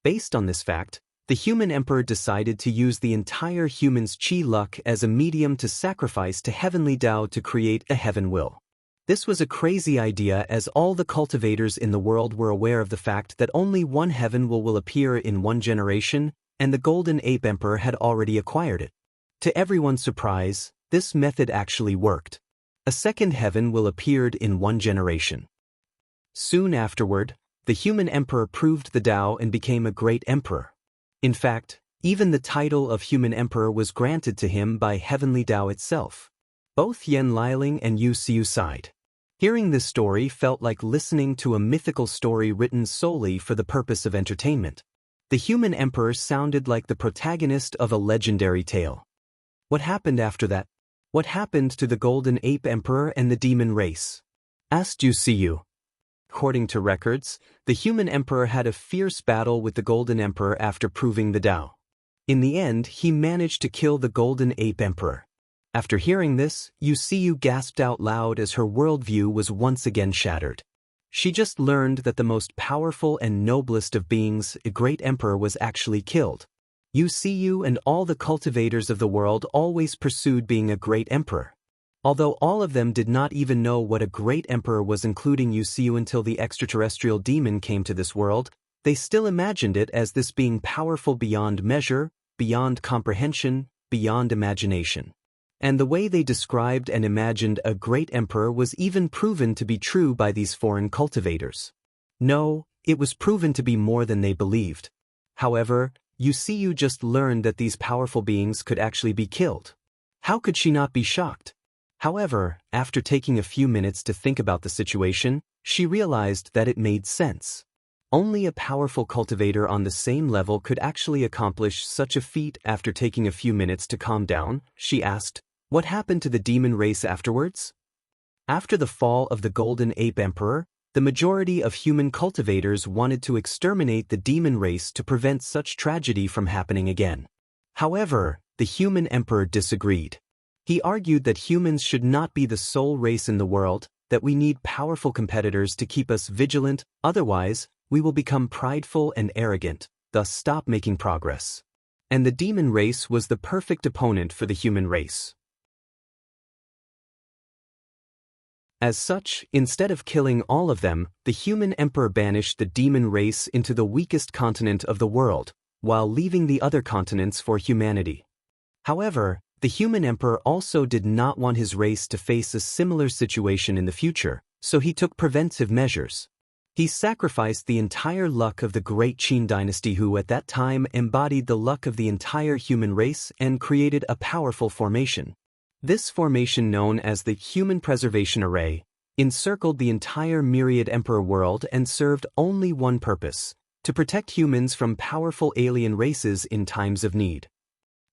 Based on this fact, the human emperor decided to use the entire human's qi luck as a medium to sacrifice to Heavenly Tao to create a heaven will. This was a crazy idea, as all the cultivators in the world were aware of the fact that only one heaven will appear in one generation, and the Golden Ape Emperor had already acquired it. To everyone's surprise, this method actually worked. A second heaven will appeared in one generation. Soon afterward, the human emperor proved the Tao and became a great emperor. In fact, even the title of human emperor was granted to him by Heavenly Tao itself. Both Yan Liling and Yu Xiu sighed. Hearing this story felt like listening to a mythical story written solely for the purpose of entertainment. The human emperor sounded like the protagonist of a legendary tale. What happened after that? What happened to the Golden Ape Emperor and the demon race? Asked Yu Xiu. According to records, the human emperor had a fierce battle with the Golden Emperor after proving the Tao. In the end, he managed to kill the Golden Ape Emperor. After hearing this, Yu Xiu gasped out loud as her worldview was once again shattered. She just learned that the most powerful and noblest of beings, a great emperor, was actually killed. Yu Xiu and all the cultivators of the world always pursued being a great emperor. Although all of them did not even know what a great emperor was, including Yu Xiu, until the extraterrestrial demon came to this world, they still imagined it as this being powerful beyond measure, beyond comprehension, beyond imagination. And the way they described and imagined a great emperor was even proven to be true by these foreign cultivators. No, it was proven to be more than they believed. However, Yu Xiu just learned that these powerful beings could actually be killed. How could she not be shocked? However, after taking a few minutes to think about the situation, she realized that it made sense. Only a powerful cultivator on the same level could actually accomplish such a feat. After taking a few minutes to calm down, she asked, "What happened to the demon race afterwards?" After the fall of the Golden Ape Emperor, the majority of human cultivators wanted to exterminate the demon race to prevent such tragedy from happening again. However, the human emperor disagreed. He argued that humans should not be the sole race in the world, that we need powerful competitors to keep us vigilant, otherwise, we will become prideful and arrogant, thus stop making progress. And the demon race was the perfect opponent for the human race. As such, instead of killing all of them, the human emperor banished the demon race into the weakest continent of the world, while leaving the other continents for humanity. However, the human emperor also did not want his race to face a similar situation in the future, so he took preventive measures. He sacrificed the entire luck of the great Qin dynasty, who at that time embodied the luck of the entire human race, and created a powerful formation. This formation, known as the Human Preservation Array, encircled the entire myriad emperor world and served only one purpose: to protect humans from powerful alien races in times of need.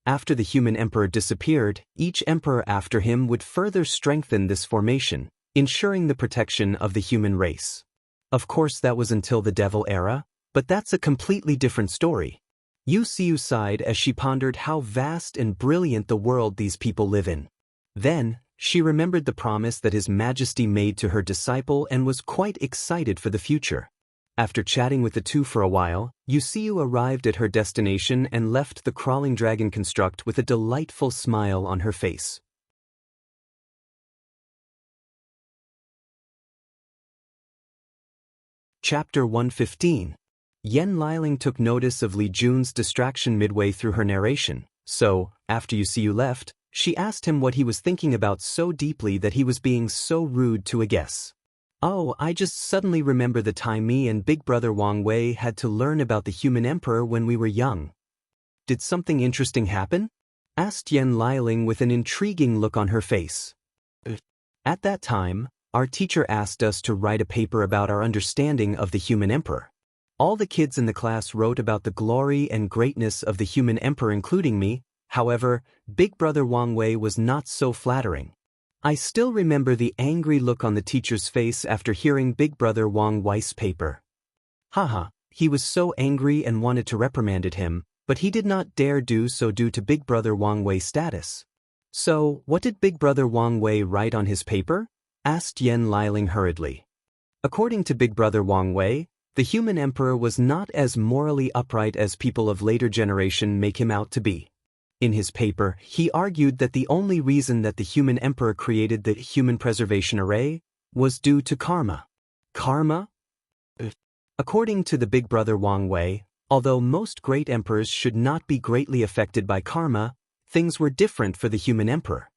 After the human emperor disappeared, each emperor after him would further strengthen this formation, ensuring the protection of the human race. Of course that was until the Devil era, but that's a completely different story. Wuxia sighed as she pondered how vast and brilliant the world these people live in. Then, she remembered the promise that His Majesty made to her disciple and was quite excited for the future. After chatting with the two for a while, Wuxia arrived at her destination and left the crawling dragon construct with a delightful smile on her face. Chapter 115. Yan Liling took notice of Li Jun's distraction midway through her narration, so, after Wuxia left, she asked him what he was thinking about so deeply that he was being so rude to a guess. "Oh, I just suddenly remember the time me and Big Brother Wang Wei had to learn about the human emperor when we were young." "Did something interesting happen?" asked Yan Liling with an intriguing look on her face. "At that time, our teacher asked us to write a paper about our understanding of the human emperor. All the kids in the class wrote about the glory and greatness of the human emperor, including me. However, Big Brother Wang Wei was not so flattering." I still remember the angry look on the teacher's face after hearing Big Brother Wang Wei's paper. Haha, he was so angry and wanted to reprimand him, but he did not dare do so due to Big Brother Wang Wei's status. "So, what did Big Brother Wang Wei write on his paper?" asked Yan Liling hurriedly. According to Big Brother Wang Wei, the human emperor was not as morally upright as people of later generation make him out to be. In his paper, he argued that the only reason that the human emperor created the human preservation array was due to karma. Karma? According to the Big Brother Wang Wei, although most great emperors should not be greatly affected by karma, things were different for the human emperor.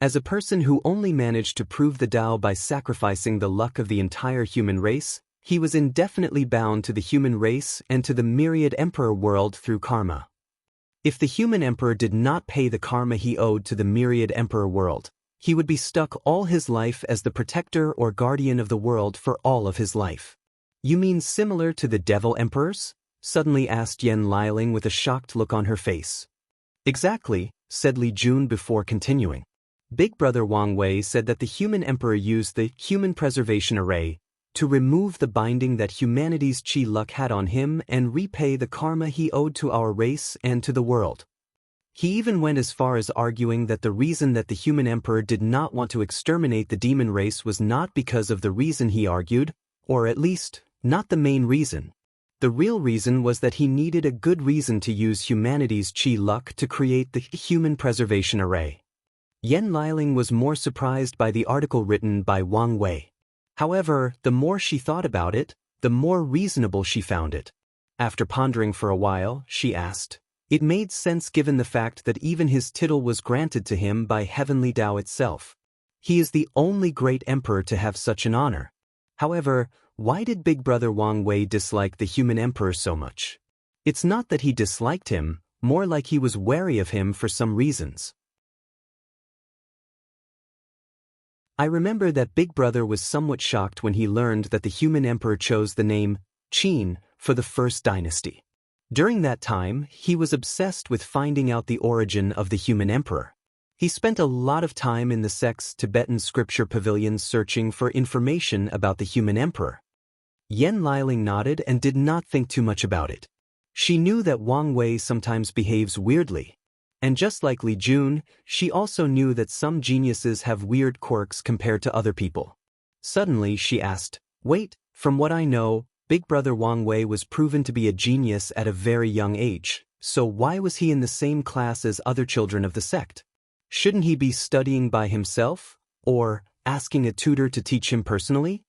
As a person who only managed to prove the Tao by sacrificing the luck of the entire human race, he was indefinitely bound to the human race and to the myriad emperor world through karma. If the human emperor did not pay the karma he owed to the myriad emperor world, he would be stuck all his life as the protector or guardian of the world for all of his life. "You mean similar to the devil emperors?" suddenly asked Yan Liling with a shocked look on her face. "Exactly," said Li Jun before continuing. Big Brother Wang Wei said that the human emperor used the human preservation array to remove the binding that humanity's chi luck had on him and repay the karma he owed to our race and to the world. He even went as far as arguing that the reason that the human emperor did not want to exterminate the demon race was not because of the reason he argued, or at least, not the main reason. The real reason was that he needed a good reason to use humanity's chi luck to create the human preservation array. Yan Liling was more surprised by the article written by Wang Wei. However, the more she thought about it, the more reasonable she found it. After pondering for a while, she asked. It made sense given the fact that even his title was granted to him by Heavenly Tao itself. He is the only great emperor to have such an honor. However, why did Big Brother Wang Wei dislike the human emperor so much? It's not that he disliked him, more like he was wary of him for some reasons. I remember that Big Brother was somewhat shocked when he learned that the human emperor chose the name Qin for the first dynasty. During that time, he was obsessed with finding out the origin of the human emperor. He spent a lot of time in the sects' Tibetan scripture pavilions searching for information about the human emperor. Yan Liling nodded and did not think too much about it. She knew that Wang Wei sometimes behaves weirdly. And just like Li Jun, she also knew that some geniuses have weird quirks compared to other people. Suddenly she asked, "Wait, from what I know, Big Brother Wang Wei was proven to be a genius at a very young age, so why was he in the same class as other children of the sect? Shouldn't he be studying by himself, or asking a tutor to teach him personally?"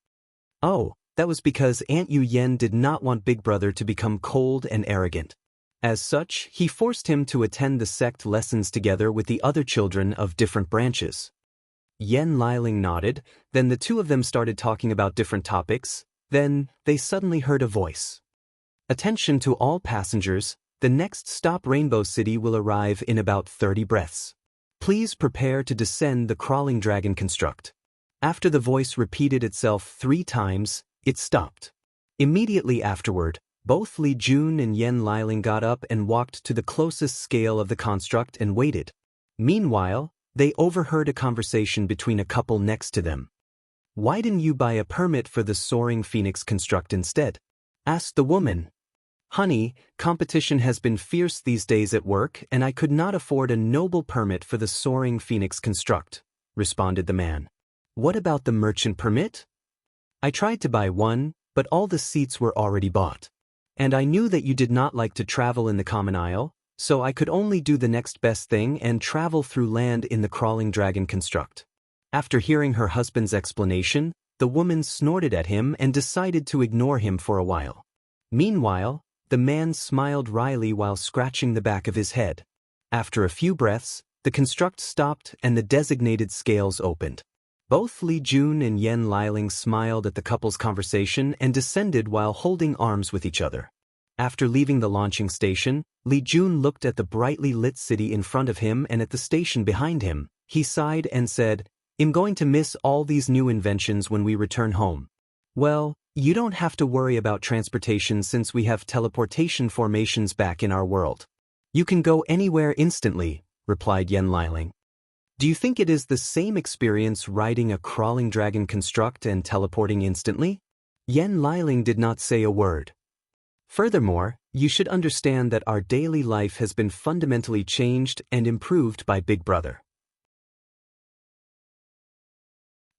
Oh, that was because Aunt Yu Yen did not want Big Brother to become cold and arrogant. As such, he forced him to attend the sect lessons together with the other children of different branches. Yan Liling nodded, then the two of them started talking about different topics, then they suddenly heard a voice. "Attention to all passengers, the next stop Rainbow City will arrive in about 30 breaths. Please prepare to descend the crawling dragon construct." After the voice repeated itself 3 times, it stopped. Immediately afterward, both Li Jun and Yan Liling got up and walked to the closest scale of the construct and waited. Meanwhile, they overheard a conversation between a couple next to them. Why didn't you buy a permit for the soaring phoenix construct instead? Asked the woman. Honey, competition has been fierce these days at work and I could not afford a noble permit for the soaring phoenix construct, responded the man. What about the merchant permit? I tried to buy one, but all the seats were already bought. And I knew that you did not like to travel in the common aisle, so I could only do the next best thing and travel through land in the crawling dragon construct. After hearing her husband's explanation, the woman snorted at him and decided to ignore him for a while. Meanwhile, the man smiled wryly while scratching the back of his head. After a few breaths, the construct stopped and the designated scales opened. Both Li Jun and Yan Liling smiled at the couple's conversation and descended while holding arms with each other. After leaving the launching station, Li Jun looked at the brightly lit city in front of him and at the station behind him. He sighed and said, I'm going to miss all these new inventions when we return home. Well, you don't have to worry about transportation since we have teleportation formations back in our world. You can go anywhere instantly, replied Yan Liling. Do you think it is the same experience riding a crawling dragon construct and teleporting instantly? Yan Liling did not say a word. Furthermore, you should understand that our daily life has been fundamentally changed and improved by Big Brother.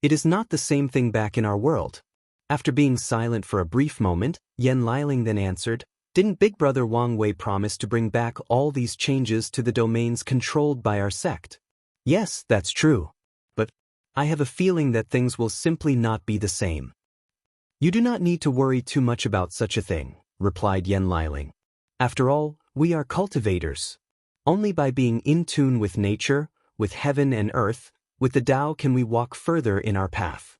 It is not the same thing back in our world. After being silent for a brief moment, Yan Liling then answered, Didn't Big Brother Wang Wei promise to bring back all these changes to the domains controlled by our sect? Yes, that's true. But I have a feeling that things will simply not be the same. You do not need to worry too much about such a thing, replied Yan Liling. After all, we are cultivators. Only by being in tune with nature, with heaven and earth, with the Tao can we walk further in our path.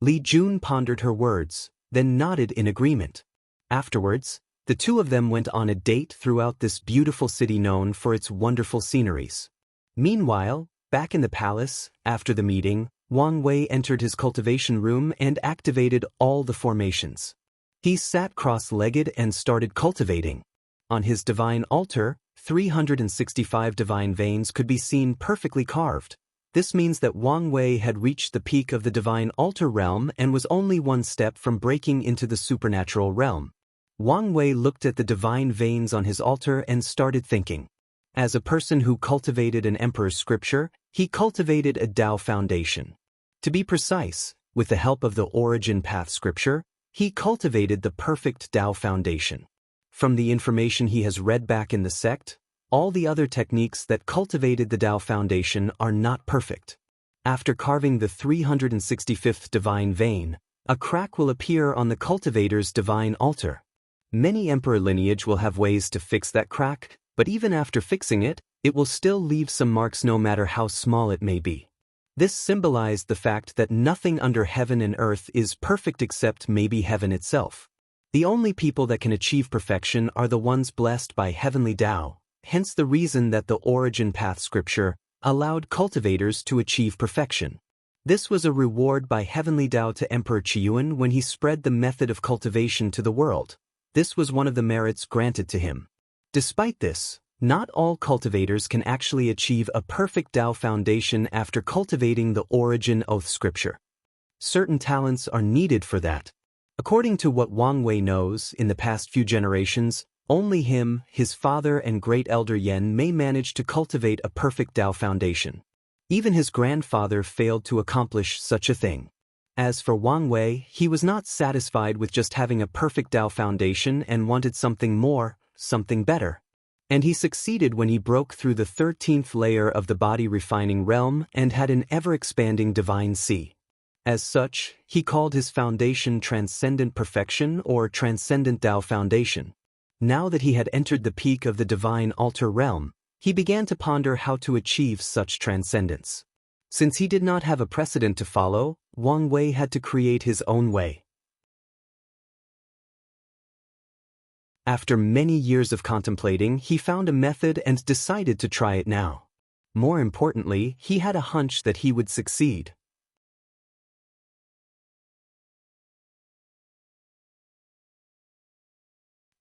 Li Jun pondered her words, then nodded in agreement. Afterwards, the two of them went on a date throughout this beautiful city known for its wonderful sceneries. Meanwhile, back in the palace, after the meeting, Wang Wei entered his cultivation room and activated all the formations. He sat cross-legged and started cultivating. On his divine altar, 365 divine veins could be seen perfectly carved. This means that Wang Wei had reached the peak of the divine altar realm and was only one step from breaking into the supernatural realm. Wang Wei looked at the divine veins on his altar and started thinking. As a person who cultivated an emperor's scripture, he cultivated a Tao foundation. To be precise, with the help of the origin path scripture, he cultivated the perfect Tao foundation. From the information he has read back in the sect, all the other techniques that cultivated the Tao foundation are not perfect. After carving the 365th divine vein, a crack will appear on the cultivator's divine altar. Many emperor lineage will have ways to fix that crack, but even after fixing it, it will still leave some marks no matter how small it may be. This symbolized the fact that nothing under heaven and earth is perfect except maybe heaven itself. The only people that can achieve perfection are the ones blessed by heavenly Tao, hence the reason that the origin path scripture allowed cultivators to achieve perfection. This was a reward by heavenly Tao to Emperor Qiyuan when he spread the method of cultivation to the world. This was one of the merits granted to him. Despite this, not all cultivators can actually achieve a perfect Tao foundation after cultivating the origin oath scripture. Certain talents are needed for that. According to what Wang Wei knows, in the past few generations, only him, his father and great elder Yan may manage to cultivate a perfect Tao foundation. Even his grandfather failed to accomplish such a thing. As for Wang Wei, he was not satisfied with just having a perfect Tao foundation and wanted something more, something better. And he succeeded when he broke through the 13th layer of the body refining realm and had an ever-expanding divine sea. As such, he called his foundation Transcendent Perfection or Transcendent Tao Foundation. Now that he had entered the peak of the divine altar realm, he began to ponder how to achieve such transcendence. Since he did not have a precedent to follow, Wang Wei had to create his own way. After many years of contemplating, he found a method and decided to try it now. More importantly, he had a hunch that he would succeed.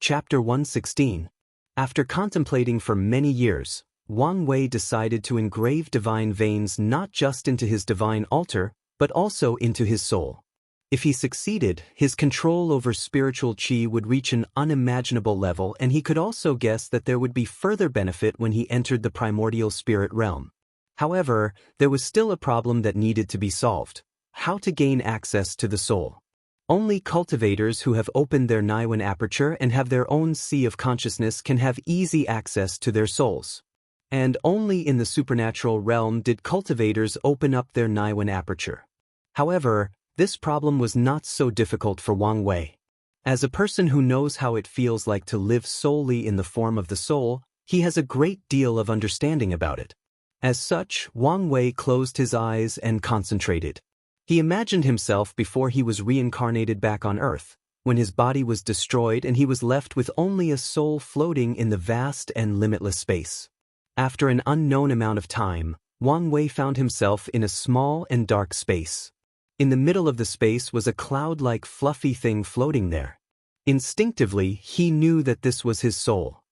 Chapter 116. After contemplating for many years, Wang Wei decided to engrave divine veins not just into his divine altar, but also into his soul. If he succeeded, his control over spiritual qi would reach an unimaginable level, and he could also guess that there would be further benefit when he entered the primordial spirit realm. However, there was still a problem that needed to be solved: how to gain access to the soul. Only cultivators who have opened their Niwen aperture and have their own sea of consciousness can have easy access to their souls. And only in the supernatural realm did cultivators open up their Niwen aperture. However, this problem was not so difficult for Wang Wei. As a person who knows how it feels like to live solely in the form of the soul, he has a great deal of understanding about it. As such, Wang Wei closed his eyes and concentrated. He imagined himself before he was reincarnated back on Earth, when his body was destroyed and he was left with only a soul floating in the vast and limitless space. After an unknown amount of time, Wang Wei found himself in a small and dark space. In the middle of the space was a cloud-like fluffy thing floating there. Instinctively, he knew that this was his soul.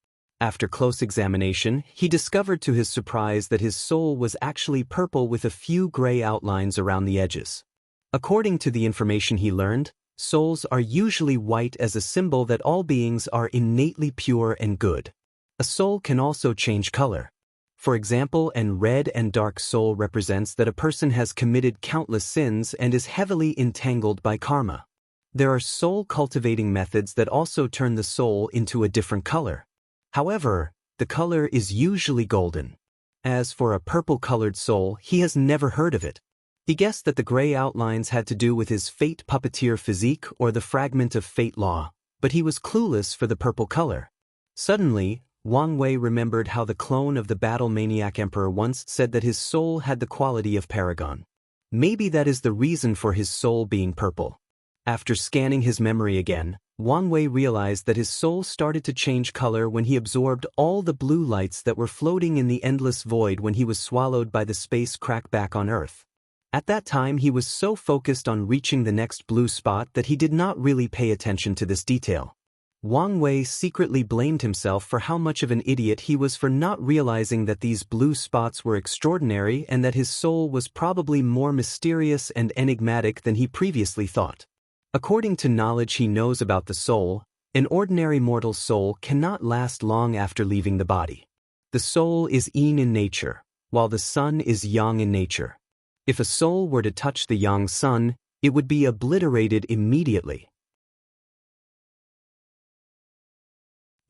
After close examination, he discovered to his surprise that his soul was actually purple with a few gray outlines around the edges. According to the information he learned, souls are usually white as a symbol that all beings are innately pure and good. A soul can also change color. For example, an red and dark soul represents that a person has committed countless sins and is heavily entangled by karma. There are soul cultivating methods that also turn the soul into a different color. However, the color is usually golden. As for a purple-colored soul, he has never heard of it. He guessed that the gray outlines had to do with his fate puppeteer physique or the fragment of fate law, but he was clueless for the purple color. Suddenly, Wang Wei remembered how the clone of the battle-maniac emperor once said that his soul had the quality of paragon. Maybe that is the reason for his soul being purple. After scanning his memory again, Wang Wei realized that his soul started to change color when he absorbed all the blue lights that were floating in the endless void when he was swallowed by the space crack back on Earth. At that time he was so focused on reaching the next blue spot that he did not really pay attention to this detail. Wang Wei secretly blamed himself for how much of an idiot he was for not realizing that these blue spots were extraordinary and that his soul was probably more mysterious and enigmatic than he previously thought. According to knowledge he knows about the soul, an ordinary mortal soul cannot last long after leaving the body. The soul is yin in nature, while the sun is yang in nature. If a soul were to touch the yang sun, it would be obliterated immediately.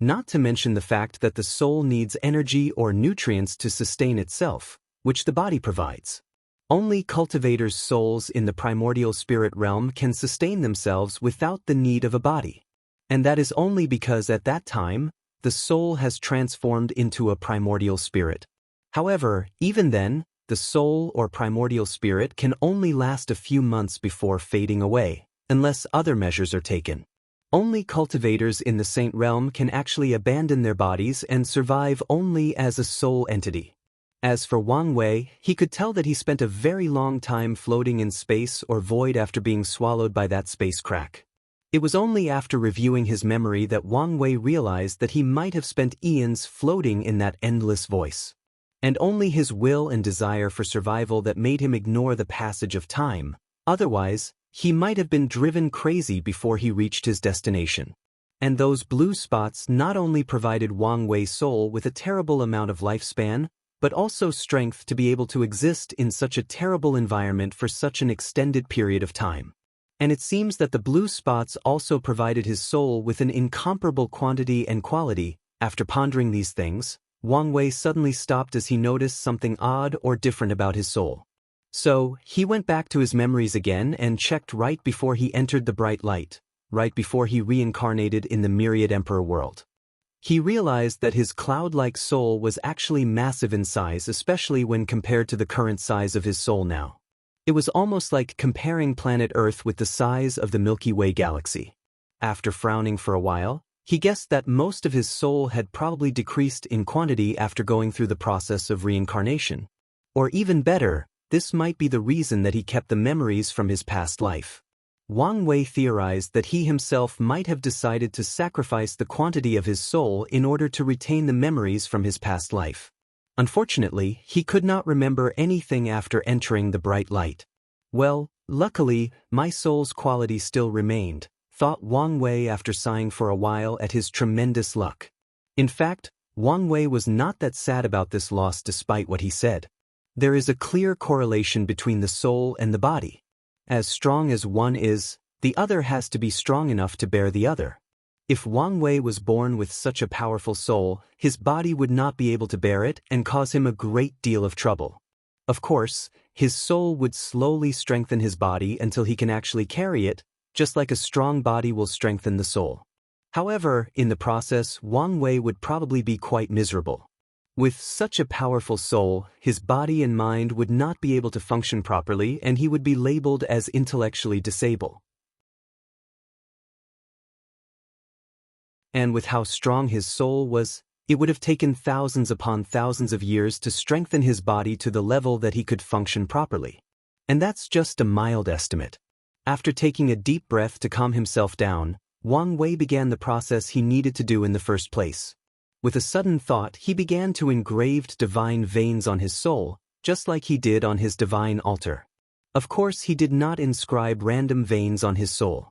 Not to mention the fact that the soul needs energy or nutrients to sustain itself, which the body provides. Only cultivators' souls in the primordial spirit realm can sustain themselves without the need of a body. And that is only because at that time, the soul has transformed into a primordial spirit. However, even then, the soul or primordial spirit can only last a few months before fading away, unless other measures are taken. Only cultivators in the saint realm can actually abandon their bodies and survive only as a soul entity. As for Wang Wei, he could tell that he spent a very long time floating in space or void after being swallowed by that space crack. It was only after reviewing his memory that Wang Wei realized that he might have spent eons floating in that endless voice. And only his will and desire for survival that made him ignore the passage of time. Otherwise, he might have been driven crazy before he reached his destination. And those blue spots not only provided Wang Wei's soul with a terrible amount of lifespan, but also strength to be able to exist in such a terrible environment for such an extended period of time. And it seems that the blue spots also provided his soul with an incomparable quantity and quality. After pondering these things, Wang Wei suddenly stopped as he noticed something odd or different about his soul. So, he went back to his memories again and checked right before he entered the bright light, right before he reincarnated in the myriad emperor world. He realized that his cloud-like soul was actually massive in size, especially when compared to the current size of his soul now. It was almost like comparing planet Earth with the size of the Milky Way galaxy. After frowning for a while, he guessed that most of his soul had probably decreased in quantity after going through the process of reincarnation. Or even better, this might be the reason that he kept the memories from his past life. Wang Wei theorized that he himself might have decided to sacrifice the quantity of his soul in order to retain the memories from his past life. Unfortunately, he could not remember anything after entering the bright light. Well, luckily, my soul's quality still remained, thought Wang Wei after sighing for a while at his tremendous luck. In fact, Wang Wei was not that sad about this loss despite what he said. There is a clear correlation between the soul and the body. As strong as one is, the other has to be strong enough to bear the other. If Wang Wei was born with such a powerful soul, his body would not be able to bear it and cause him a great deal of trouble. Of course, his soul would slowly strengthen his body until he can actually carry it, just like a strong body will strengthen the soul. However, in the process, Wang Wei would probably be quite miserable. With such a powerful soul, his body and mind would not be able to function properly and he would be labeled as intellectually disabled. And with how strong his soul was, it would have taken thousands upon thousands of years to strengthen his body to the level that he could function properly. And that's just a mild estimate. After taking a deep breath to calm himself down, Wang Wei began the process he needed to do in the first place. With a sudden thought, he began to engrave divine veins on his soul, just like he did on his divine altar. Of course, he did not inscribe random veins on his soul.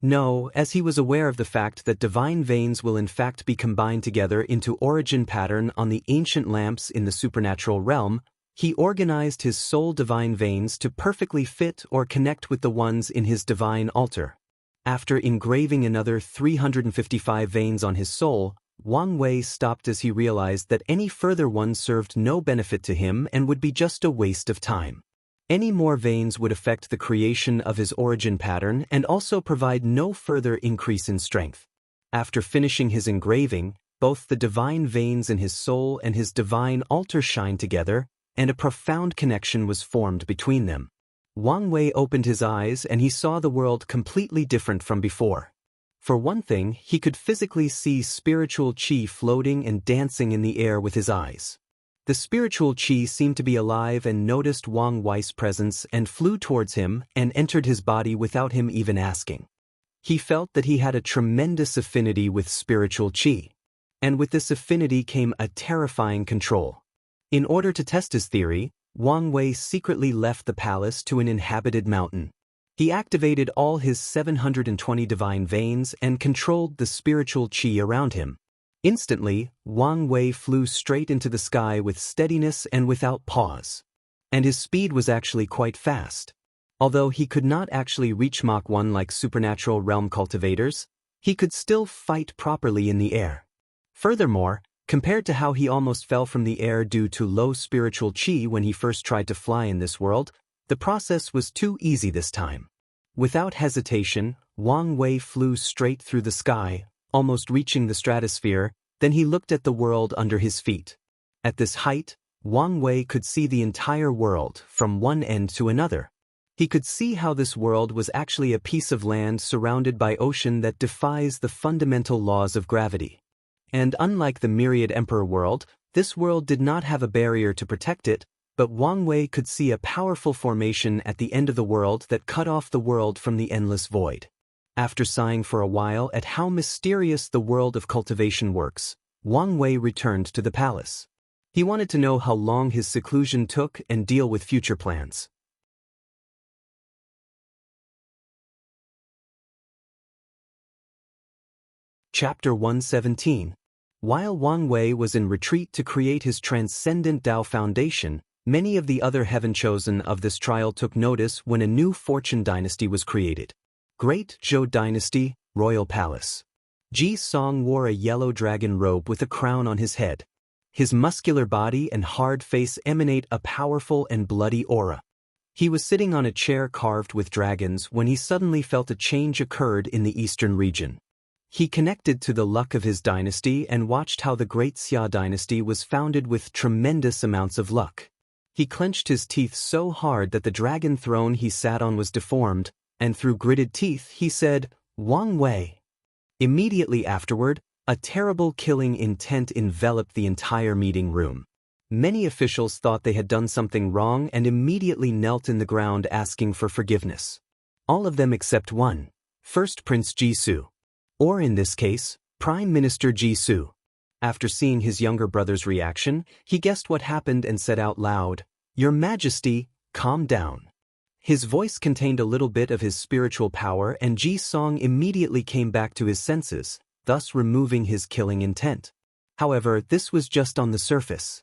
No, as he was aware of the fact that divine veins will in fact be combined together into origin pattern on the ancient lamps in the supernatural realm, he organized his soul divine veins to perfectly fit or connect with the ones in his divine altar. After engraving another 355 veins on his soul, Wang Wei stopped as he realized that any further ones served no benefit to him and would be just a waste of time. Any more veins would affect the creation of his origin pattern and also provide no further increase in strength. After finishing his engraving, both the divine veins in his soul and his divine altar shined together, and a profound connection was formed between them. Wang Wei opened his eyes and he saw the world completely different from before. For one thing, he could physically see spiritual qi floating and dancing in the air with his eyes. The spiritual qi seemed to be alive and noticed Wang Wei's presence and flew towards him and entered his body without him even asking. He felt that he had a tremendous affinity with spiritual qi. And with this affinity came a terrifying control. In order to test his theory, Wang Wei secretly left the palace to an inhabited mountain. He activated all his 720 divine veins and controlled the spiritual qi around him. Instantly, Wang Wei flew straight into the sky with steadiness and without pause. And his speed was actually quite fast. Although he could not actually reach Mach 1 like supernatural realm cultivators, he could still fight properly in the air. Furthermore, compared to how he almost fell from the air due to low spiritual qi when he first tried to fly in this world, the process was too easy this time. Without hesitation, Wang Wei flew straight through the sky, almost reaching the stratosphere, then he looked at the world under his feet. At this height, Wang Wei could see the entire world from one end to another. He could see how this world was actually a piece of land surrounded by ocean that defies the fundamental laws of gravity. And unlike the myriad emperor world, this world did not have a barrier to protect it, but Wang Wei could see a powerful formation at the end of the world that cut off the world from the endless void. After sighing for a while at how mysterious the world of cultivation works, Wang Wei returned to the palace. He wanted to know how long his seclusion took and deal with future plans. Chapter 117. While Wang Wei was in retreat to create his transcendent Dao foundation, many of the other heaven chosen of this trial took notice when a new fortune dynasty was created. Great Zhou Dynasty, Royal Palace. Ji Song wore a yellow dragon robe with a crown on his head. His muscular body and hard face emanate a powerful and bloody aura. He was sitting on a chair carved with dragons when he suddenly felt a change occurred in the eastern region. He connected to the luck of his dynasty and watched how the great Xia dynasty was founded with tremendous amounts of luck. He clenched his teeth so hard that the dragon throne he sat on was deformed, and through gritted teeth he said, "Wang Wei." Immediately afterward, a terrible killing intent enveloped the entire meeting room. Many officials thought they had done something wrong and immediately knelt in the ground asking for forgiveness. All of them except one, First Prince Jisoo. Or in this case, Prime Minister Jisoo. After seeing his younger brother's reaction, he guessed what happened and said out loud, "Your Majesty, calm down." His voice contained a little bit of his spiritual power, and Ji Song immediately came back to his senses, thus removing his killing intent. However, this was just on the surface.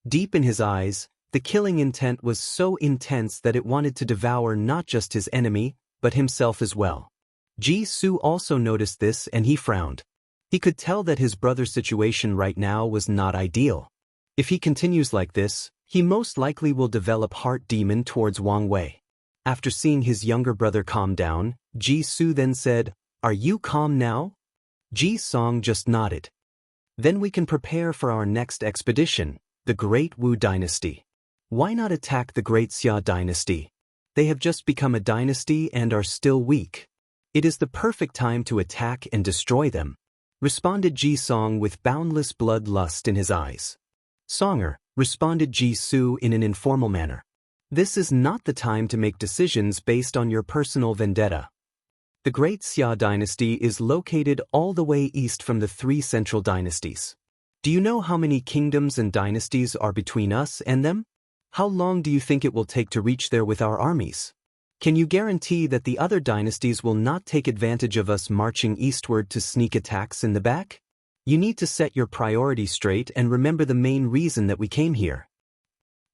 Deep in his eyes, the killing intent was so intense that it wanted to devour not just his enemy, but himself as well. Ji Su also noticed this and he frowned. He could tell that his brother's situation right now was not ideal. If he continues like this, he most likely will develop heart demon towards Wang Wei. After seeing his younger brother calm down, Ji Su then said, "Are you calm now?" Ji Song just nodded. "Then we can prepare for our next expedition, the Great Wu Dynasty. Why not attack the Great Xia Dynasty? They have just become a dynasty and are still weak. It is the perfect time to attack and destroy them," responded Ji Song with boundless bloodlust in his eyes. "Songer," responded Ji Su in an informal manner. "This is not the time to make decisions based on your personal vendetta. The Great Xia Dynasty is located all the way east from the three central dynasties. Do you know how many kingdoms and dynasties are between us and them? How long do you think it will take to reach there with our armies? Can you guarantee that the other dynasties will not take advantage of us marching eastward to sneak attacks in the back? You need to set your priorities straight and remember the main reason that we came here.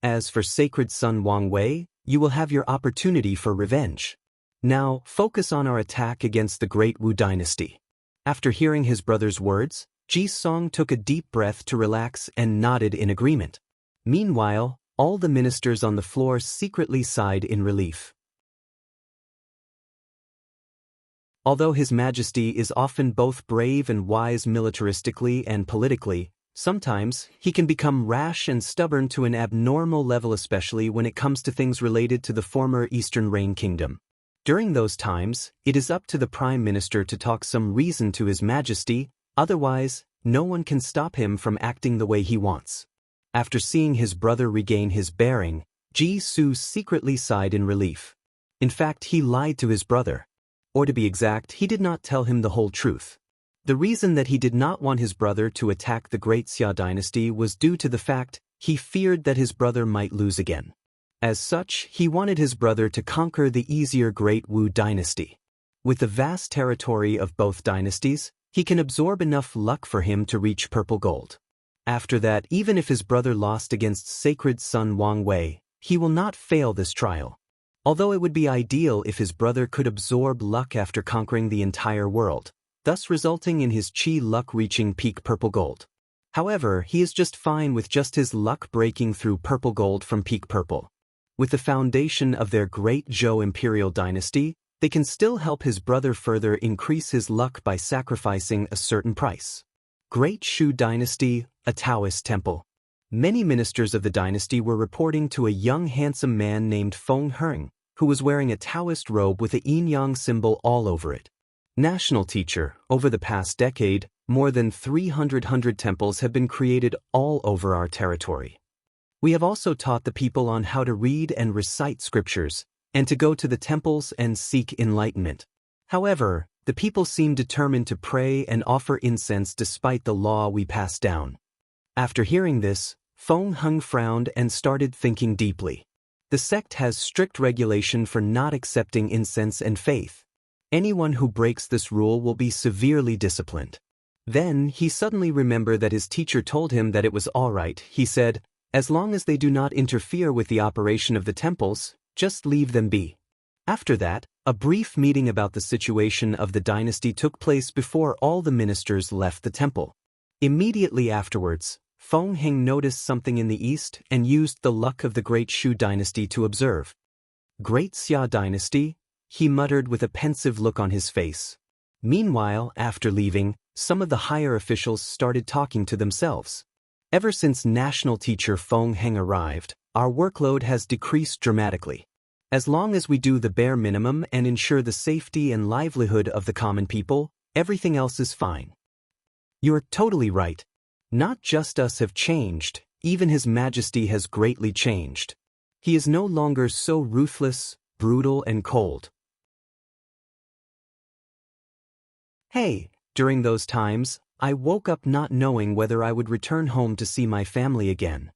As for Sacred Son Wang Wei, you will have your opportunity for revenge. Now, focus on our attack against the Great Wu Dynasty." After hearing his brother's words, Ji Song took a deep breath to relax and nodded in agreement. Meanwhile, all the ministers on the floor secretly sighed in relief. Although His Majesty is often both brave and wise militaristically and politically, sometimes he can become rash and stubborn to an abnormal level, especially when it comes to things related to the former Eastern Reign Kingdom. During those times, it is up to the Prime Minister to talk some reason to His Majesty, otherwise, no one can stop him from acting the way he wants. After seeing his brother regain his bearing, Ji Su secretly sighed in relief. In fact, he lied to his brother. Or to be exact, he did not tell him the whole truth. The reason that he did not want his brother to attack the Great Xia Dynasty was due to the fact he feared that his brother might lose again. As such, he wanted his brother to conquer the easier Great Wu Dynasty. With the vast territory of both dynasties, he can absorb enough luck for him to reach purple gold. After that, even if his brother lost against Sacred Son Wang Wei, he will not fail this trial. Although it would be ideal if his brother could absorb luck after conquering the entire world, thus resulting in his chi luck reaching peak purple gold. However, he is just fine with just his luck breaking through purple gold from peak purple. With the foundation of their Great Zhou Imperial Dynasty, they can still help his brother further increase his luck by sacrificing a certain price. Great Shu Dynasty, a Taoist temple. Many ministers of the dynasty were reporting to a young handsome man named Feng Heng, who was wearing a Taoist robe with a yin-yang symbol all over it. National teacher, over the past decade, more than 300 temples have been created all over our territory. We have also taught the people on how to read and recite scriptures, and to go to the temples and seek enlightenment. However, the people seem determined to pray and offer incense despite the law we passed down. After hearing this, Feng Heng frowned and started thinking deeply. The sect has strict regulation for not accepting incense and faith. Anyone who breaks this rule will be severely disciplined. Then, he suddenly remembered that his teacher told him that it was all right. He said, "As long as they do not interfere with the operation of the temples, just leave them be." After that, a brief meeting about the situation of the dynasty took place before all the ministers left the temple. Immediately afterwards, Feng Heng noticed something in the east and used the luck of the Great Shu Dynasty to observe. "Great Xia Dynasty," he muttered with a pensive look on his face. Meanwhile, after leaving, some of the higher officials started talking to themselves. Ever since national teacher Feng Heng arrived, our workload has decreased dramatically. As long as we do the bare minimum and ensure the safety and livelihood of the common people, everything else is fine. You're totally right. Not just us have changed, even His Majesty has greatly changed. He is no longer so ruthless, brutal, and cold. Hey, during those times, I woke up not knowing whether I would return home to see my family again.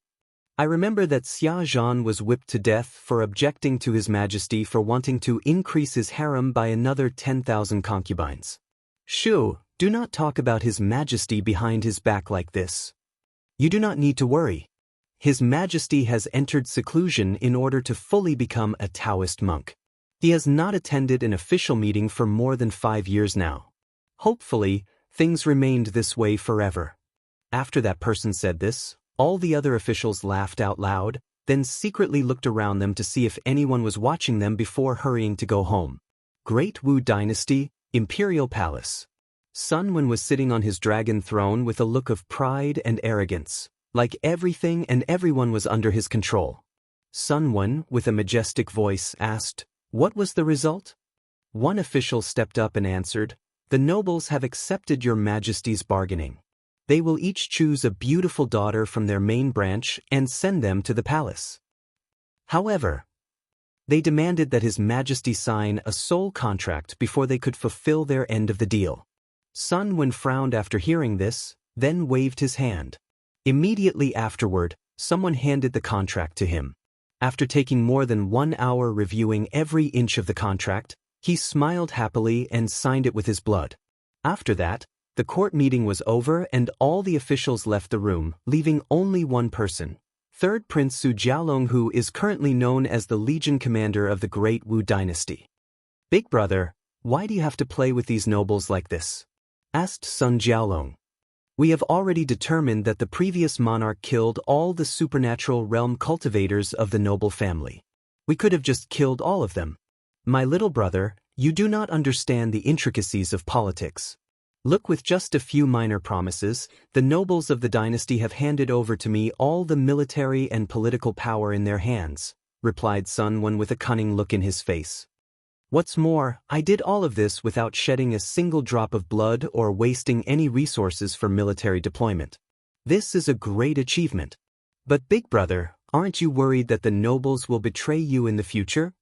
I remember that Xia Zhan was whipped to death for objecting to His Majesty for wanting to increase his harem by another 10,000 concubines. Shu, do not talk about His Majesty behind his back like this. You do not need to worry. His Majesty has entered seclusion in order to fully become a Taoist monk. He has not attended an official meeting for more than 5 years now. Hopefully, things remained this way forever. After that person said this, all the other officials laughed out loud, then secretly looked around them to see if anyone was watching them before hurrying to go home. Great Wu Dynasty, Imperial Palace. Sun Wen was sitting on his dragon throne with a look of pride and arrogance, like everything and everyone was under his control. Sun Wen, with a majestic voice, asked, "What was the result?" One official stepped up and answered, "The nobles have accepted your Majesty's bargaining. They will each choose a beautiful daughter from their main branch and send them to the palace. However, they demanded that His Majesty sign a soul contract before they could fulfill their end of the deal." Sun Wen frowned after hearing this, then waved his hand. Immediately afterward, someone handed the contract to him. After taking more than 1 hour reviewing every inch of the contract, he smiled happily and signed it with his blood. After that, the court meeting was over and all the officials left the room, leaving only one person, Third Prince Su Jialong, who is currently known as the Legion Commander of the Great Wu Dynasty. "Big brother, why do you have to play with these nobles like this?" asked Sun Jialong. "We have already determined that the previous monarch killed all the supernatural realm cultivators of the noble family. We could have just killed all of them. My little brother, you do not understand the intricacies of politics. Look, with just a few minor promises, the nobles of the dynasty have handed over to me all the military and political power in their hands," replied Sun Wen with a cunning look in his face. "What's more, I did all of this without shedding a single drop of blood or wasting any resources for military deployment. This is a great achievement. But big brother, aren't you worried that the nobles will betray you in the future?"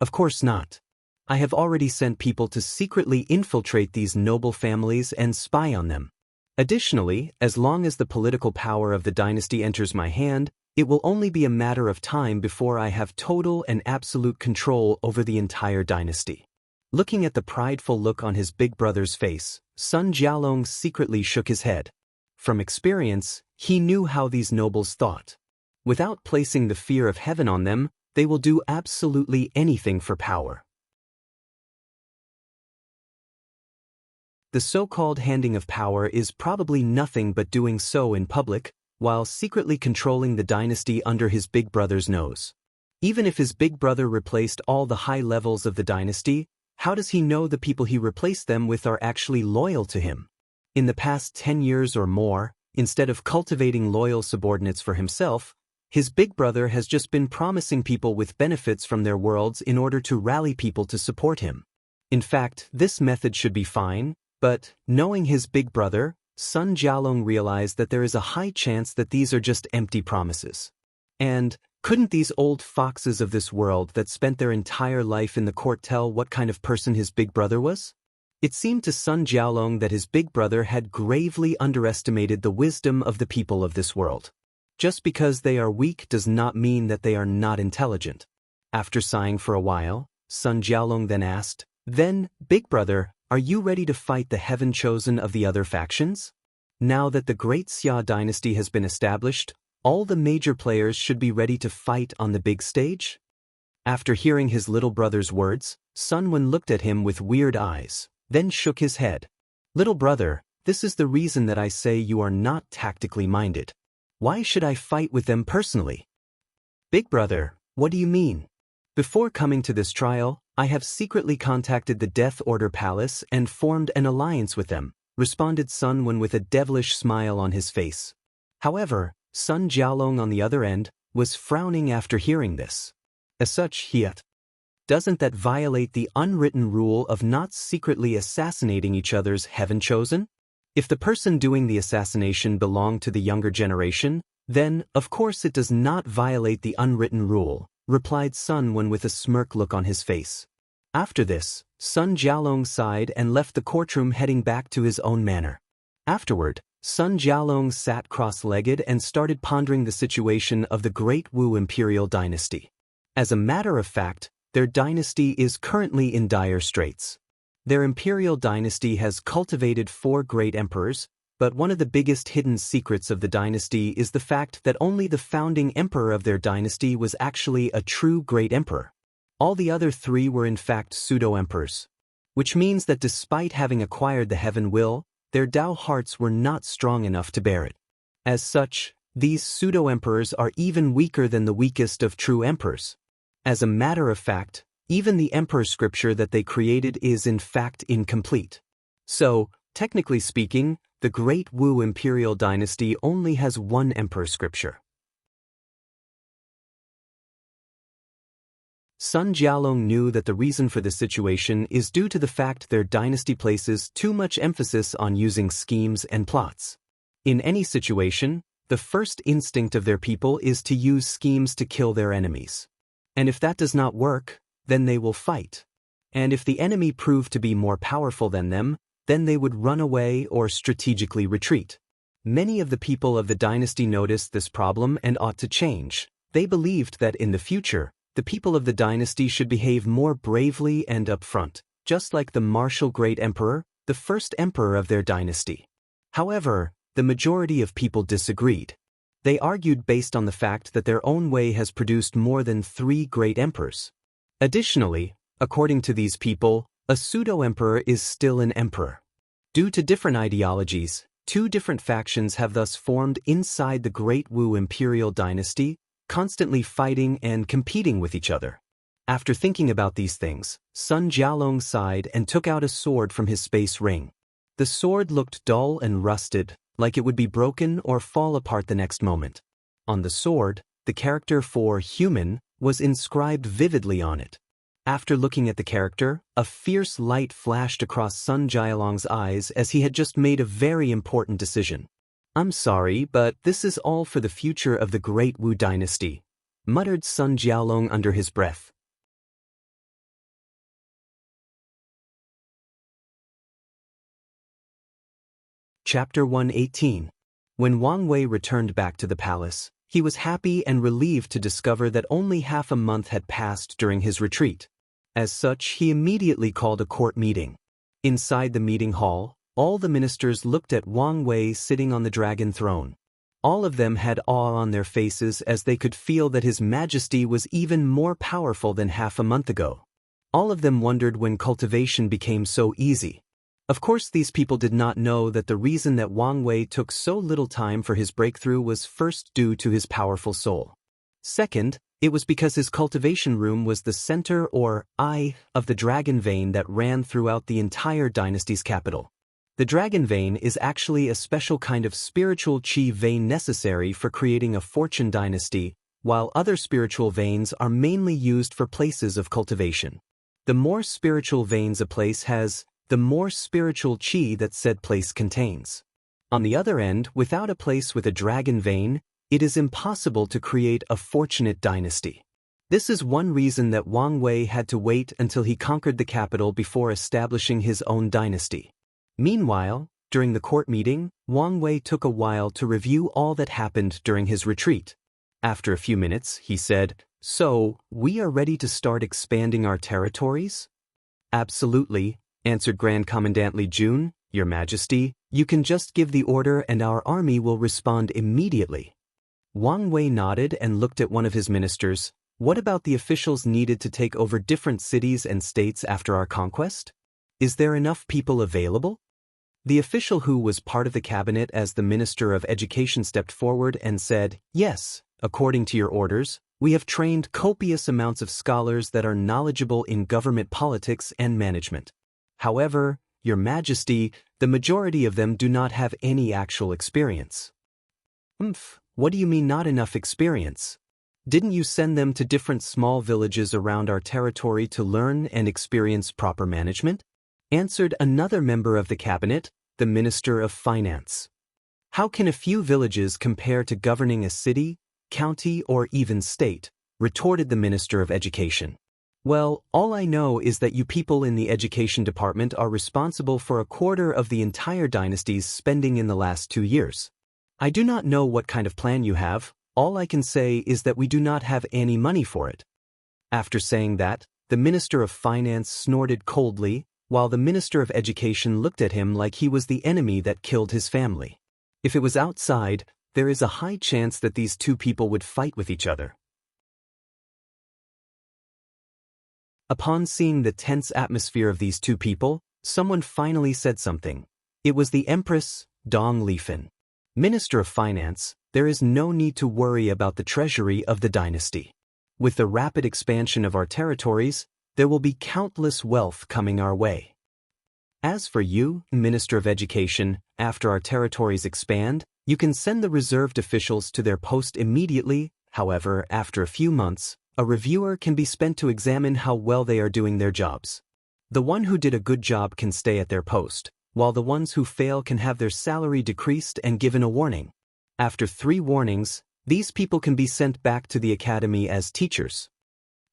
"Of course not. I have already sent people to secretly infiltrate these noble families and spy on them. Additionally, as long as the political power of the dynasty enters my hand, it will only be a matter of time before I have total and absolute control over the entire dynasty." Looking at the prideful look on his big brother's face, Sun Jialong secretly shook his head. From experience, he knew how these nobles thought. Without placing the fear of heaven on them, they will do absolutely anything for power. The so-called handing of power is probably nothing but doing so in public, while secretly controlling the dynasty under his big brother's nose. Even if his big brother replaced all the high levels of the dynasty, how does he know the people he replaced them with are actually loyal to him? In the past 10 years or more, instead of cultivating loyal subordinates for himself, his big brother has just been promising people with benefits from their worlds in order to rally people to support him. In fact, this method should be fine, but, knowing his big brother, Sun Jialong realized that there is a high chance that these are just empty promises. And, couldn't these old foxes of this world that spent their entire life in the court tell what kind of person his big brother was? It seemed to Sun Jialong that his big brother had gravely underestimated the wisdom of the people of this world. Just because they are weak does not mean that they are not intelligent. After sighing for a while, Sun Jialong then asked, "Then, big brother, are you ready to fight the heaven chosen of the other factions? Now that the great Xia dynasty has been established, all the major players should be ready to fight on the big stage?" After hearing his little brother's words, Sun Wen looked at him with weird eyes, then shook his head. "Little brother, this is the reason that I say you are not tactically minded. Why should I fight with them personally?" "Big brother, what do you mean?" "Before coming to this trial, I have secretly contacted the Death Order Palace and formed an alliance with them," responded Sun Wen with a devilish smile on his face. However, Sun Jialong on the other end was frowning after hearing this. As such, he asked, "Doesn't that violate the unwritten rule of not secretly assassinating each other's heaven chosen? If the person doing the assassination belonged to the younger generation, then, of course, it does not violate the unwritten rule," replied Sun Wen with a smirk look on his face. After this, Sun Jialong sighed and left the courtroom, heading back to his own manor. Afterward, Sun Jialong sat cross-legged and started pondering the situation of the Great Wu imperial dynasty. As a matter of fact, their dynasty is currently in dire straits. Their imperial dynasty has cultivated 4 great emperors, but one of the biggest hidden secrets of the dynasty is the fact that only the founding emperor of their dynasty was actually a true great emperor. All the other 3 were in fact pseudo-emperors. Which means that despite having acquired the heaven will, their Tao hearts were not strong enough to bear it. As such, these pseudo-emperors are even weaker than the weakest of true emperors. As a matter of fact, even the emperor scripture that they created is in fact incomplete. So, technically speaking, the Great Wu imperial dynasty only has 1 emperor scripture. Sun Jialong knew that the reason for this situation is due to the fact their dynasty places too much emphasis on using schemes and plots. In any situation, the first instinct of their people is to use schemes to kill their enemies. And if that does not work, then they will fight. And if the enemy prove to be more powerful than them, then they would run away or strategically retreat. Many of the people of the dynasty noticed this problem and ought to change. They believed that in the future, the people of the dynasty should behave more bravely and upfront, just like the martial great emperor, the first emperor of their dynasty. However, the majority of people disagreed. They argued based on the fact that their own way has produced more than 3 great emperors. Additionally, according to these people, a pseudo-emperor is still an emperor. Due to different ideologies, 2 different factions have thus formed inside the Great Wu imperial dynasty, constantly fighting and competing with each other. After thinking about these things, Sun Jialong sighed and took out a sword from his space ring. The sword looked dull and rusted, like it would be broken or fall apart the next moment. On the sword, the character for human was inscribed vividly on it. After looking at the character, a fierce light flashed across Sun Jialong's eyes as he had just made a very important decision. "I'm sorry, but this is all for the future of the Great Wu dynasty," muttered Sun Jialong under his breath. Chapter 118. When Wang Wei returned back to the palace, he was happy and relieved to discover that only half a month had passed during his retreat. As such, he immediately called a court meeting. Inside the meeting hall, all the ministers looked at Wang Wei sitting on the dragon throne. All of them had awe on their faces as they could feel that His Majesty was even more powerful than half a month ago. All of them wondered when cultivation became so easy. Of course, these people did not know that the reason that Wang Wei took so little time for his breakthrough was first due to his powerful soul. Second, it was because his cultivation room was the center or eye of the dragon vein that ran throughout the entire dynasty's capital. The dragon vein is actually a special kind of spiritual qi vein necessary for creating a fortune dynasty, while other spiritual veins are mainly used for places of cultivation. The more spiritual veins a place has, the more spiritual qi that said place contains. On the other end, without a place with a dragon vein, it is impossible to create a fortunate dynasty. This is one reason that Wang Wei had to wait until he conquered the capital before establishing his own dynasty. Meanwhile, during the court meeting, Wang Wei took a while to review all that happened during his retreat. After a few minutes, he said, "So, we are ready to start expanding our territories?" "Absolutely," answered Grand Commandant Li Jun. "Your Majesty, you can just give the order and our army will respond immediately." Wang Wei nodded and looked at one of his ministers. "What about the officials needed to take over different cities and states after our conquest? Is there enough people available?" The official who was part of the cabinet as the Minister of Education stepped forward and said, "Yes, according to your orders, we have trained copious amounts of scholars that are knowledgeable in government politics and management. However, Your Majesty, the majority of them do not have any actual experience." What do you mean not enough experience? Didn't you send them to different small villages around our territory to learn and experience proper management? Answered another member of the cabinet, the Minister of Finance. "How can a few villages compare to governing a city, county, or even state?" retorted the Minister of Education. Well, all I know is that you people in the education department are responsible for a quarter of the entire dynasty's spending in the last 2 years. I do not know what kind of plan you have, all I can say is that we do not have any money for it. After saying that, the Minister of Finance snorted coldly, while the Minister of Education looked at him like he was the enemy that killed his family. If it was outside, there is a high chance that these two people would fight with each other. Upon seeing the tense atmosphere of these two people, someone finally said something. It was the Empress, Dong Lifan. Minister of Finance, there is no need to worry about the treasury of the dynasty. With the rapid expansion of our territories, there will be countless wealth coming our way. As for you, Minister of Education, after our territories expand, you can send the reserved officials to their post immediately. However, after a few months, a reviewer can be spent to examine how well they are doing their jobs. The one who did a good job can stay at their post, while the ones who fail can have their salary decreased and given a warning. After 3 warnings, these people can be sent back to the academy as teachers.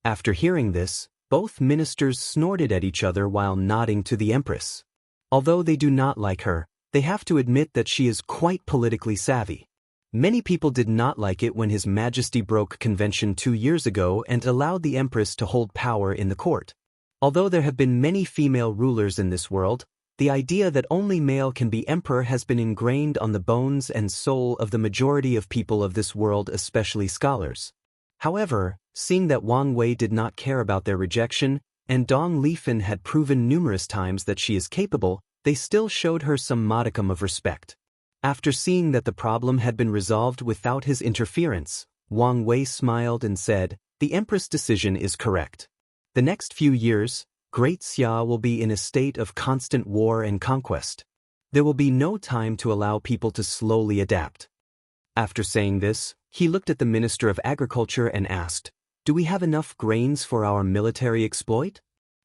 After hearing this, both ministers snorted at each other while nodding to the Empress. Although they do not like her, they have to admit that she is quite politically savvy. Many people did not like it when His Majesty broke convention 2 years ago and allowed the Empress to hold power in the court. Although there have been many female rulers in this world, the idea that only male can be emperor has been ingrained on the bones and soul of the majority of people of this world, especially scholars. However, seeing that Wang Wei did not care about their rejection, and Dong Lifan had proven numerous times that she is capable, they still showed her some modicum of respect. After seeing that the problem had been resolved without his interference, Wang Wei smiled and said, "The Empress' decision is correct. The next few years, Great Xia will be in a state of constant war and conquest. There will be no time to allow people to slowly adapt." After saying this, he looked at the Minister of Agriculture and asked, "Do we have enough grains for our military exploit?"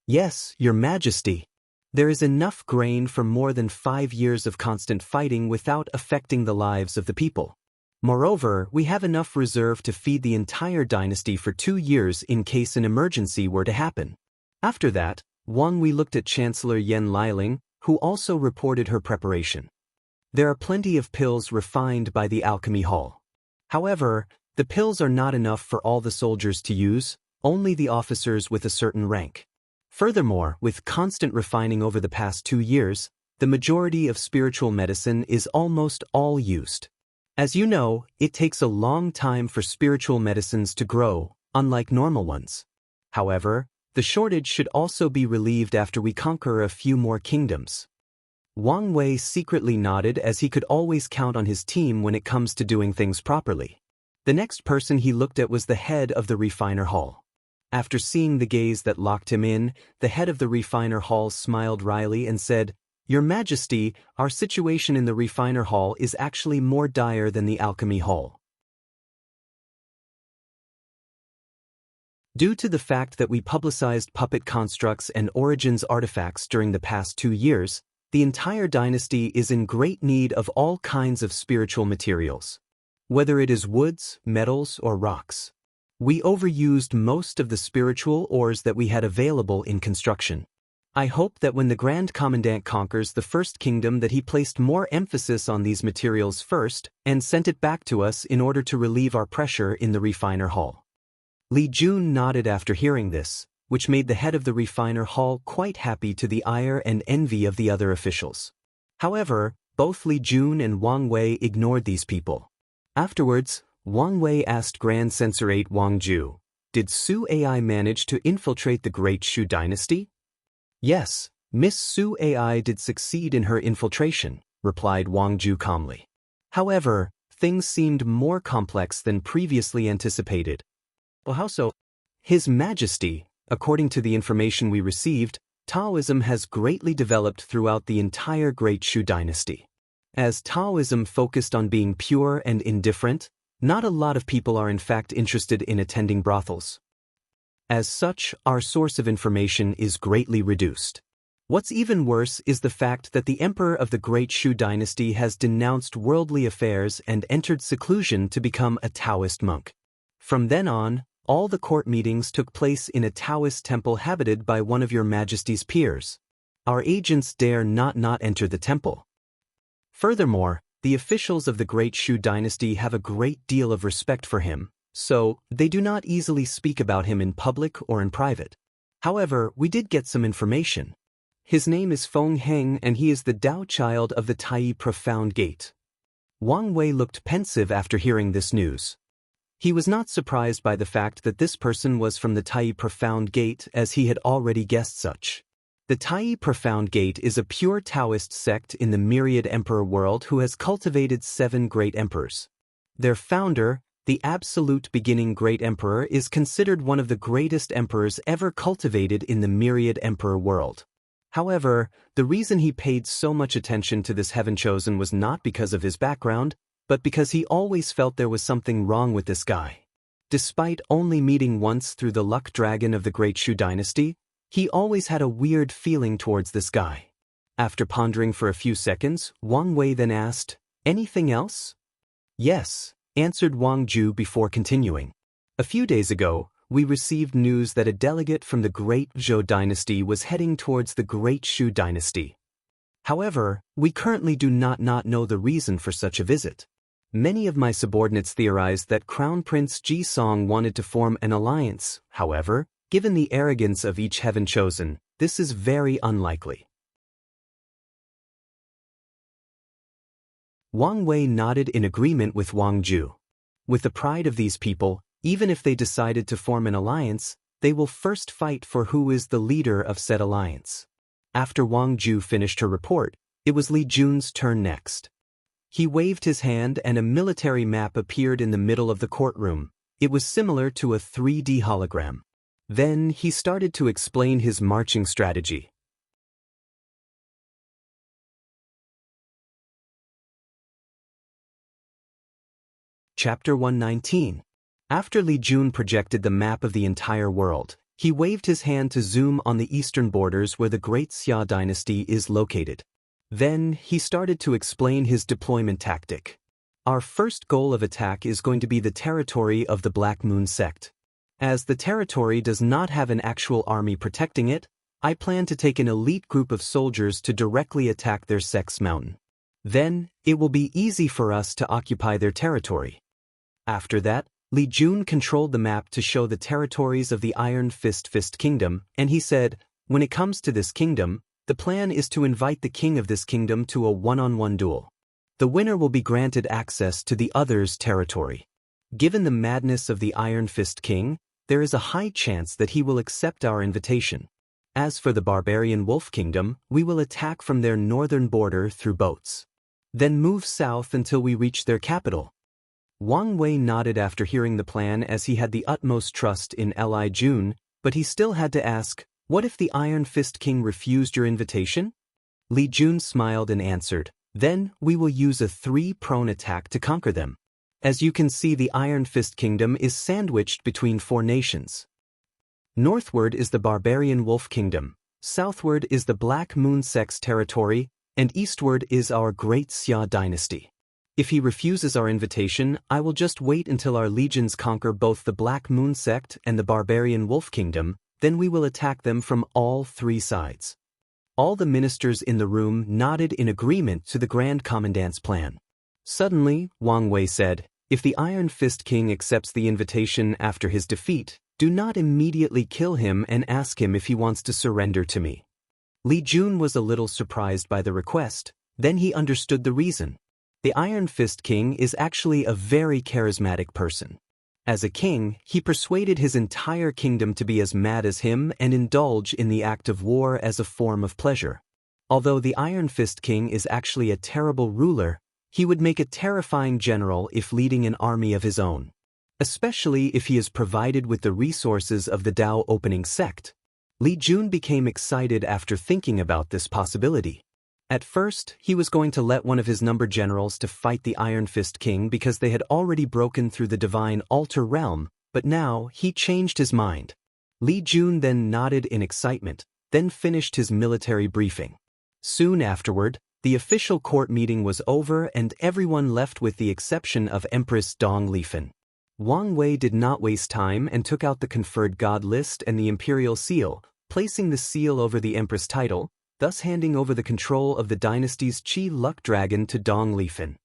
"Yes, Your Majesty. There is enough grain for more than 5 years of constant fighting without affecting the lives of the people. Moreover, we have enough reserve to feed the entire dynasty for 2 years in case an emergency were to happen." After that, Wang Wei looked at Chancellor Yan Liling, who also reported her preparation. There are plenty of pills refined by the alchemy hall. However, the pills are not enough for all the soldiers to use, only the officers with a certain rank. Furthermore, with constant refining over the past 2 years, the majority of spiritual medicine is almost all used. As you know, it takes a long time for spiritual medicines to grow, unlike normal ones. However, the shortage should also be relieved after we conquer a few more kingdoms. Wang Wei secretly nodded as he could always count on his team when it comes to doing things properly. The next person he looked at was the head of the refiner hall. After seeing the gaze that locked him in, the head of the refiner hall smiled wryly and said, "Your Majesty, our situation in the refiner hall is actually more dire than the alchemy hall. Due to the fact that we publicized puppet constructs and origins artifacts during the past 2 years, the entire dynasty is in great need of all kinds of spiritual materials. Whether it is woods, metals, or rocks. We overused most of the spiritual ores that we had available in construction. I hope that when the Grand Commandant conquers the first kingdom that he placed more emphasis on these materials first and sent it back to us in order to relieve our pressure in the refiner hall." Li Jun nodded after hearing this, which made the head of the refiner hall quite happy to the ire and envy of the other officials. However, both Li Jun and Wang Wei ignored these people. Afterwards, Wang Wei asked Grand Censorate Wang Ju, "Did Su AI manage to infiltrate the Great Shu dynasty?" "Yes, Miss Su AI did succeed in her infiltration," replied Wang Ju calmly. However, things seemed more complex than previously anticipated. "Well, how so?" "His Majesty, according to the information we received, Taoism has greatly developed throughout the entire Great Shu dynasty. As Taoism focused on being pure and indifferent, not a lot of people are in fact interested in attending brothels. As such, our source of information is greatly reduced. What's even worse is the fact that the emperor of the Great Shu dynasty has denounced worldly affairs and entered seclusion to become a Taoist monk. From then on, All the court meetings took place in a Taoist temple habited by one of your majesty's peers. Our agents dare not enter the temple. Furthermore, the officials of the Great Shu dynasty have a great deal of respect for him, so they do not easily speak about him in public or in private. However, we did get some information. His name is Feng Heng and he is the Dao child of the Tai Profound Gate. Wang Wei looked pensive after hearing this news. He was not surprised by the fact that this person was from the Tai Profound Gate, as he had already guessed such. The Tai Profound Gate is a pure Taoist sect in the Myriad Emperor world who has cultivated 7 great emperors. Their founder, the absolute beginning great emperor, is considered one of the greatest emperors ever cultivated in the Myriad Emperor world. However, the reason he paid so much attention to this heaven chosen was not because of his background, but because he always felt there was something wrong with this guy. Despite only meeting once through the luck dragon of the Great Shu dynasty, he always had a weird feeling towards this guy. After pondering for a few seconds, Wang Wei then asked, "Anything else?" "Yes," answered Wang Ju before continuing. "A few days ago, we received news that a delegate from the Great Zhou dynasty was heading towards the Great Shu dynasty. However, we currently do not know the reason for such a visit. Many of my subordinates theorized that Crown Prince Jisong wanted to form an alliance. However, given the arrogance of each heaven chosen, this is very unlikely." Wang Wei nodded in agreement with Wang Ju. With the pride of these people, even if they decided to form an alliance, they will first fight for who is the leader of said alliance. After Wang Ju finished her report, it was Li Jun's turn next. He waved his hand and a military map appeared in the middle of the courtroom. It was similar to a 3D hologram. Then he started to explain his marching strategy. Chapter 119. After Li Jun projected the map of the entire world, he waved his hand to zoom on the eastern borders where the Great Xia dynasty is located. Then he started to explain his deployment tactic. Our first goal of attack is going to be the territory of the Black Moon sect. As the territory does not have an actual army protecting it, I plan to take an elite group of soldiers to directly attack their sect's mountain. Then, it will be easy for us to occupy their territory. After that, Li Jun controlled the map to show the territories of the Iron Fist Kingdom, and he said, "When it comes to this kingdom, the plan is to invite the king of this kingdom to a one-on-one duel. The winner will be granted access to the other's territory. Given the madness of the Iron Fist King, there is a high chance that he will accept our invitation. As for the Barbarian Wolf Kingdom, we will attack from their northern border through boats. Then move south until we reach their capital." Wang Wei nodded after hearing the plan, as he had the utmost trust in Li Jun, but he still had to ask, "What if the Iron Fist King refused your invitation?" Li Jun smiled and answered, "Then we will use a 3-prone attack to conquer them. As you can see, the Iron Fist Kingdom is sandwiched between 4 nations. Northward is the Barbarian Wolf Kingdom, southward is the Black Moon sect's territory, and eastward is our Great Xia dynasty. If he refuses our invitation, I will just wait until our legions conquer both the Black Moon sect and the Barbarian Wolf Kingdom, then we will attack them from all 3 sides." All the ministers in the room nodded in agreement to the Grand Commandant's plan. Suddenly, Wang Wei said, "If the Iron Fist King accepts the invitation after his defeat, do not immediately kill him and ask him if he wants to surrender to me." Li Jun was a little surprised by the request, then he understood the reason. The Iron Fist King is actually a very charismatic person. As a king, he persuaded his entire kingdom to be as mad as him and indulge in the act of war as a form of pleasure. Although the Iron Fist King is actually a terrible ruler, he would make a terrifying general if leading an army of his own. Especially if he is provided with the resources of the Dao opening sect. Li Jun became excited after thinking about this possibility. At first, he was going to let one of his number generals to fight the Iron Fist King because they had already broken through the divine altar realm, but now he changed his mind. Li Jun then nodded in excitement, then finished his military briefing. Soon afterward, the official court meeting was over and everyone left with the exception of Empress Dong Lifen. Wang Wei did not waste time and took out the conferred god list and the imperial seal, placing the seal over the empress title, thus handing over the control of the dynasty's Qi luck dragon to Dong Lifan.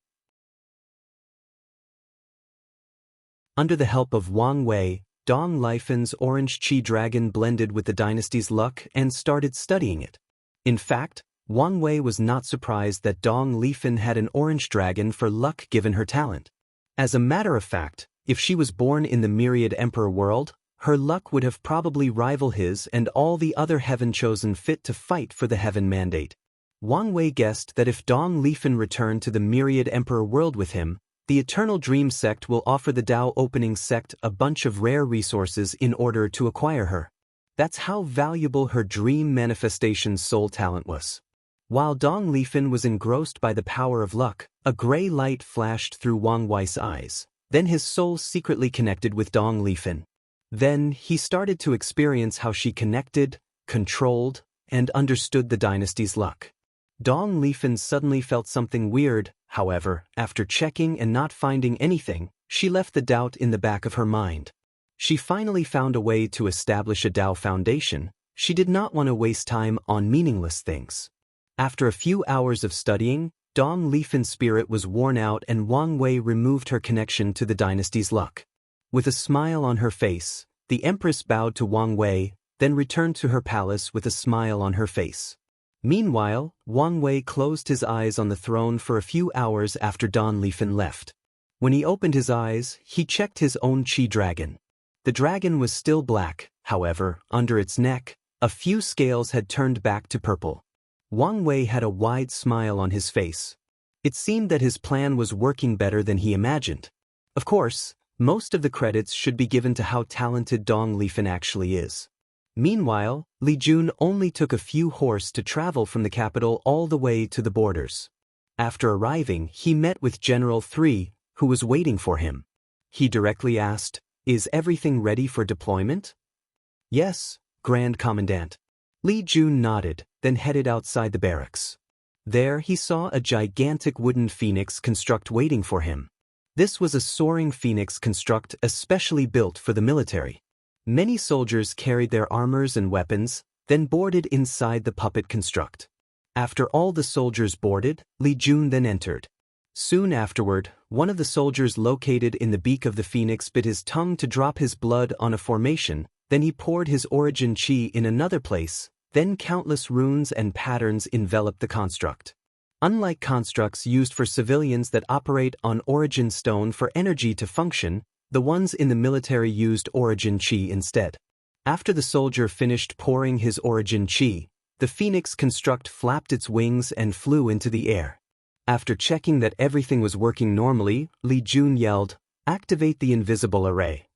Under the help of Wang Wei, Dong Lifan's orange Qi dragon blended with the dynasty's luck and started studying it. In fact, Wang Wei was not surprised that Dong Lifan had an orange dragon for luck given her talent. As a matter of fact, if she was born in the Myriad Emperor world, her luck would have probably rivaled his and all the other heaven-chosen fit to fight for the heaven mandate. Wang Wei guessed that if Dong Lifan returned to the Myriad Emperor world with him, the Eternal Dream sect will offer the Dao Opening sect a bunch of rare resources in order to acquire her. That's how valuable her dream manifestation soul talent was. While Dong Lifan was engrossed by the power of luck, a gray light flashed through Wang Wei's eyes. Then his soul secretly connected with Dong Lifan. Then he started to experience how she connected, controlled, and understood the dynasty's luck. Dong Lifan suddenly felt something weird. However, after checking and not finding anything, she left the doubt in the back of her mind. She finally found a way to establish a Dao foundation. She did not want to waste time on meaningless things. After a few hours of studying, Dong Lifan's spirit was worn out and Wang Wei removed her connection to the dynasty's luck. With a smile on her face, the empress bowed to Wang Wei, then returned to her palace with a smile on her face. Meanwhile, Wang Wei closed his eyes on the throne for a few hours after Dong Lifan left. When he opened his eyes, he checked his own Qi dragon. The dragon was still black, however, under its neck, a few scales had turned back to purple. Wang Wei had a wide smile on his face. It seemed that his plan was working better than he imagined. Of course, most of the credits should be given to how talented Dong Lifan actually is. Meanwhile, Li Jun only took a few horse to travel from the capital all the way to the borders. After arriving, he met with General 3, who was waiting for him. He directly asked, "Is everything ready for deployment?" "Yes, Grand Commandant." Li Jun nodded, then headed outside the barracks. There he saw a gigantic wooden phoenix construct waiting for him. This was a soaring phoenix construct especially built for the military. Many soldiers carried their armors and weapons, then boarded inside the puppet construct. After all the soldiers boarded, Li Jun then entered. Soon afterward, one of the soldiers located in the beak of the phoenix bit his tongue to drop his blood on a formation, then he poured his origin Qi in another place, then countless runes and patterns enveloped the construct. Unlike constructs used for civilians that operate on origin stone for energy to function, the ones in the military used origin Qi instead. After the soldier finished pouring his origin Qi, the phoenix construct flapped its wings and flew into the air. After checking that everything was working normally, Li Jun yelled, "Activate the invisible array."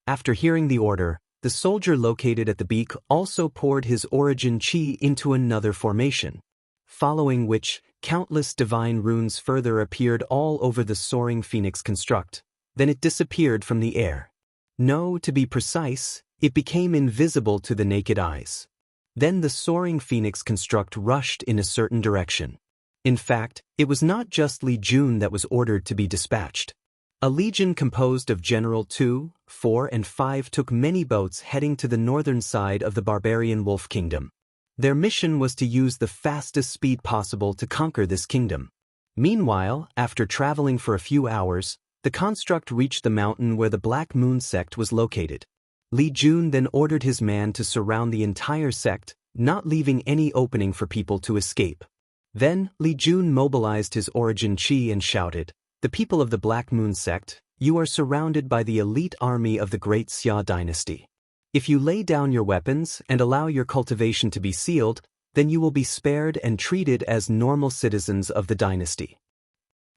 After hearing the order, the soldier located at the beak also poured his origin Qi into another formation, following which, countless divine runes further appeared all over the soaring phoenix construct. Then it disappeared from the air. No, to be precise, it became invisible to the naked eyes. Then the soaring phoenix construct rushed in a certain direction. In fact, it was not just Li Jun that was ordered to be dispatched. A legion composed of General 2, 4 and 5 took many boats heading to the northern side of the barbarian wolf kingdom. Their mission was to use the fastest speed possible to conquer this kingdom. Meanwhile, after traveling for a few hours, the construct reached the mountain where the Black Moon sect was located. Li Jun then ordered his man to surround the entire sect, not leaving any opening for people to escape. Then, Li Jun mobilized his origin Qi and shouted, "The people of the Black Moon sect, you are surrounded by the elite army of the Great Xia dynasty. If you lay down your weapons and allow your cultivation to be sealed, then you will be spared and treated as normal citizens of the dynasty.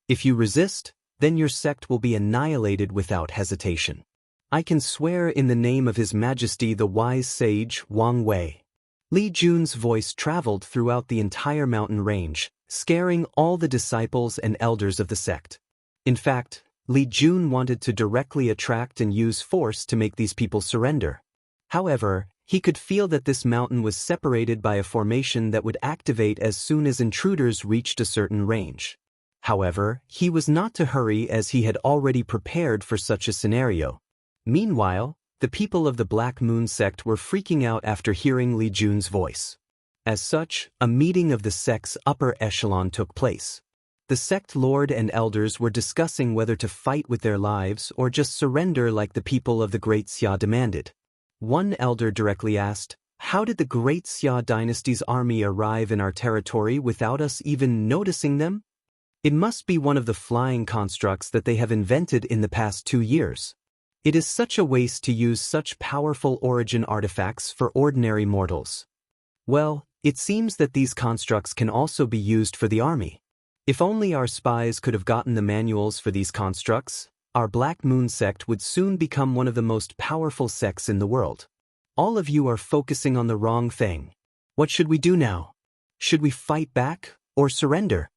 If you resist, then your sect will be annihilated without hesitation. I can swear in the name of His Majesty the wise sage Wang Wei." Li Jun's voice traveled throughout the entire mountain range, scaring all the disciples and elders of the sect. In fact, Li Jun wanted to directly attract and use force to make these people surrender. However, he could feel that this mountain was separated by a formation that would activate as soon as intruders reached a certain range. However, he was not to hurry as he had already prepared for such a scenario. Meanwhile, the people of the Black Moon sect were freaking out after hearing Li Jun's voice. As such, a meeting of the sect's upper echelon took place. The sect lord and elders were discussing whether to fight with their lives or just surrender like the people of the Great Xia demanded. One elder directly asked, "How did the Great Xia dynasty's army arrive in our territory without us even noticing them? It must be one of the flying constructs that they have invented in the past 2 years. It is such a waste to use such powerful origin artifacts for ordinary mortals." Well, it seems that these constructs can also be used for the army. If only our spies could have gotten the manuals for these constructs, our Black Moon sect would soon become one of the most powerful sects in the world. All of you are focusing on the wrong thing. What should we do now? Should we fight back or surrender?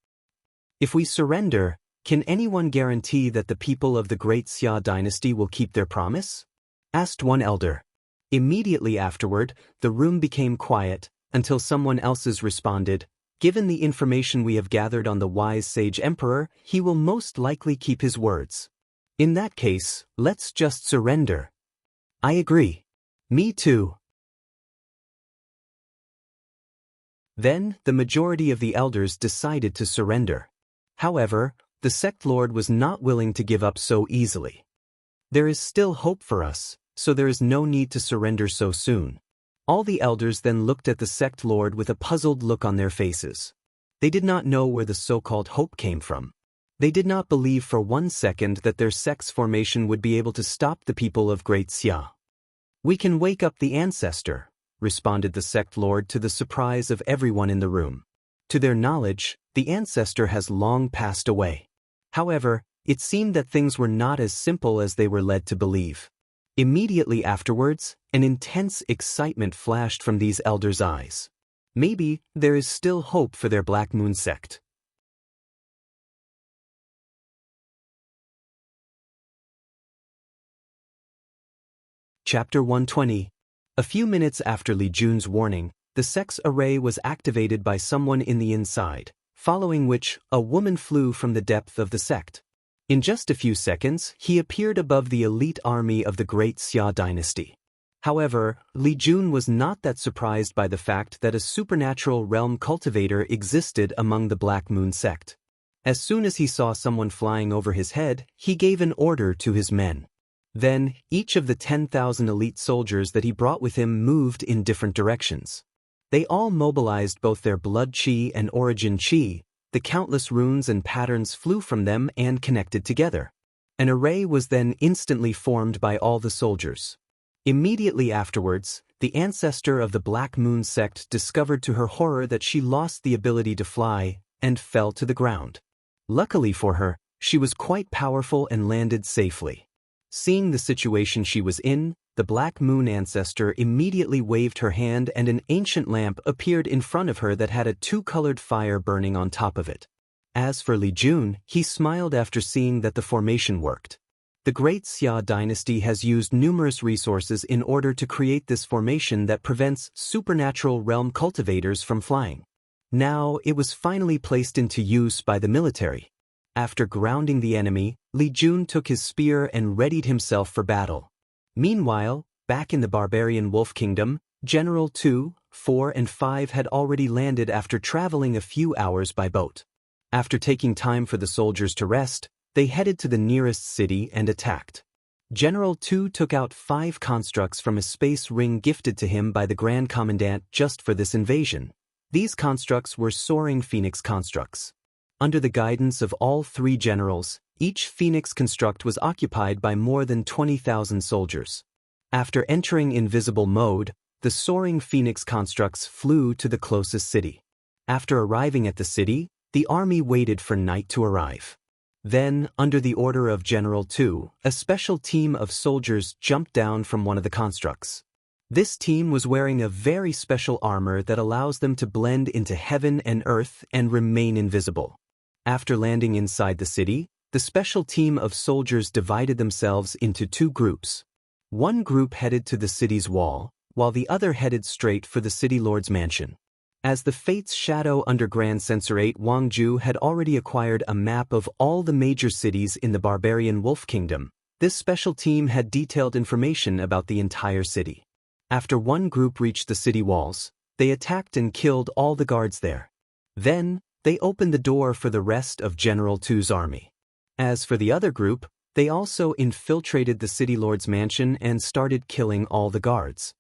If we surrender, can anyone guarantee that the people of the Great Xia dynasty will keep their promise? Asked one elder. Immediately afterward, the room became quiet until someone else's responded, "Given the information we have gathered on the wise sage emperor, he will most likely keep his words. In that case, let's just surrender." I agree. Me too. Then, the majority of the elders decided to surrender. However, the sect lord was not willing to give up so easily. "There is still hope for us, so there is no need to surrender so soon." All the elders then looked at the sect lord with a puzzled look on their faces. They did not know where the so-called hope came from. They did not believe for 1 second that their sect's formation would be able to stop the people of Great Xia. "We can wake up the ancestor," responded the sect lord to the surprise of everyone in the room. To their knowledge, the ancestor has long passed away. However, it seemed that things were not as simple as they were led to believe. Immediately afterwards, an intense excitement flashed from these elders' eyes. Maybe there is still hope for their Black Moon sect. Chapter 120. A few minutes after Li Jun's warning, the sect's array was activated by someone in the inside, following which, a woman flew from the depth of the sect. In just a few seconds, he appeared above the elite army of the Great Xia dynasty. However, Li Jun was not that surprised by the fact that a supernatural realm cultivator existed among the Black Moon sect. As soon as he saw someone flying over his head, he gave an order to his men. Then, each of the 10,000 elite soldiers that he brought with him moved in different directions. They all mobilized both their blood chi and origin chi. The countless runes and patterns flew from them and connected together. An array was then instantly formed by all the soldiers. Immediately afterwards, the ancestor of the Black Moon sect discovered to her horror that she lost the ability to fly and fell to the ground. Luckily for her, she was quite powerful and landed safely. Seeing the situation she was in, the Black Moon ancestor immediately waved her hand and an ancient lamp appeared in front of her that had a 2-colored fire burning on top of it. As for Li Jun, he smiled after seeing that the formation worked. The Great Xia dynasty has used numerous resources in order to create this formation that prevents supernatural realm cultivators from flying. Now, it was finally placed into use by the military. After grounding the enemy, Li Jun took his spear and readied himself for battle. Meanwhile, back in the barbarian wolf kingdom, General 2, 4 and 5 had already landed after traveling a few hours by boat. After taking time for the soldiers to rest, they headed to the nearest city and attacked. General 2 took out 5 constructs from a space ring gifted to him by the Grand Commandant just for this invasion. These constructs were soaring phoenix constructs. Under the guidance of all 3 generals, each phoenix construct was occupied by more than 20,000 soldiers. After entering invisible mode, the soaring phoenix constructs flew to the closest city. After arriving at the city, the army waited for night to arrive. Then, under the order of General 2, a special team of soldiers jumped down from one of the constructs. This team was wearing a very special armor that allows them to blend into heaven and earth and remain invisible. After landing inside the city, the special team of soldiers divided themselves into 2 groups. One group headed to the city's wall, while the other headed straight for the city lord's mansion. As the Fates Shadow under Grand Censor 8, Wang Ju had already acquired a map of all the major cities in the barbarian Wolf Kingdom. This special team had detailed information about the entire city. After one group reached the city walls, they attacked and killed all the guards there. Then, they opened the door for the rest of General Tu's army. As for the other group, they also infiltrated the city lord's mansion and started killing all the guards.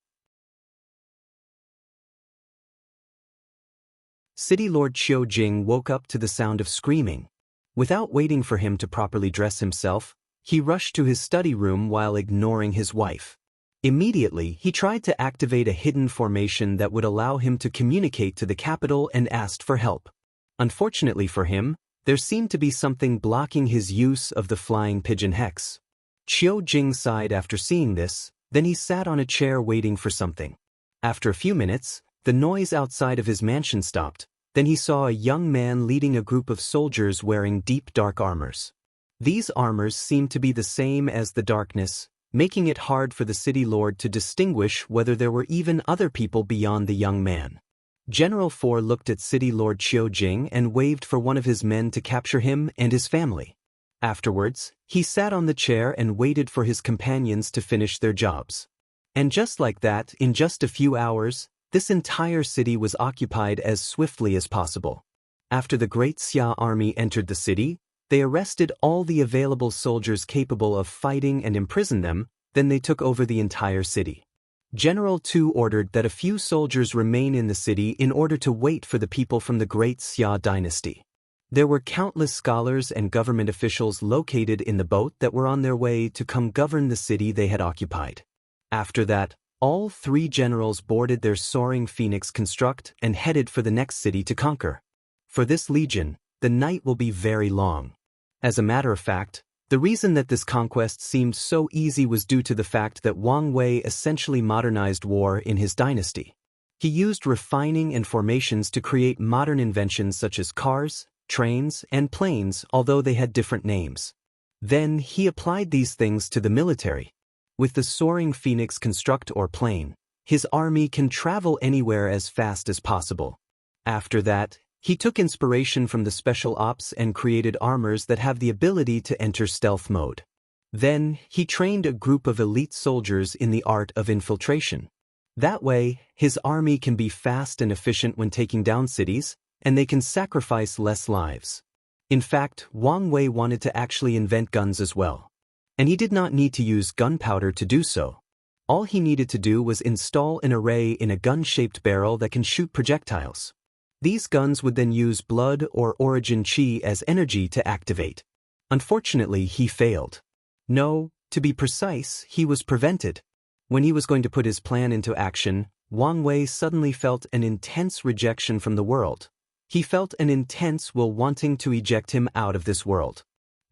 City Lord Qiu Jing woke up to the sound of screaming. Without waiting for him to properly dress himself, he rushed to his study room while ignoring his wife. Immediately, he tried to activate a hidden formation that would allow him to communicate to the capital and asked for help. Unfortunately for him, there seemed to be something blocking his use of the flying pigeon hex. Qiu Jing sighed after seeing this, then he sat on a chair waiting for something. After a few minutes, the noise outside of his mansion stopped. Then he saw a young man leading a group of soldiers wearing deep dark armors. These armors seemed to be the same as the darkness, making it hard for the city lord to distinguish whether there were even other people beyond the young man. General 4 looked at City Lord Qiu Jing and waved for one of his men to capture him and his family. Afterwards, he sat on the chair and waited for his companions to finish their jobs. And just like that, in just a few hours, this entire city was occupied as swiftly as possible. After the Great Xia army entered the city, they arrested all the available soldiers capable of fighting and imprisoned them, then they took over the entire city. General 2 ordered that a few soldiers remain in the city in order to wait for the people from the Great Xia dynasty. There were countless scholars and government officials located in the boat that were on their way to come govern the city they had occupied. After that, all 3 generals boarded their soaring phoenix construct and headed for the next city to conquer. For this legion, the night will be very long. As a matter of fact, the reason that this conquest seemed so easy was due to the fact that Wang Wei essentially modernized war in his dynasty. He used refining and formations to create modern inventions such as cars, trains, and planes, although they had different names. Then he applied these things to the military. With the soaring phoenix construct or plane, his army can travel anywhere as fast as possible. After that, he took inspiration from the special ops and created armors that have the ability to enter stealth mode. Then, he trained a group of elite soldiers in the art of infiltration. That way, his army can be fast and efficient when taking down cities, and they can sacrifice less lives. In fact, Wang Wei wanted to actually invent guns as well. And he did not need to use gunpowder to do so. All he needed to do was install an array in a gun-shaped barrel that can shoot projectiles. These guns would then use blood or origin chi as energy to activate. Unfortunately, he failed. No, to be precise, he was prevented. When he was going to put his plan into action, Wang Wei suddenly felt an intense rejection from the world. He felt an intense will wanting to eject him out of this world.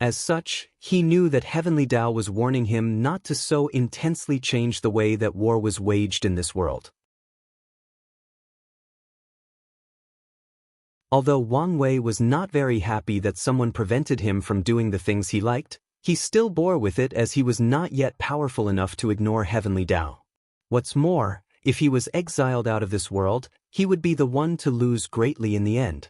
As such, he knew that Heavenly Tao was warning him not to so intensely change the way that war was waged in this world. Although Wang Wei was not very happy that someone prevented him from doing the things he liked, he still bore with it as he was not yet powerful enough to ignore Heavenly Tao. What's more, if he was exiled out of this world, he would be the one to lose greatly in the end.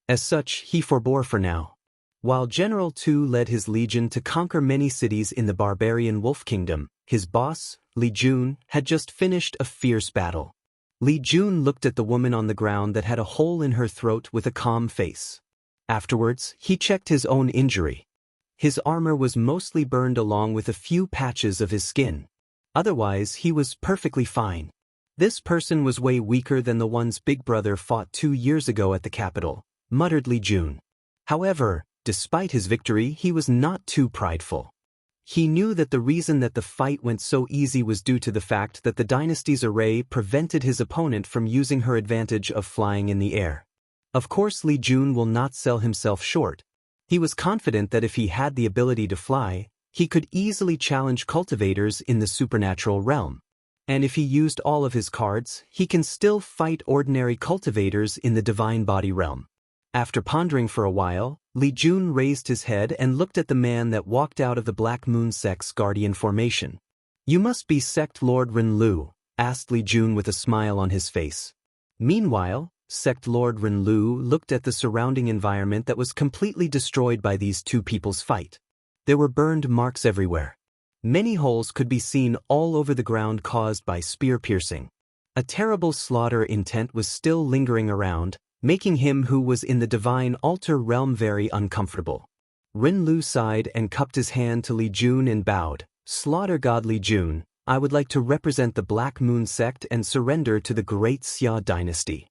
As such, he forbore for now. While General 2 led his legion to conquer many cities in the barbarian Wolf Kingdom, his boss, Li Jun, had just finished a fierce battle. Li Jun looked at the woman on the ground that had a hole in her throat with a calm face. Afterwards, he checked his own injury. His armor was mostly burned along with a few patches of his skin. Otherwise, he was perfectly fine. This person was way weaker than the one's big brother fought 2 years ago at the capital, muttered Li Jun. However, despite his victory, he was not too prideful. He knew that the reason that the fight went so easy was due to the fact that the dynasty's array prevented his opponent from using her advantage of flying in the air. Of course, Li Jun will not sell himself short. He was confident that if he had the ability to fly, he could easily challenge cultivators in the supernatural realm. And if he used all of his cards, he can still fight ordinary cultivators in the divine body realm. After pondering for a while, Li Jun raised his head and looked at the man that walked out of the Black Moon Sect's guardian formation. "You must be Sect Lord Ren Lu," asked Li Jun with a smile on his face. Meanwhile, Sect Lord Renlu looked at the surrounding environment that was completely destroyed by these two people's fight. There were burned marks everywhere. Many holes could be seen all over the ground caused by spear piercing. A terrible slaughter intent was still lingering around, making him who was in the divine altar realm very uncomfortable. Renlu sighed and cupped his hand to Li Jun and bowed. "Slaughter God Li Jun, I would like to represent the Black Moon sect and surrender to the great Xia dynasty."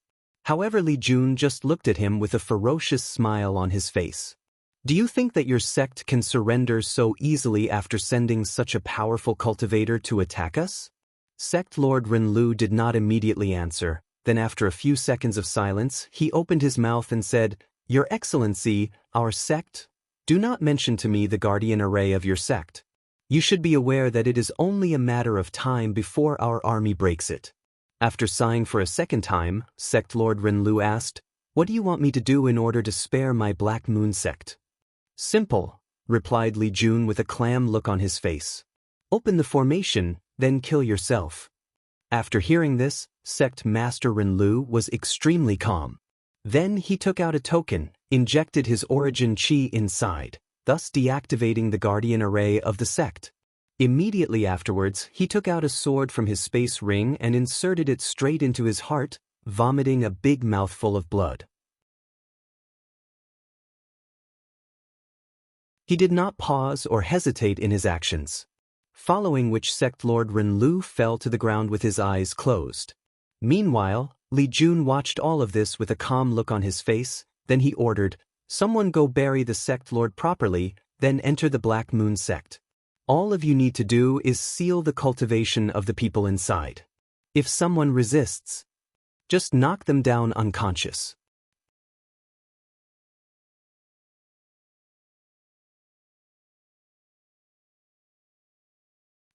However, Li Jun just looked at him with a ferocious smile on his face. "Do you think that your sect can surrender so easily after sending such a powerful cultivator to attack us?" Sect Lord Renlu did not immediately answer. Then after a few seconds of silence, he opened his mouth and said, "Your Excellency, our sect? Do not mention to me the guardian array of your sect. You should be aware that it is only a matter of time before our army breaks it." After sighing for a second time, Sect Lord Renlu asked, "What do you want me to do in order to spare my Black Moon sect?" "Simple," replied Li Jun with a clam look on his face. "Open the formation, then kill yourself." After hearing this, Sect Master Renlu was extremely calm. Then he took out a token, injected his origin chi inside, thus deactivating the guardian array of the sect. Immediately afterwards, he took out a sword from his space ring and inserted it straight into his heart, vomiting a big mouthful of blood. He did not pause or hesitate in his actions. Following which Sect Lord Renlu fell to the ground with his eyes closed. Meanwhile, Li Jun watched all of this with a calm look on his face, then he ordered, "Someone go bury the Sect Lord properly, then enter the Black Moon sect. All of you need to do is seal the cultivation of the people inside. If someone resists, just knock them down unconscious."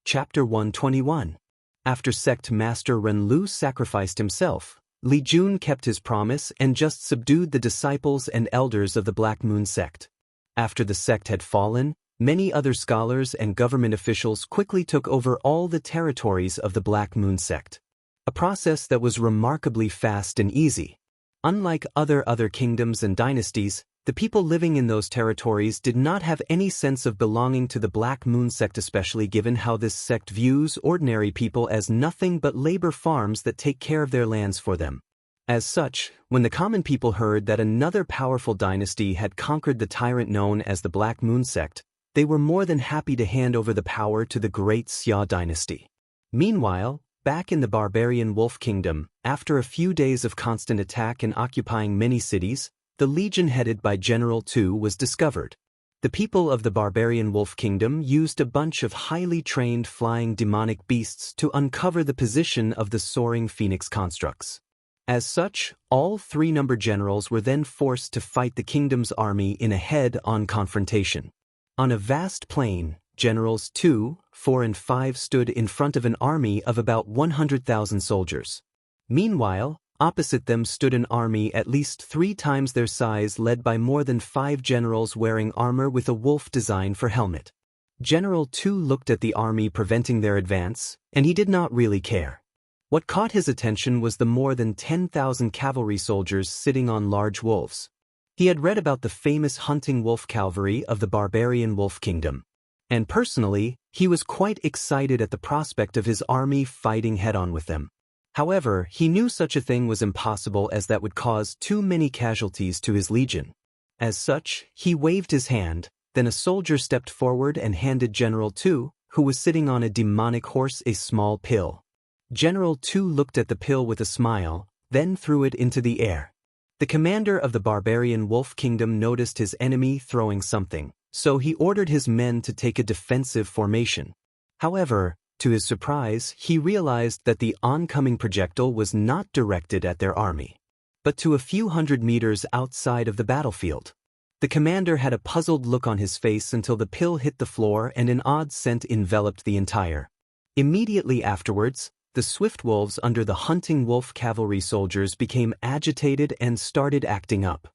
Chapter 121. After Sect Master Renlu sacrificed himself, Li Jun kept his promise and just subdued the disciples and elders of the Black Moon sect. After the sect had fallen, many other scholars and government officials quickly took over all the territories of the Black Moon sect. A process that was remarkably fast and easy. Unlike other kingdoms and dynasties, the people living in those territories did not have any sense of belonging to the Black Moon sect, especially given how this sect views ordinary people as nothing but labor farms that take care of their lands for them. As such, when the common people heard that another powerful dynasty had conquered the tyrant known as the Black Moon sect, they were more than happy to hand over the power to the great Xia dynasty. Meanwhile, back in the barbarian Wolf Kingdom, after a few days of constant attack and occupying many cities, the legion headed by General Tu was discovered. The people of the barbarian Wolf Kingdom used a bunch of highly trained flying demonic beasts to uncover the position of the soaring phoenix constructs. As such, all three-number generals were then forced to fight the kingdom's army in a head-on confrontation. On a vast plain, Generals 2, 4 and 5 stood in front of an army of about 100,000 soldiers. Meanwhile, opposite them stood an army at least 3 times their size led by more than 5 generals wearing armor with a wolf design for helmet. General 2 looked at the army preventing their advance, and he did not really care. What caught his attention was the more than 10,000 cavalry soldiers sitting on large wolves. He had read about the famous hunting wolf cavalry of the barbarian Wolf Kingdom. And personally, he was quite excited at the prospect of his army fighting head-on with them. However, he knew such a thing was impossible as that would cause too many casualties to his legion. As such, he waved his hand, then a soldier stepped forward and handed General Tu, who was sitting on a demonic horse, a small pill. General Tu looked at the pill with a smile, then threw it into the air. The commander of the barbarian Wolf Kingdom noticed his enemy throwing something, so he ordered his men to take a defensive formation. However, to his surprise, he realized that the oncoming projectile was not directed at their army, but to a few hundred meters outside of the battlefield. The commander had a puzzled look on his face until the pill hit the floor and an odd scent enveloped the entire. Immediately afterwards, the swift wolves under the hunting wolf cavalry soldiers became agitated and started acting up.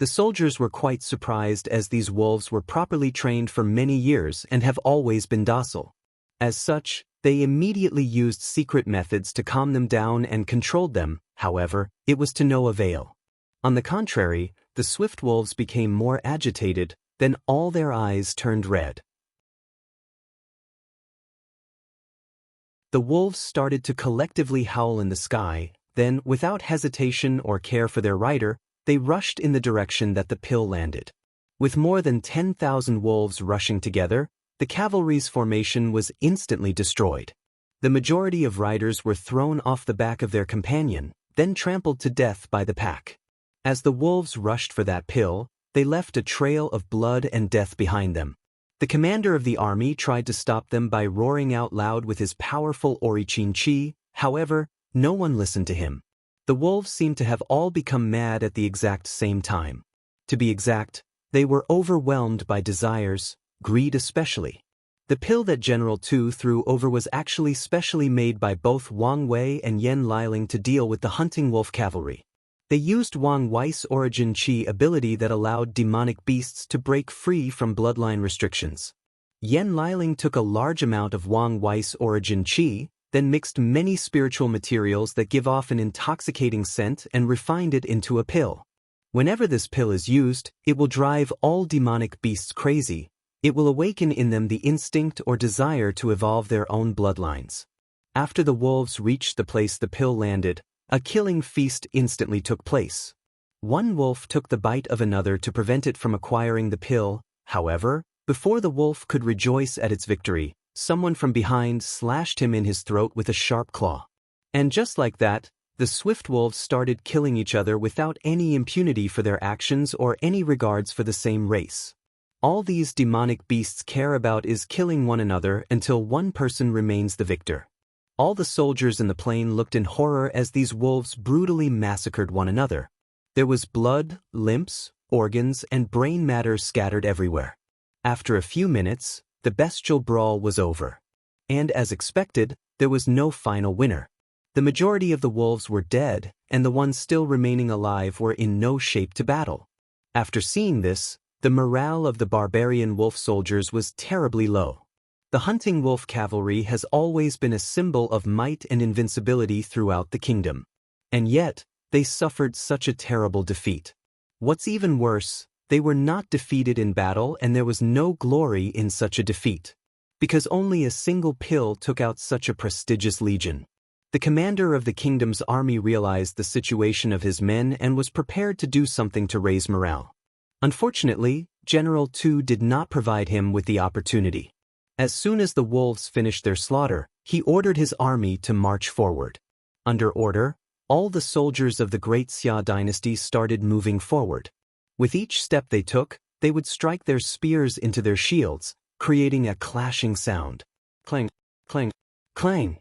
The soldiers were quite surprised as these wolves were properly trained for many years and have always been docile. As such, They immediately used secret methods to calm them down and controlled them. However, it was to no avail. On the contrary, the swift wolves became more agitated, then all their eyes turned red. The wolves started to collectively howl in the sky, then, without hesitation or care for their rider, they rushed in the direction that the pill landed. With more than 10,000 wolves rushing together, the cavalry's formation was instantly destroyed. The majority of riders were thrown off the back of their companion, then trampled to death by the pack. As the wolves rushed for that pill, they left a trail of blood and death behind them. The commander of the army tried to stop them by roaring out loud with his powerful Orichin chi. However, no one listened to him. The wolves seemed to have all become mad at the exact same time. To be exact, they were overwhelmed by desires, greed especially. The pill that General Tu threw over was actually specially made by both Wang Wei and Yan Liling to deal with the hunting wolf cavalry. They used Wang Wei's origin chi ability that allowed demonic beasts to break free from bloodline restrictions. Yan Liling took a large amount of Wang Wei's origin chi, then mixed many spiritual materials that give off an intoxicating scent and refined it into a pill. Whenever this pill is used, it will drive all demonic beasts crazy. It will awaken in them the instinct or desire to evolve their own bloodlines. After the wolves reached the place the pill landed, a killing feast instantly took place. One wolf took the bite of another to prevent it from acquiring the pill. However, before the wolf could rejoice at its victory, someone from behind slashed him in his throat with a sharp claw. And just like that, the swift wolves started killing each other without any impunity for their actions or any regards for the same race. All these demonic beasts care about is killing one another until one person remains the victor. All the soldiers in the plain looked in horror as these wolves brutally massacred one another. There was blood, limbs, organs, and brain matter scattered everywhere. After a few minutes, the bestial brawl was over. And as expected, there was no final winner. The majority of the wolves were dead, and the ones still remaining alive were in no shape to battle. After seeing this, the morale of the barbarian wolf soldiers was terribly low. The hunting wolf cavalry has always been a symbol of might and invincibility throughout the kingdom. And yet, they suffered such a terrible defeat. What's even worse, they were not defeated in battle and there was no glory in such a defeat. Because only a single pill took out such a prestigious legion. The commander of the kingdom's army realized the situation of his men and was prepared to do something to raise morale. Unfortunately, General Tu did not provide him with the opportunity. As soon as the wolves finished their slaughter, he ordered his army to march forward. Under order, all the soldiers of the great Xia dynasty started moving forward. With each step they took, they would strike their spears into their shields, creating a clashing sound. Clang, clang, clang.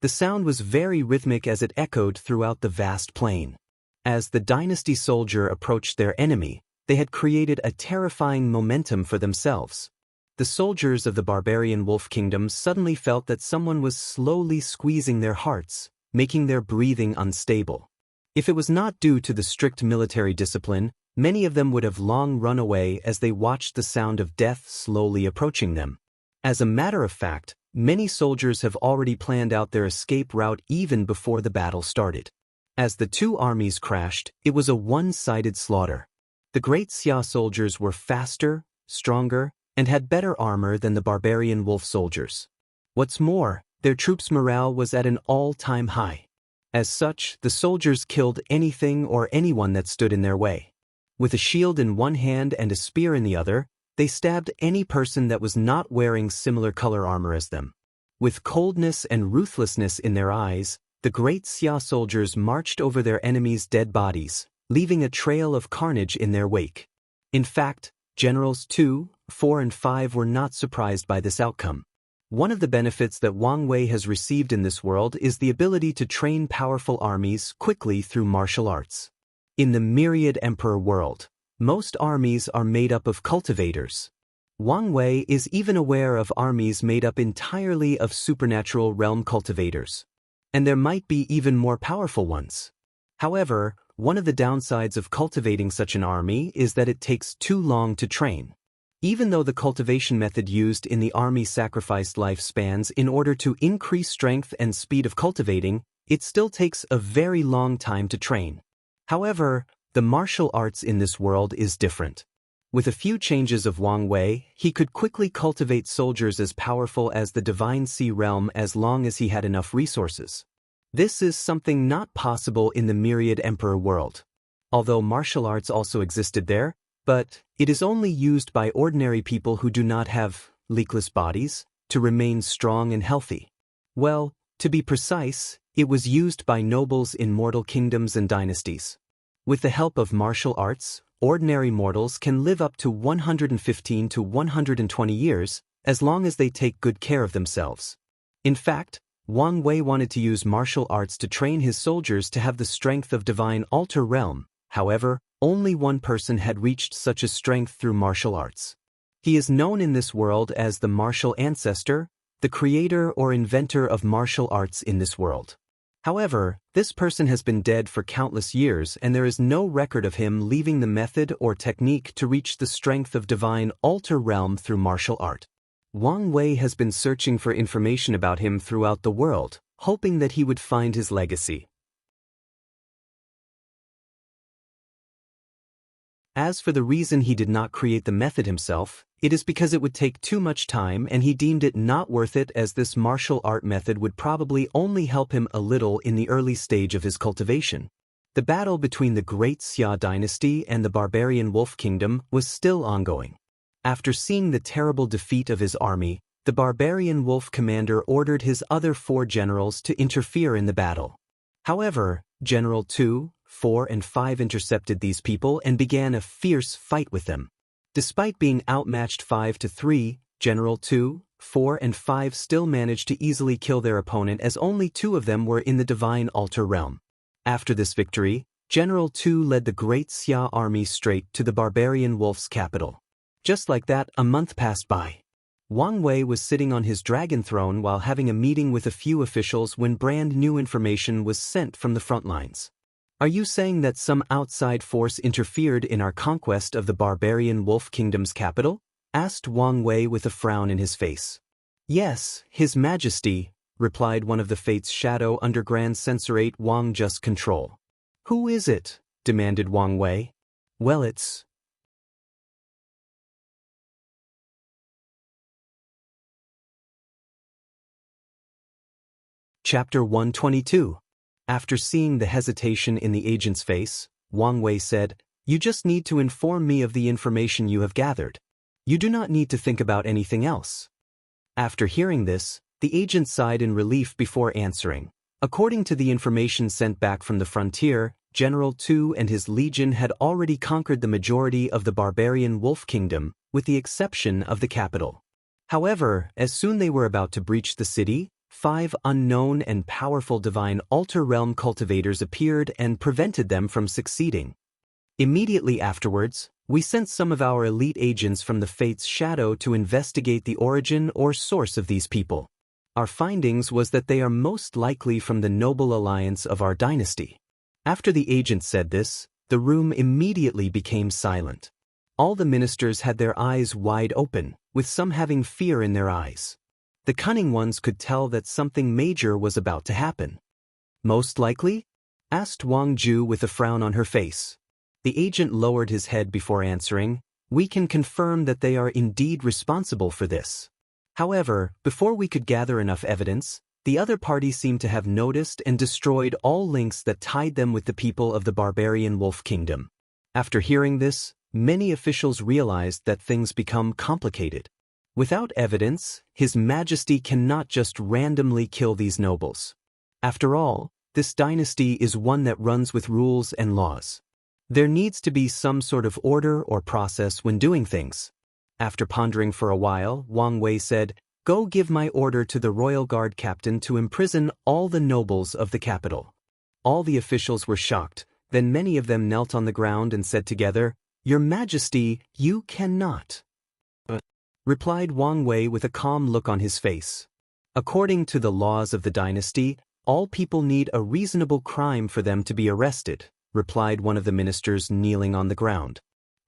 The sound was very rhythmic as it echoed throughout the vast plain. As the dynasty soldier approached their enemy, they had created a terrifying momentum for themselves. The soldiers of the barbarian wolf kingdom suddenly felt that someone was slowly squeezing their hearts, making their breathing unstable. If it was not due to the strict military discipline, many of them would have long run away as they watched the sound of death slowly approaching them. As a matter of fact, many soldiers have already planned out their escape route even before the battle started. As the two armies crashed, it was a one-sided slaughter. The great Xia soldiers were faster, stronger, and had better armor than the barbarian wolf soldiers. What's more, their troops' morale was at an all-time high. As such, the soldiers killed anything or anyone that stood in their way. With a shield in one hand and a spear in the other, they stabbed any person that was not wearing similar color armor as them. With coldness and ruthlessness in their eyes, the great Xia soldiers marched over their enemies' dead bodies, leaving a trail of carnage in their wake. In fact, Generals 2, 4 and 5 were not surprised by this outcome. One of the benefits that Wang Wei has received in this world is the ability to train powerful armies quickly through martial arts. In the myriad emperor world, most armies are made up of cultivators. Wang Wei is even aware of armies made up entirely of supernatural realm cultivators. And there might be even more powerful ones. However, one of the downsides of cultivating such an army is that it takes too long to train. Even though the cultivation method used in the army sacrificed lifespans in order to increase strength and speed of cultivating, it still takes a very long time to train. However, the martial arts in this world is different. With a few changes of Wang Wei, he could quickly cultivate soldiers as powerful as the Divine Sea Realm as long as he had enough resources. This is something not possible in the Myriad Emperor world. Although martial arts also existed there, but it is only used by ordinary people who do not have leakless bodies to remain strong and healthy. Well, to be precise, it was used by nobles in mortal kingdoms and dynasties. With the help of martial arts, ordinary mortals can live up to 115 to 120 years, as long as they take good care of themselves. In fact, Wang Wei wanted to use martial arts to train his soldiers to have the strength of divine altar realm. However, only one person had reached such a strength through martial arts. He is known in this world as the martial ancestor, the creator or inventor of martial arts in this world. However, this person has been dead for countless years and there is no record of him leaving the method or technique to reach the strength of divine altar realm through martial art. Wang Wei has been searching for information about him throughout the world, hoping that he would find his legacy. As for the reason he did not create the method himself, it is because it would take too much time and he deemed it not worth it, as this martial art method would probably only help him a little in the early stage of his cultivation. The battle between the Great Xia dynasty and the barbarian Wolf Kingdom was still ongoing. After seeing the terrible defeat of his army, the barbarian Wolf commander ordered his other 4 generals to interfere in the battle. However, General 2, 4 and 5 intercepted these people and began a fierce fight with them. Despite being outmatched 5-3, General 2, 4 and 5 still managed to easily kill their opponent, as only 2 of them were in the divine altar realm. After this victory, General 2 led the Great Xia army straight to the barbarian Wolf's capital. Just like that, a month passed by. Wang Wei was sitting on his dragon throne while having a meeting with a few officials when brand new information was sent from the front lines. Are you saying that some outside force interfered in our conquest of the barbarian Wolf Kingdom's capital? Asked Wang Wei with a frown in his face. Yes, His Majesty, replied one of the Fates' shadow under Grand Censorate Wang Just control. Who is it? Demanded Wang Wei. Well, it's... Chapter 122. After seeing the hesitation in the agent's face, Wang Wei said, You just need to inform me of the information you have gathered. You do not need to think about anything else. After hearing this, the agent sighed in relief before answering. According to the information sent back from the frontier, General Tu and his legion had already conquered the majority of the barbarian Wolf Kingdom, with the exception of the capital. However, as soon they were about to breach the city, 5 unknown and powerful divine altar realm cultivators appeared and prevented them from succeeding. Immediately afterwards, we sent some of our elite agents from the Fates' shadow to investigate the origin or source of these people. Our findings was that they are most likely from the noble alliance of our dynasty. After the agent said this, the room immediately became silent. All the ministers had their eyes wide open, with some having fear in their eyes. The cunning ones could tell that something major was about to happen. Most likely? Asked Wang Ju with a frown on her face. The agent lowered his head before answering, We can confirm that they are indeed responsible for this. However, before we could gather enough evidence, the other party seemed to have noticed and destroyed all links that tied them with the people of the barbarian Wolf Kingdom. After hearing this, many officials realized that things become complicated. Without evidence, His Majesty cannot just randomly kill these nobles. After all, this dynasty is one that runs with rules and laws. There needs to be some sort of order or process when doing things. After pondering for a while, Wang Wei said, Go give my order to the royal guard captain to imprison all the nobles of the capital. All the officials were shocked, then many of them knelt on the ground and said together, Your Majesty, you cannot. Replied Wang Wei with a calm look on his face. According to the laws of the dynasty, all people need a reasonable crime for them to be arrested, replied one of the ministers kneeling on the ground.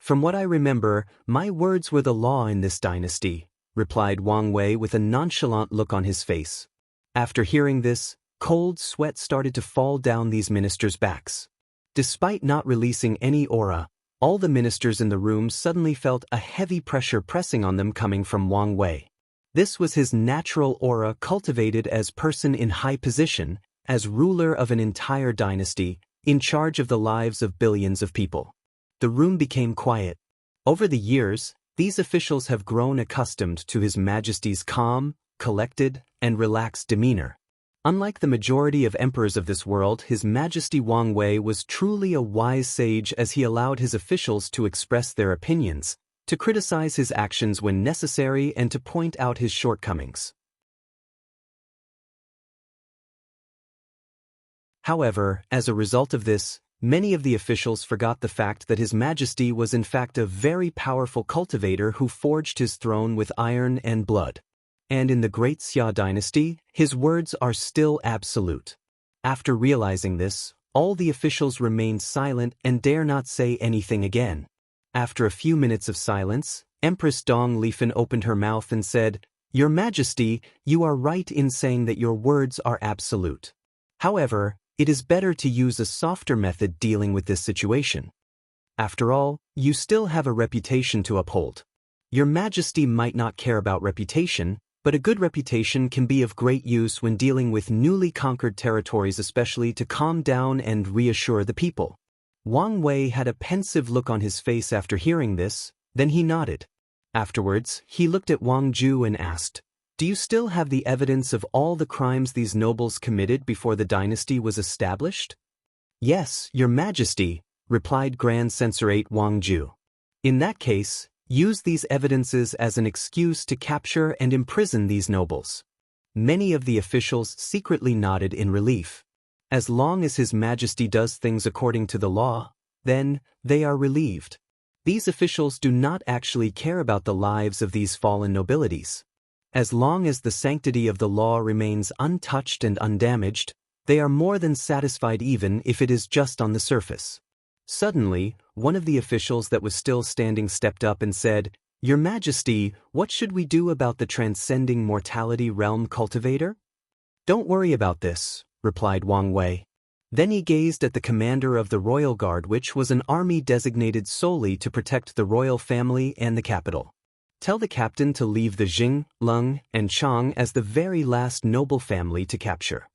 From what I remember, my words were the law in this dynasty, replied Wang Wei with a nonchalant look on his face. After hearing this, cold sweat started to fall down these ministers' backs. Despite not releasing any aura, all the ministers in the room suddenly felt a heavy pressure pressing on them coming from Wang Wei. This was his natural aura cultivated as person in high position, as ruler of an entire dynasty, in charge of the lives of billions of people. The room became quiet. Over the years, these officials have grown accustomed to His Majesty's calm, collected, and relaxed demeanor. Unlike the majority of emperors of this world, His Majesty Wang Wei was truly a wise sage as he allowed his officials to express their opinions, to criticize his actions when necessary and to point out his shortcomings. However, as a result of this, many of the officials forgot the fact that His Majesty was in fact a very powerful cultivator who forged his throne with iron and blood. And in the Great Xia dynasty, his words are still absolute. After realizing this, all the officials remained silent and dare not say anything again. After a few minutes of silence, Empress Dong Lifen opened her mouth and said, "Your Majesty, you are right in saying that your words are absolute. However, it is better to use a softer method dealing with this situation. After all, you still have a reputation to uphold. Your Majesty might not care about reputation, but a good reputation can be of great use when dealing with newly conquered territories, especially to calm down and reassure the people." Wang Wei had a pensive look on his face after hearing this, then he nodded. Afterwards, he looked at Wang Ju and asked, "Do you still have the evidence of all the crimes these nobles committed before the dynasty was established?" "Yes, Your Majesty," replied Grand Censorate Wang Ju. "In that case, use these evidences as an excuse to capture and imprison these nobles." Many of the officials secretly nodded in relief. As long as His Majesty does things according to the law, then they are relieved. These officials do not actually care about the lives of these fallen nobilities. As long as the sanctity of the law remains untouched and undamaged, they are more than satisfied even if it is just on the surface. Suddenly, one of the officials that was still standing stepped up and said, "Your Majesty, what should we do about the transcending mortality realm cultivator?" "Don't worry about this," replied Wang Wei. Then he gazed at the commander of the royal guard, which was an army designated solely to protect the royal family and the capital. "Tell the captain to leave the Jing, Lung, and Chang as the very last noble family to capture."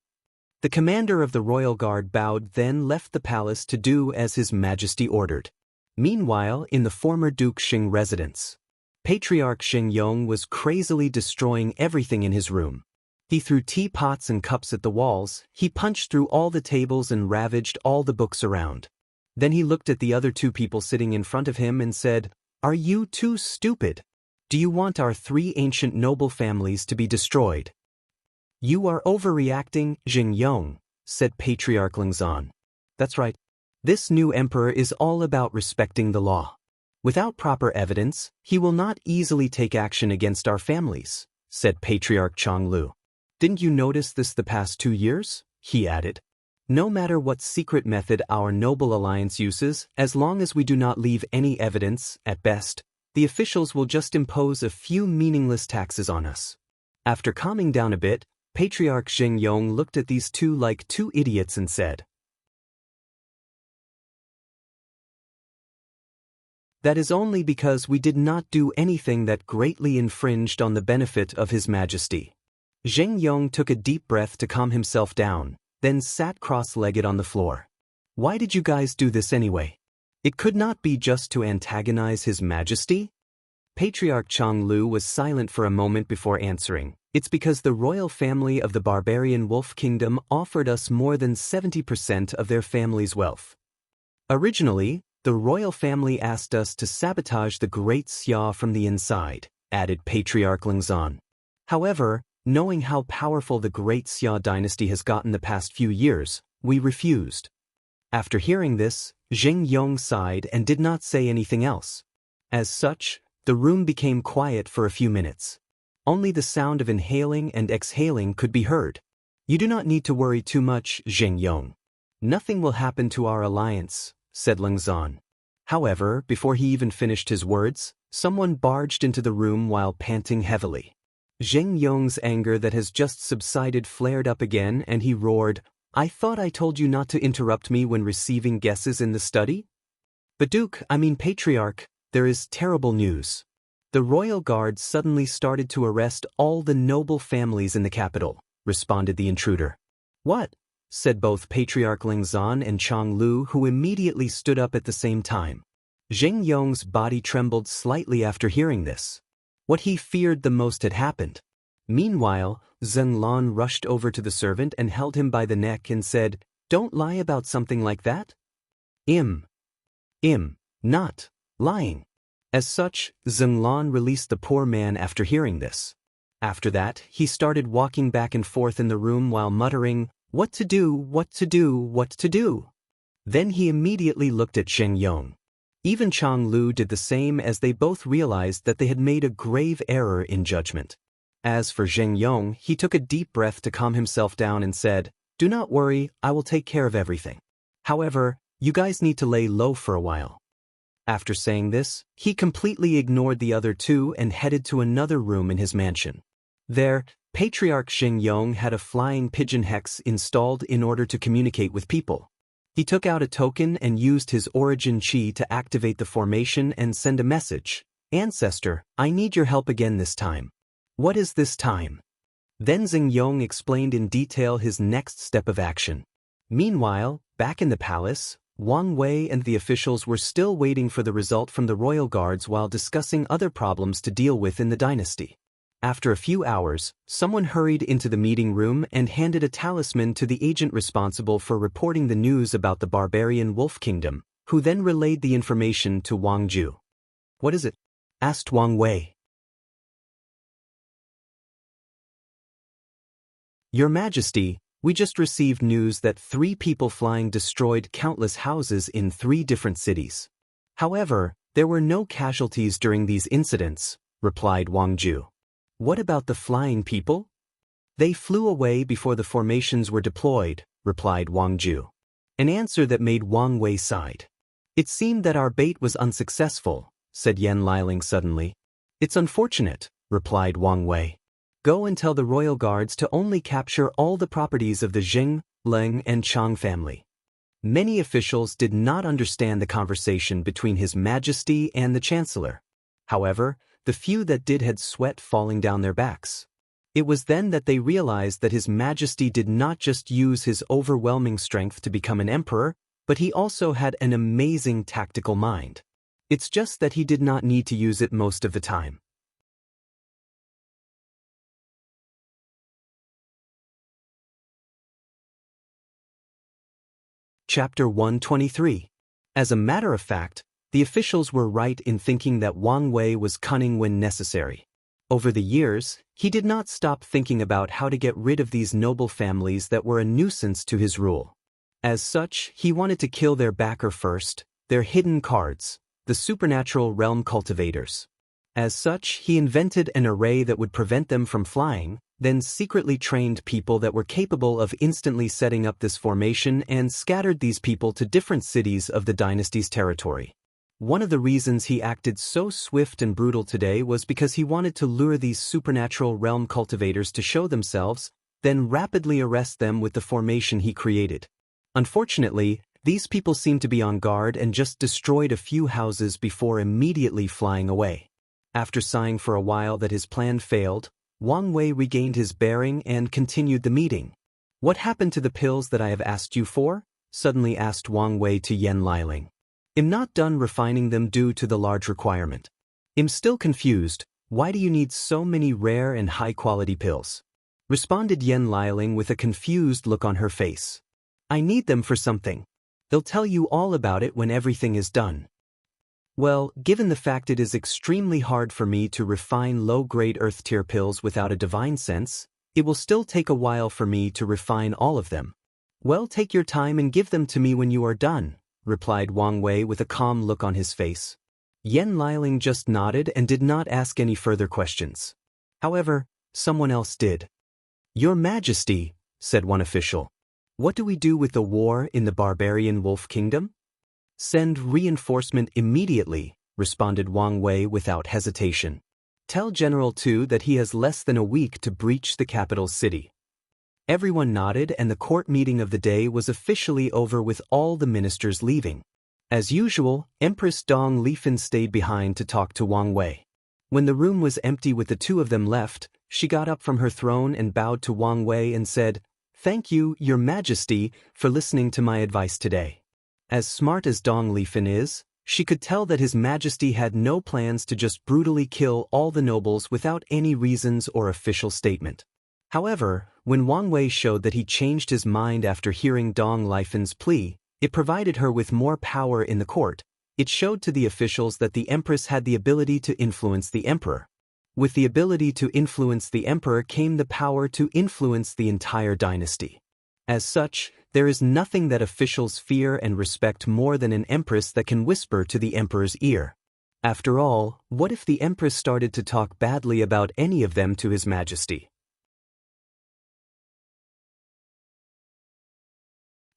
The commander of the royal guard bowed, then left the palace to do as His Majesty ordered. Meanwhile, in the former Duke Xing residence, Patriarch Xing Yong was crazily destroying everything in his room. He threw teapots and cups at the walls, he punched through all the tables and ravaged all the books around. Then he looked at the other two people sitting in front of him and said, "Are you too stupid? Do you want our 3 ancient noble families to be destroyed?" "You are overreacting, Xing Yong," said Patriarch Lingzan. "That's right. This new emperor is all about respecting the law. Without proper evidence, he will not easily take action against our families," said Patriarch Changlu. "Didn't you notice this the past 2 years?" he added. "No matter what secret method our noble alliance uses, as long as we do not leave any evidence, at best, the officials will just impose a few meaningless taxes on us." After calming down a bit, Patriarch Xing Yong looked at these two like two idiots and said, "That is only because we did not do anything that greatly infringed on the benefit of His Majesty." Xing Yong took a deep breath to calm himself down, then sat cross-legged on the floor. "Why did you guys do this anyway? It could not be just to antagonize His Majesty?" Patriarch Changlu was silent for a moment before answering. "It's because the royal family of the barbarian Wolf Kingdom offered us more than 70% of their family's wealth. Originally, the royal family asked us to sabotage the Great Xia from the inside," added Patriarch Lingzan. "However, knowing how powerful the Great Xia dynasty has gotten the past few years, we refused." After hearing this, Xing Yong sighed and did not say anything else. As such, the room became quiet for a few minutes. Only the sound of inhaling and exhaling could be heard. "You do not need to worry too much, Xing Yong. Nothing will happen to our alliance," said Lingzan. However, before he even finished his words, someone barged into the room while panting heavily. Zheng Yong's anger that has just subsided flared up again and he roared, "I thought I told you not to interrupt me when receiving guesses in the study?" "But Patriarch, there is terrible news. The royal guards suddenly started to arrest all the noble families in the capital," responded the intruder. "What?" said both Patriarch Lingzan and Chang Lu, who immediately stood up at the same time. Zheng Yong's body trembled slightly after hearing this. What he feared the most had happened. Meanwhile, Zheng Lan rushed over to the servant and held him by the neck and said, "Don't lie about something like that." Not lying. As such, Zheng Lan released the poor man after hearing this. After that, he started walking back and forth in the room while muttering, "What to do, what to do, what to do?" Then he immediately looked at Zheng Yong. Even Chang Lu did the same as they both realized that they had made a grave error in judgment. As for Zheng Yong, he took a deep breath to calm himself down and said, "Do not worry, I will take care of everything. However, you guys need to lay low for a while." After saying this, he completely ignored the other two and headed to another room in his mansion. There, Patriarch Zheng Yong had a flying pigeon hex installed in order to communicate with people. He took out a token and used his origin chi to activate the formation and send a message. "Ancestor, I need your help again this time." "What is this time?" Then Zheng Yong explained in detail his next step of action. Meanwhile, back in the palace, Wang Wei and the officials were still waiting for the result from the royal guards while discussing other problems to deal with in the dynasty. After a few hours, someone hurried into the meeting room and handed a talisman to the agent responsible for reporting the news about the barbarian wolf kingdom, who then relayed the information to Wang Ju. "What is it?" asked Wang Wei. "Your Majesty, we just received news that 3 people flying destroyed countless houses in 3 different cities. However, there were no casualties during these incidents," replied Wang Ju. "What about the flying people?" "They flew away before the formations were deployed," replied Wang Ju. An answer that made Wang Wei sigh. "It seemed that our bait was unsuccessful," said Yan Liling suddenly. "It's unfortunate," replied Wang Wei. "Go and tell the royal guards to only capture all the properties of the Jing, Leng, and Chang family." Many officials did not understand the conversation between His Majesty and the Chancellor. However, the few that did had sweat falling down their backs. It was then that they realized that His Majesty did not just use his overwhelming strength to become an emperor, but he also had an amazing tactical mind. It's just that he did not need to use it most of the time. Chapter 123. As a matter of fact, the officials were right in thinking that Wang Wei was cunning when necessary. Over the years, he did not stop thinking about how to get rid of these noble families that were a nuisance to his rule. As such, he wanted to kill their backer first, their hidden cards, the supernatural realm cultivators. As such, he invented an array that would prevent them from flying, then secretly trained people that were capable of instantly setting up this formation and scattered these people to different cities of the dynasty's territory. One of the reasons he acted so swift and brutal today was because he wanted to lure these supernatural realm cultivators to show themselves, then rapidly arrest them with the formation he created. Unfortunately, these people seemed to be on guard and just destroyed a few houses before immediately flying away. After sighing for a while that his plan failed, Wang Wei regained his bearing and continued the meeting. "What happened to the pills that I have asked you for?" suddenly asked Wang Wei to Yan Liling. "I'm not done refining them due to the large requirement. I'm still confused. Why do you need so many rare and high-quality pills?" responded Yan Liling with a confused look on her face. "I need them for something. They'll tell you all about it when everything is done." "Well, given the fact it is extremely hard for me to refine low-grade earth-tier pills without a divine sense, it will still take a while for me to refine all of them." "Well, take your time and give them to me when you are done," replied Wang Wei with a calm look on his face. Yan Liling just nodded and did not ask any further questions. However, someone else did. "Your Majesty," said one official, "what do we do with the war in the barbarian wolf kingdom?" Send reinforcement immediately, responded Wang Wei without hesitation. Tell General Tu that he has less than a week to breach the capital city. Everyone nodded, and the court meeting of the day was officially over with all the ministers leaving. As usual, Empress Dong Lifan stayed behind to talk to Wang Wei. When the room was empty with the two of them left, she got up from her throne and bowed to Wang Wei and said, "Thank you, Your Majesty, for listening to my advice today." As smart as Dong Lifan is, she could tell that His Majesty had no plans to just brutally kill all the nobles without any reasons or official statement. However, when Wang Wei showed that he changed his mind after hearing Dong Lifan's plea, it provided her with more power in the court. It showed to the officials that the Empress had the ability to influence the Emperor. With the ability to influence the Emperor came the power to influence the entire dynasty. As such, there is nothing that officials fear and respect more than an Empress that can whisper to the Emperor's ear. After all, what if the Empress started to talk badly about any of them to His Majesty?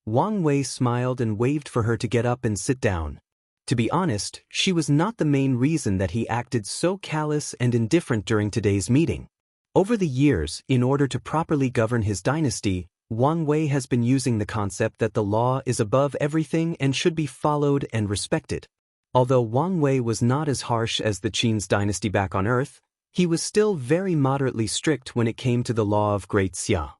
Wang Wei smiled and waved for her to get up and sit down. To be honest, she was not the main reason that he acted so callous and indifferent during today's meeting. Over the years, in order to properly govern his dynasty, Wang Wei has been using the concept that the law is above everything and should be followed and respected. Although Wang Wei was not as harsh as the Qin's dynasty back on Earth, he was still very moderately strict when it came to the law of Great Xia.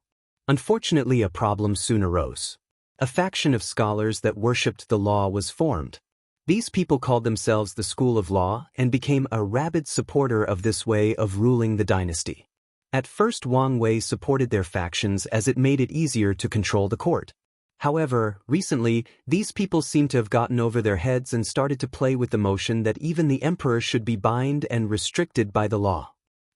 Unfortunately, a problem soon arose. A faction of scholars that worshipped the law was formed. These people called themselves the School of Law and became a rabid supporter of this way of ruling the dynasty. At first, Wang Wei supported their factions as it made it easier to control the court. However, recently, these people seem to have gotten over their heads and started to play with the notion that even the emperor should be bound and restricted by the law.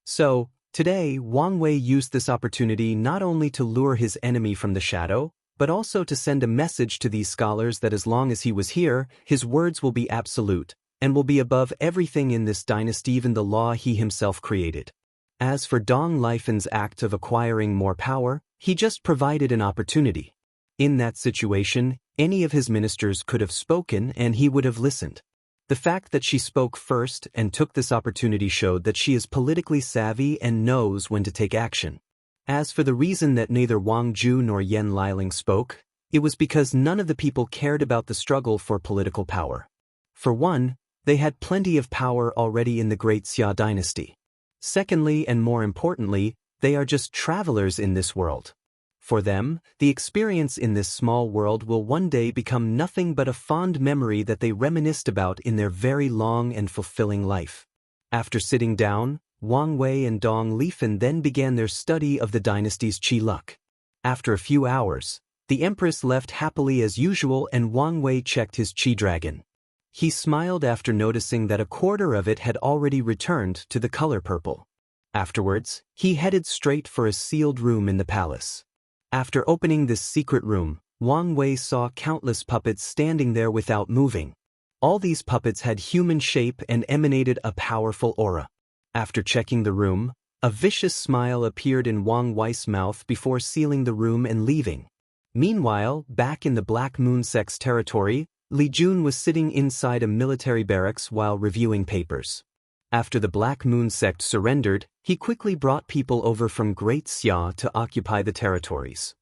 So, today, Wang Wei used this opportunity not only to lure his enemy from the shadow, but also to send a message to these scholars that as long as he was here, his words will be absolute, and will be above everything in this dynasty, even the law he himself created. As for Dong Lifan's act of acquiring more power, he just provided an opportunity. In that situation, any of his ministers could have spoken and he would have listened. The fact that she spoke first and took this opportunity showed that she is politically savvy and knows when to take action. As for the reason that neither Wang Ju nor Yan Liling spoke, it was because none of the people cared about the struggle for political power. For one, they had plenty of power already in the Great Xia dynasty. Secondly, and more importantly, they are just travelers in this world. For them, the experience in this small world will one day become nothing but a fond memory that they reminisced about in their very long and fulfilling life. After sitting down, Wang Wei and Dong Lifan then began their study of the dynasty's qi luck. After a few hours, the Empress left happily as usual and Wang Wei checked his qi dragon. He smiled after noticing that a quarter of it had already returned to the color purple. Afterwards, he headed straight for a sealed room in the palace. After opening this secret room, Wang Wei saw countless puppets standing there without moving. All these puppets had human shape and emanated a powerful aura. After checking the room, a vicious smile appeared in Wang Wei's mouth before sealing the room and leaving. Meanwhile, back in the Black Moon sect's territory, Li Jun was sitting inside a military barracks while reviewing papers. After the Black Moon sect surrendered, he quickly brought people over from Great Xia to occupy the territories.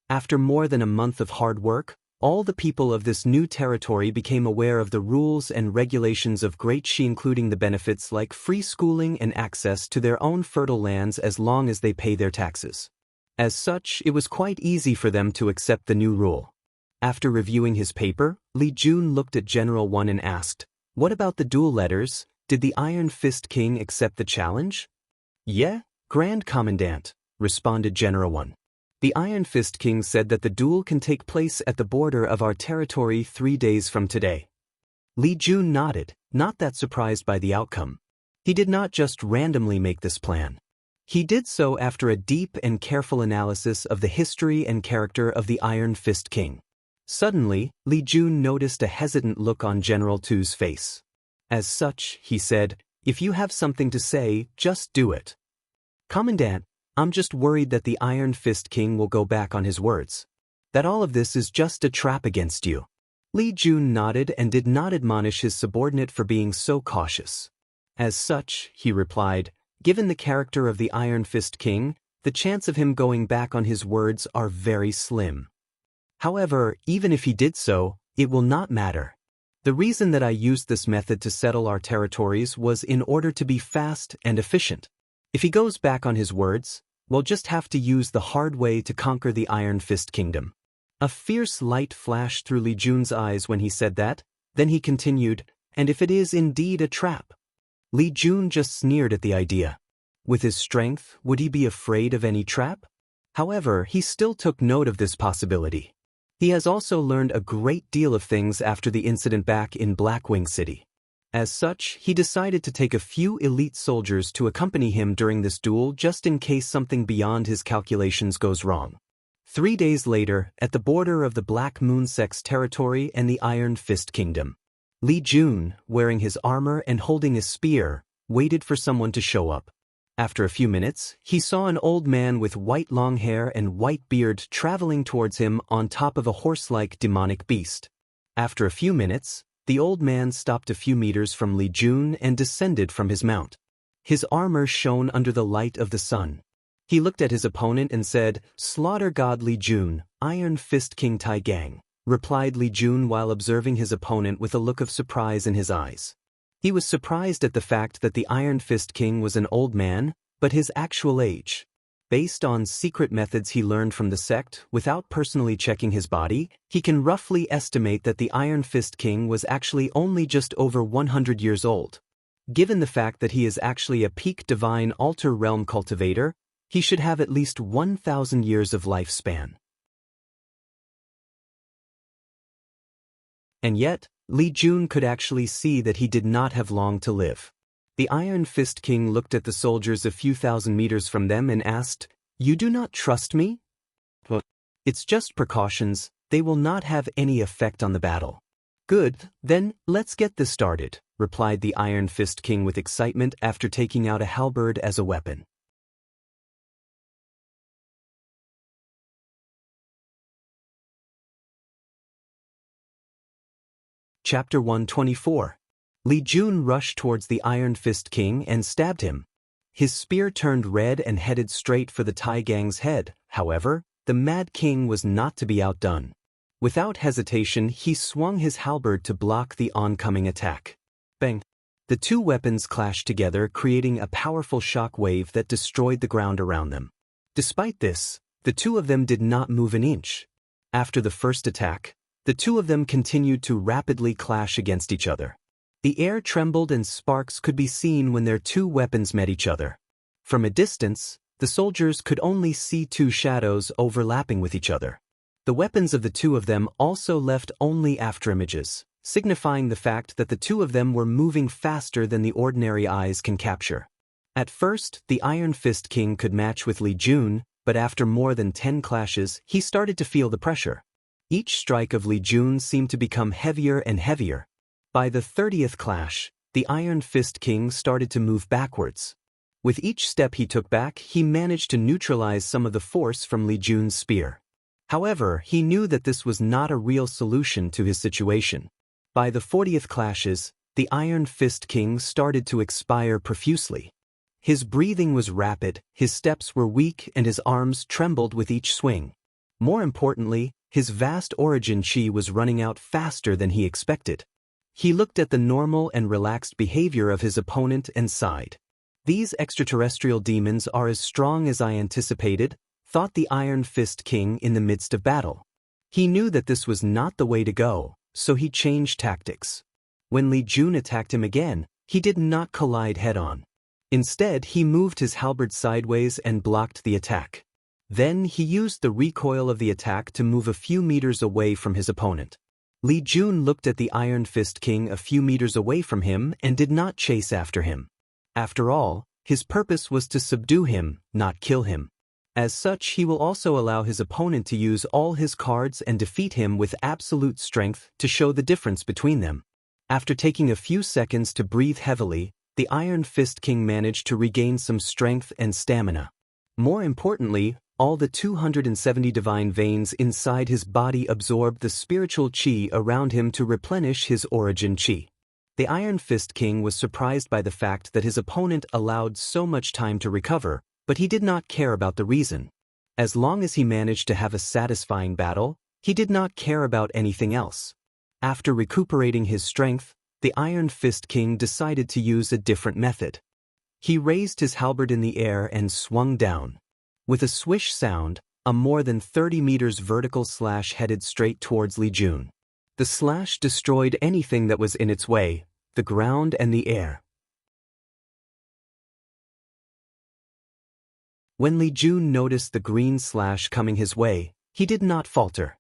After more than a month of hard work, all the people of this new territory became aware of the rules and regulations of Great Xi, including the benefits like free schooling and access to their own fertile lands as long as they pay their taxes. As such, it was quite easy for them to accept the new rule. After reviewing his paper, Li Jun looked at General One and asked, "What about the duel letters? Did the Iron Fist King accept the challenge?" "Yeah, Grand Commandant," responded General One. "The Iron Fist King said that the duel can take place at the border of our territory 3 days from today." Li Jun nodded, not that surprised by the outcome. He did not just randomly make this plan. He did so after a deep and careful analysis of the history and character of the Iron Fist King. Suddenly, Li Jun noticed a hesitant look on General Tu's face. As such, he said, "If you have something to say, just do it." "Commandant, I'm just worried that the Iron Fist King will go back on his words." That all of this is just a trap against you. Li Jun nodded and did not admonish his subordinate for being so cautious. As such, he replied, given the character of the Iron Fist King, the chance of him going back on his words are very slim. However, even if he did so, it will not matter. The reason that I used this method to settle our territories was in order to be fast and efficient. If he goes back on his words, we'll just have to use the hard way to conquer the Iron Fist Kingdom. A fierce light flashed through Li Jun's eyes when he said that, then he continued, and if it is indeed a trap? Li Jun just sneered at the idea. With his strength, would he be afraid of any trap? However, he still took note of this possibility. He has also learned a great deal of things after the incident back in Blackwing City. As such, he decided to take a few elite soldiers to accompany him during this duel just in case something beyond his calculations goes wrong. 3 days later, at the border of the Black Moon Sect's territory and the Iron Fist Kingdom, Li Jun, wearing his armor and holding a spear, waited for someone to show up. After a few minutes, he saw an old man with white long hair and white beard traveling towards him on top of a horse-like demonic beast. After a few minutes, the old man stopped a few meters from Li Jun and descended from his mount. His armor shone under the light of the sun. He looked at his opponent and said, "Slaughter God Li Jun, Iron Fist King Tai Gang," replied Li Jun while observing his opponent with a look of surprise in his eyes. He was surprised at the fact that the Iron Fist King was an old man, but his actual age. Based on secret methods he learned from the sect, without personally checking his body, he can roughly estimate that the Iron Fist King was actually only just over 100 years old. Given the fact that he is actually a peak divine altar realm cultivator, he should have at least 1,000 years of lifespan. And yet, Li Jun could actually see that he did not have long to live. The Iron Fist King looked at the soldiers a few thousand meters from them and asked, "You do not trust me?" "Well, it's just precautions, they will not have any effect on the battle." "Good, then let's get this started," replied the Iron Fist King with excitement after taking out a halberd as a weapon. Chapter 124. Li Jun rushed towards the Iron Fist King and stabbed him. His spear turned red and headed straight for the Tai Gang's head. However, the Mad King was not to be outdone. Without hesitation, he swung his halberd to block the oncoming attack. Bang! The two weapons clashed together, creating a powerful shock wave that destroyed the ground around them. Despite this, the two of them did not move an inch. After the first attack, the two of them continued to rapidly clash against each other. The air trembled and sparks could be seen when their two weapons met each other. From a distance, the soldiers could only see two shadows overlapping with each other. The weapons of the two of them also left only afterimages, signifying the fact that the two of them were moving faster than the ordinary eyes can capture. At first, the Iron Fist King could match with Li Jun, but after more than 10 clashes, he started to feel the pressure. Each strike of Li Jun seemed to become heavier and heavier. By the 30th clash, the Iron Fist King started to move backwards. With each step he took back, he managed to neutralize some of the force from Li Jun's spear. However, he knew that this was not a real solution to his situation. By the 40th clashes, the Iron Fist King started to expire profusely. His breathing was rapid, his steps were weak, and his arms trembled with each swing. More importantly, his vast origin chi was running out faster than he expected. He looked at the normal and relaxed behavior of his opponent and sighed. "These extraterrestrial demons are as strong as I anticipated," thought the Iron Fist King in the midst of battle. He knew that this was not the way to go, so he changed tactics. When Li Jun attacked him again, he did not collide head-on. Instead, he moved his halberd sideways and blocked the attack. Then he used the recoil of the attack to move a few meters away from his opponent. Li Jun looked at the Iron Fist King a few meters away from him and did not chase after him. After all, his purpose was to subdue him, not kill him. As such, he will also allow his opponent to use all his cards and defeat him with absolute strength to show the difference between them. After taking a few seconds to breathe heavily, the Iron Fist King managed to regain some strength and stamina. More importantly, all the 270 divine veins inside his body absorbed the spiritual qi around him to replenish his origin qi. The Iron Fist King was surprised by the fact that his opponent allowed so much time to recover, but he did not care about the reason. As long as he managed to have a satisfying battle, he did not care about anything else. After recuperating his strength, the Iron Fist King decided to use a different method. He raised his halberd in the air and swung down. With a swish sound, a more than 30 meters vertical slash headed straight towards Li Jun. The slash destroyed anything that was in its way, the ground and the air. When Li Jun noticed the green slash coming his way, he did not falter.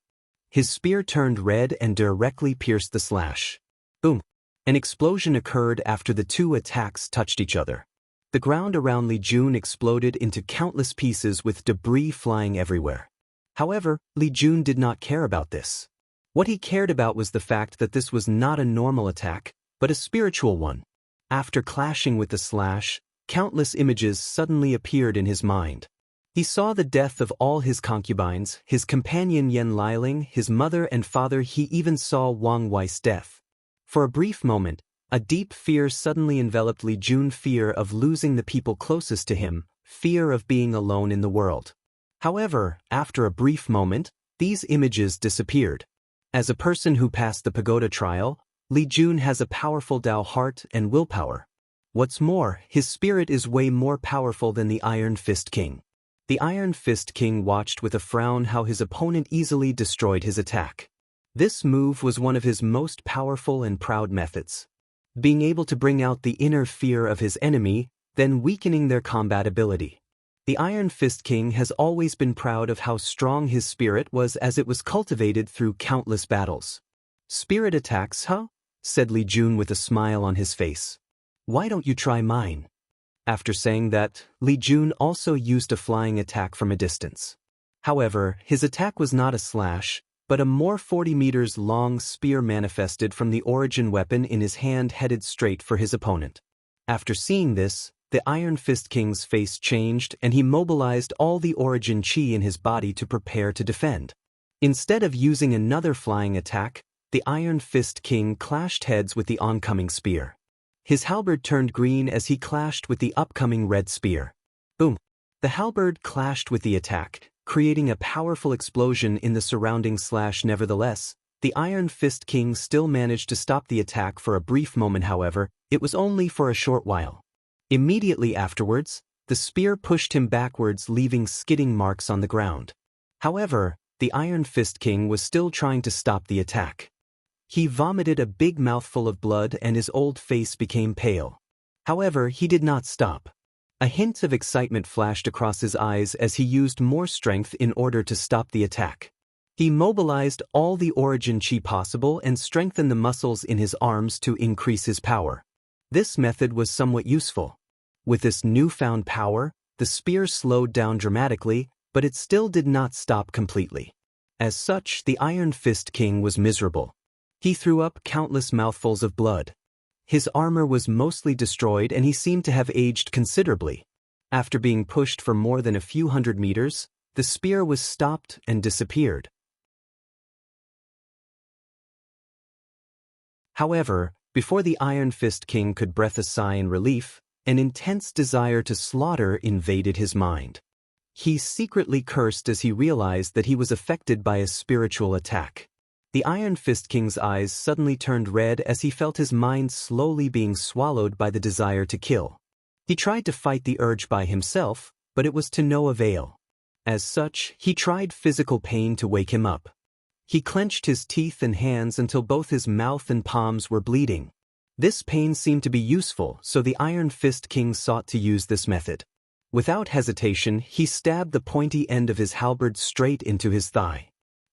His spear turned red and directly pierced the slash. Boom! An explosion occurred after the two attacks touched each other. The ground around Li Jun exploded into countless pieces with debris flying everywhere. However, Li Jun did not care about this. What he cared about was the fact that this was not a normal attack, but a spiritual one. After clashing with the slash, countless images suddenly appeared in his mind. He saw the death of all his concubines, his companion Yan Liling, his mother and father. He even saw Wang Wei's death. For a brief moment, a deep fear suddenly enveloped Li Jun, fear of losing the people closest to him, fear of being alone in the world. However, after a brief moment, these images disappeared. As a person who passed the pagoda trial, Li Jun has a powerful Dao heart and willpower. What's more, his spirit is way more powerful than the Iron Fist King. The Iron Fist King watched with a frown how his opponent easily destroyed his attack. This move was one of his most powerful and proud methods. Being able to bring out the inner fear of his enemy, then weakening their combat ability. The Iron Fist King has always been proud of how strong his spirit was as it was cultivated through countless battles. Spirit attacks, huh? Said Li Jun with a smile on his face. Why don't you try mine? After saying that, Li Jun also used a flying attack from a distance. However, his attack was not a slash, but a more 40 meters long spear manifested from the origin weapon in his hand headed straight for his opponent. After seeing this, the Iron Fist King's face changed and he mobilized all the origin chi in his body to prepare to defend. Instead of using another flying attack, the Iron Fist King clashed heads with the oncoming spear. His halberd turned green as he clashed with the upcoming red spear. Boom! The halberd clashed with the attack, creating a powerful explosion in the surrounding slash. Nevertheless, the Iron Fist King still managed to stop the attack for a brief moment. However, it was only for a short while. Immediately afterwards, the spear pushed him backwards, leaving skidding marks on the ground. However, the Iron Fist King was still trying to stop the attack. He vomited a big mouthful of blood and his old face became pale. However, he did not stop. A hint of excitement flashed across his eyes as he used more strength in order to stop the attack. He mobilized all the origin chi possible and strengthened the muscles in his arms to increase his power. This method was somewhat useful. With this newfound power, the spear slowed down dramatically, but it still did not stop completely. As such, the Iron Fist King was miserable. He threw up countless mouthfuls of blood. His armor was mostly destroyed and he seemed to have aged considerably. After being pushed for more than a few hundred meters, the spear was stopped and disappeared. However, before the Iron Fist King could breathe a sigh in relief, an intense desire to slaughter invaded his mind. He secretly cursed as he realized that he was affected by a spiritual attack. The Iron Fist King's eyes suddenly turned red as he felt his mind slowly being swallowed by the desire to kill. He tried to fight the urge by himself, but it was to no avail. As such, he tried physical pain to wake him up. He clenched his teeth and hands until both his mouth and palms were bleeding. This pain seemed to be useful, so the Iron Fist King sought to use this method. Without hesitation, he stabbed the pointy end of his halberd straight into his thigh.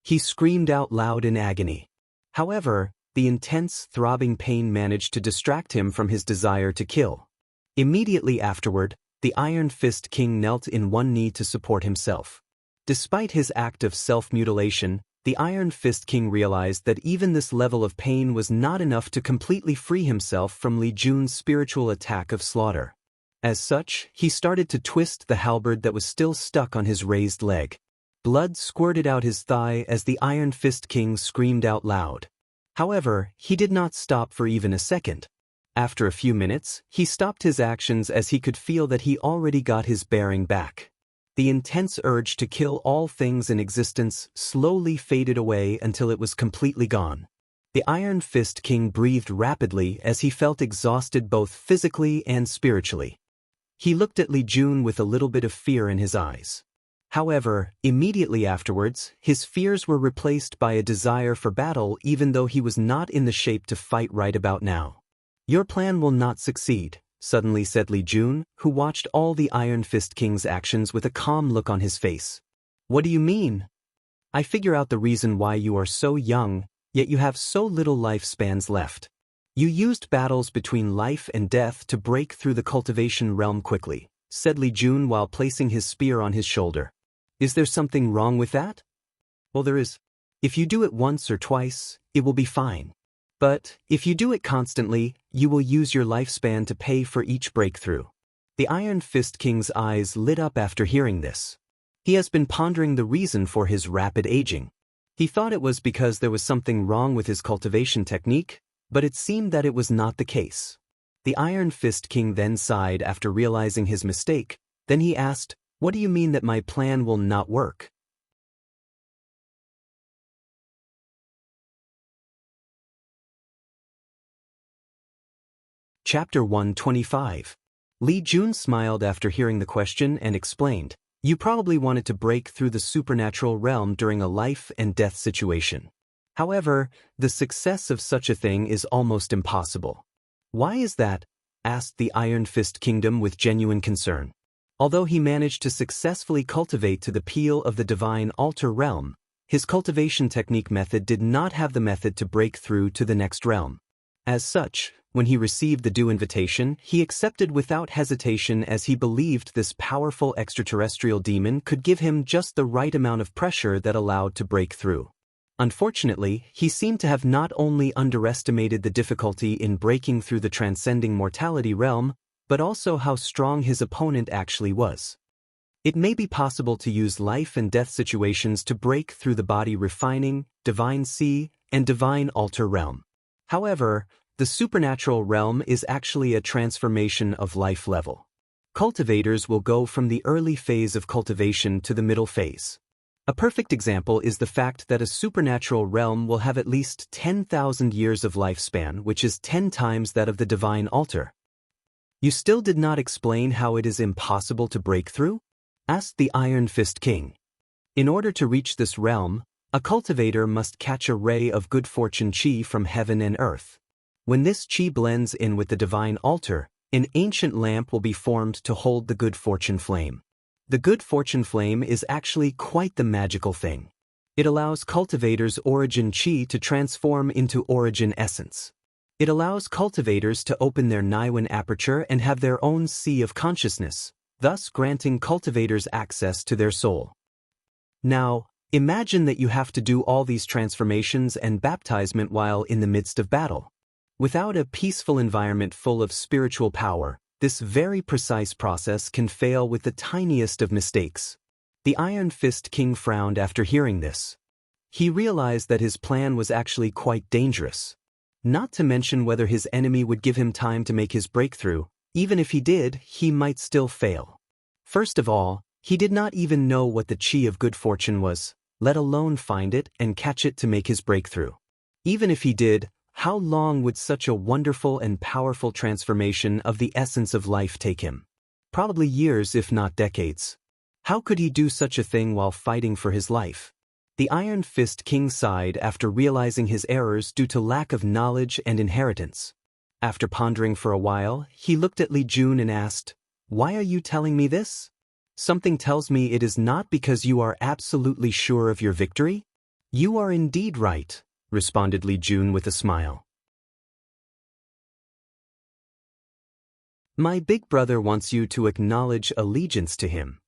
He screamed out loud in agony. However, the intense, throbbing pain managed to distract him from his desire to kill. Immediately afterward, the Iron Fist King knelt in one knee to support himself. Despite his act of self-mutilation, the Iron Fist King realized that even this level of pain was not enough to completely free himself from Li Jun's spiritual attack of slaughter. As such, he started to twist the halberd that was still stuck on his raised leg. Blood squirted out his thigh as the Iron Fist King screamed out loud. However, he did not stop for even a second. After a few minutes, he stopped his actions as he could feel that he already got his bearing back. The intense urge to kill all things in existence slowly faded away until it was completely gone. The Iron Fist King breathed rapidly as he felt exhausted both physically and spiritually. He looked at Li Jun with a little bit of fear in his eyes. However, immediately afterwards, his fears were replaced by a desire for battle even though he was not in the shape to fight right about now. "Your plan will not succeed," suddenly said Li Jun, who watched all the Iron Fist King's actions with a calm look on his face. "What do you mean? I figure out the reason why you are so young, yet you have so little lifespans left. You used battles between life and death to break through the cultivation realm quickly," said Li Jun while placing his spear on his shoulder. "Is there something wrong with that?" "Well, there is. If you do it once or twice, it will be fine. But if you do it constantly, you will use your lifespan to pay for each breakthrough." The Iron Fist King's eyes lit up after hearing this. He has been pondering the reason for his rapid aging. He thought it was because there was something wrong with his cultivation technique, but it seemed that it was not the case. The Iron Fist King then sighed after realizing his mistake. Then he asked, "What do you mean that my plan will not work?" Chapter 125. Li Jun smiled after hearing the question and explained, "You probably wanted to break through the supernatural realm during a life and death situation. However, the success of such a thing is almost impossible." "Why is that?" asked the Iron Fist Kingdom with genuine concern. Although he managed to successfully cultivate to the peel of the divine altar realm, his cultivation technique method did not have the method to break through to the next realm. As such, when he received the due invitation, he accepted without hesitation as he believed this powerful extraterrestrial demon could give him just the right amount of pressure that allowed to break through. Unfortunately, he seemed to have not only underestimated the difficulty in breaking through the transcending mortality realm, but also how strong his opponent actually was. It may be possible to use life and death situations to break through the body refining, divine sea, and divine altar realm. However, the supernatural realm is actually a transformation of life level. Cultivators will go from the early phase of cultivation to the middle phase. A perfect example is the fact that a supernatural realm will have at least 10,000 years of lifespan, which is 10 times that of the divine altar. "You still did not explain how it is impossible to break through?" asked the Iron Fist King. "In order to reach this realm, a cultivator must catch a ray of good fortune chi from heaven and earth. When this chi blends in with the divine altar, an ancient lamp will be formed to hold the good fortune flame. The good fortune flame is actually quite the magical thing. It allows cultivators' origin chi to transform into origin essence. It allows cultivators to open their Niwen aperture and have their own sea of consciousness, thus granting cultivators access to their soul. Now, imagine that you have to do all these transformations and baptizement while in the midst of battle. Without a peaceful environment full of spiritual power, this very precise process can fail with the tiniest of mistakes." The Iron Fist King frowned after hearing this. He realized that his plan was actually quite dangerous. Not to mention whether his enemy would give him time to make his breakthrough. Even if he did, he might still fail. First of all, he did not even know what the chi of good fortune was, let alone find it and catch it to make his breakthrough. Even if he did, how long would such a wonderful and powerful transformation of the essence of life take him? Probably years if not decades. How could he do such a thing while fighting for his life? The Iron Fist King sighed after realizing his errors due to lack of knowledge and inheritance. After pondering for a while, he looked at Li Jun and asked, "Why are you telling me this?" "Something tells me it is not because you are absolutely sure of your victory." "You are indeed right," responded Li Jun with a smile. "My big brother wants you to acknowledge allegiance to him."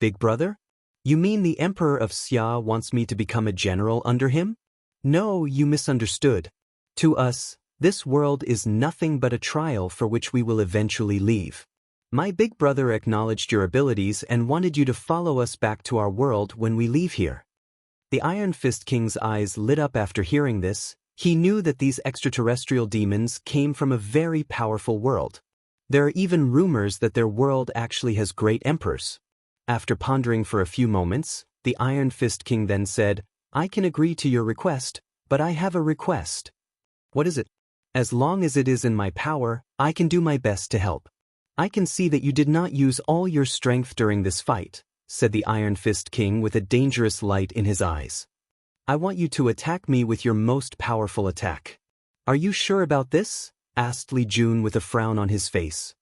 "Big brother? You mean the Emperor of Xia wants me to become a general under him?" "No, you misunderstood. To us, this world is nothing but a trial for which we will eventually leave. My big brother acknowledged your abilities and wanted you to follow us back to our world when we leave here. The Iron Fist King's eyes lit up after hearing this. He knew that these extraterrestrial demons came from a very powerful world. There are even rumors that their world actually has great emperors. After pondering for a few moments, the Iron Fist King then said, I can agree to your request, but I have a request. What is it? As long as it is in my power, I can do my best to help. I can see that you did not use all your strength during this fight, said the Iron Fist King with a dangerous light in his eyes. I want you to attack me with your most powerful attack. Are you sure about this? Asked Li Jun with a frown on his face.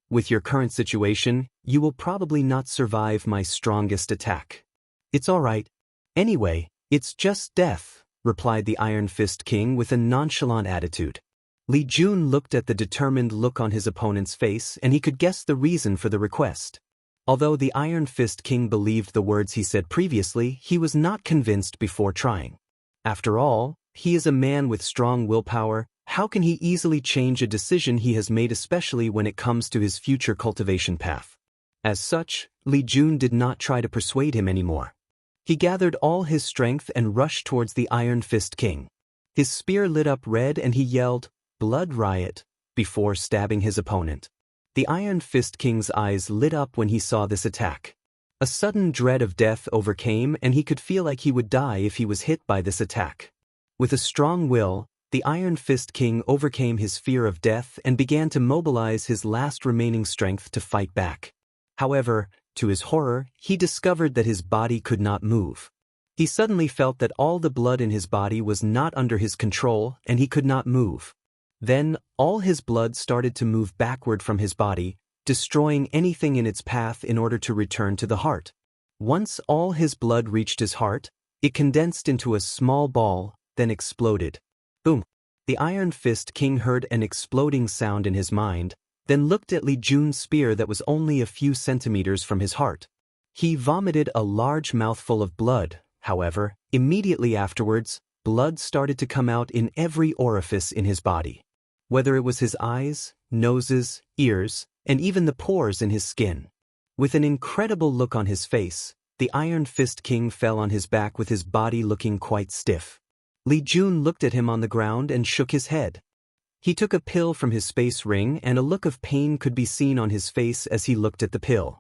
With your current situation, you will probably not survive my strongest attack. It's all right. Anyway, it's just death, replied the Iron Fist King with a nonchalant attitude. Li Jun looked at the determined look on his opponent's face and he could guess the reason for the request. Although the Iron Fist King believed the words he said previously, he was not convinced before trying. After all, he is a man with strong willpower. How can he easily change a decision he has made, especially when it comes to his future cultivation path? As such, Li Jun did not try to persuade him anymore. He gathered all his strength and rushed towards the Iron Fist King. His spear lit up red and he yelled, "Blood riot," before stabbing his opponent. The Iron Fist King's eyes lit up when he saw this attack. A sudden dread of death overcame and he could feel like he would die if he was hit by this attack. With a strong will, the Iron Fist King overcame his fear of death and began to mobilize his last remaining strength to fight back. However, to his horror, he discovered that his body could not move. He suddenly felt that all the blood in his body was not under his control and he could not move. Then, all his blood started to move backward from his body, destroying anything in its path in order to return to the heart. Once all his blood reached his heart, it condensed into a small ball, then exploded. Boom! The Iron Fist King heard an exploding sound in his mind, then looked at Li Jun's spear that was only a few centimeters from his heart. He vomited a large mouthful of blood. However, immediately afterwards, blood started to come out in every orifice in his body. Whether it was his eyes, noses, ears, and even the pores in his skin. With an incredible look on his face, the Iron Fist King fell on his back with his body looking quite stiff. Li Jun looked at him on the ground and shook his head. He took a pill from his space ring and a look of pain could be seen on his face as he looked at the pill.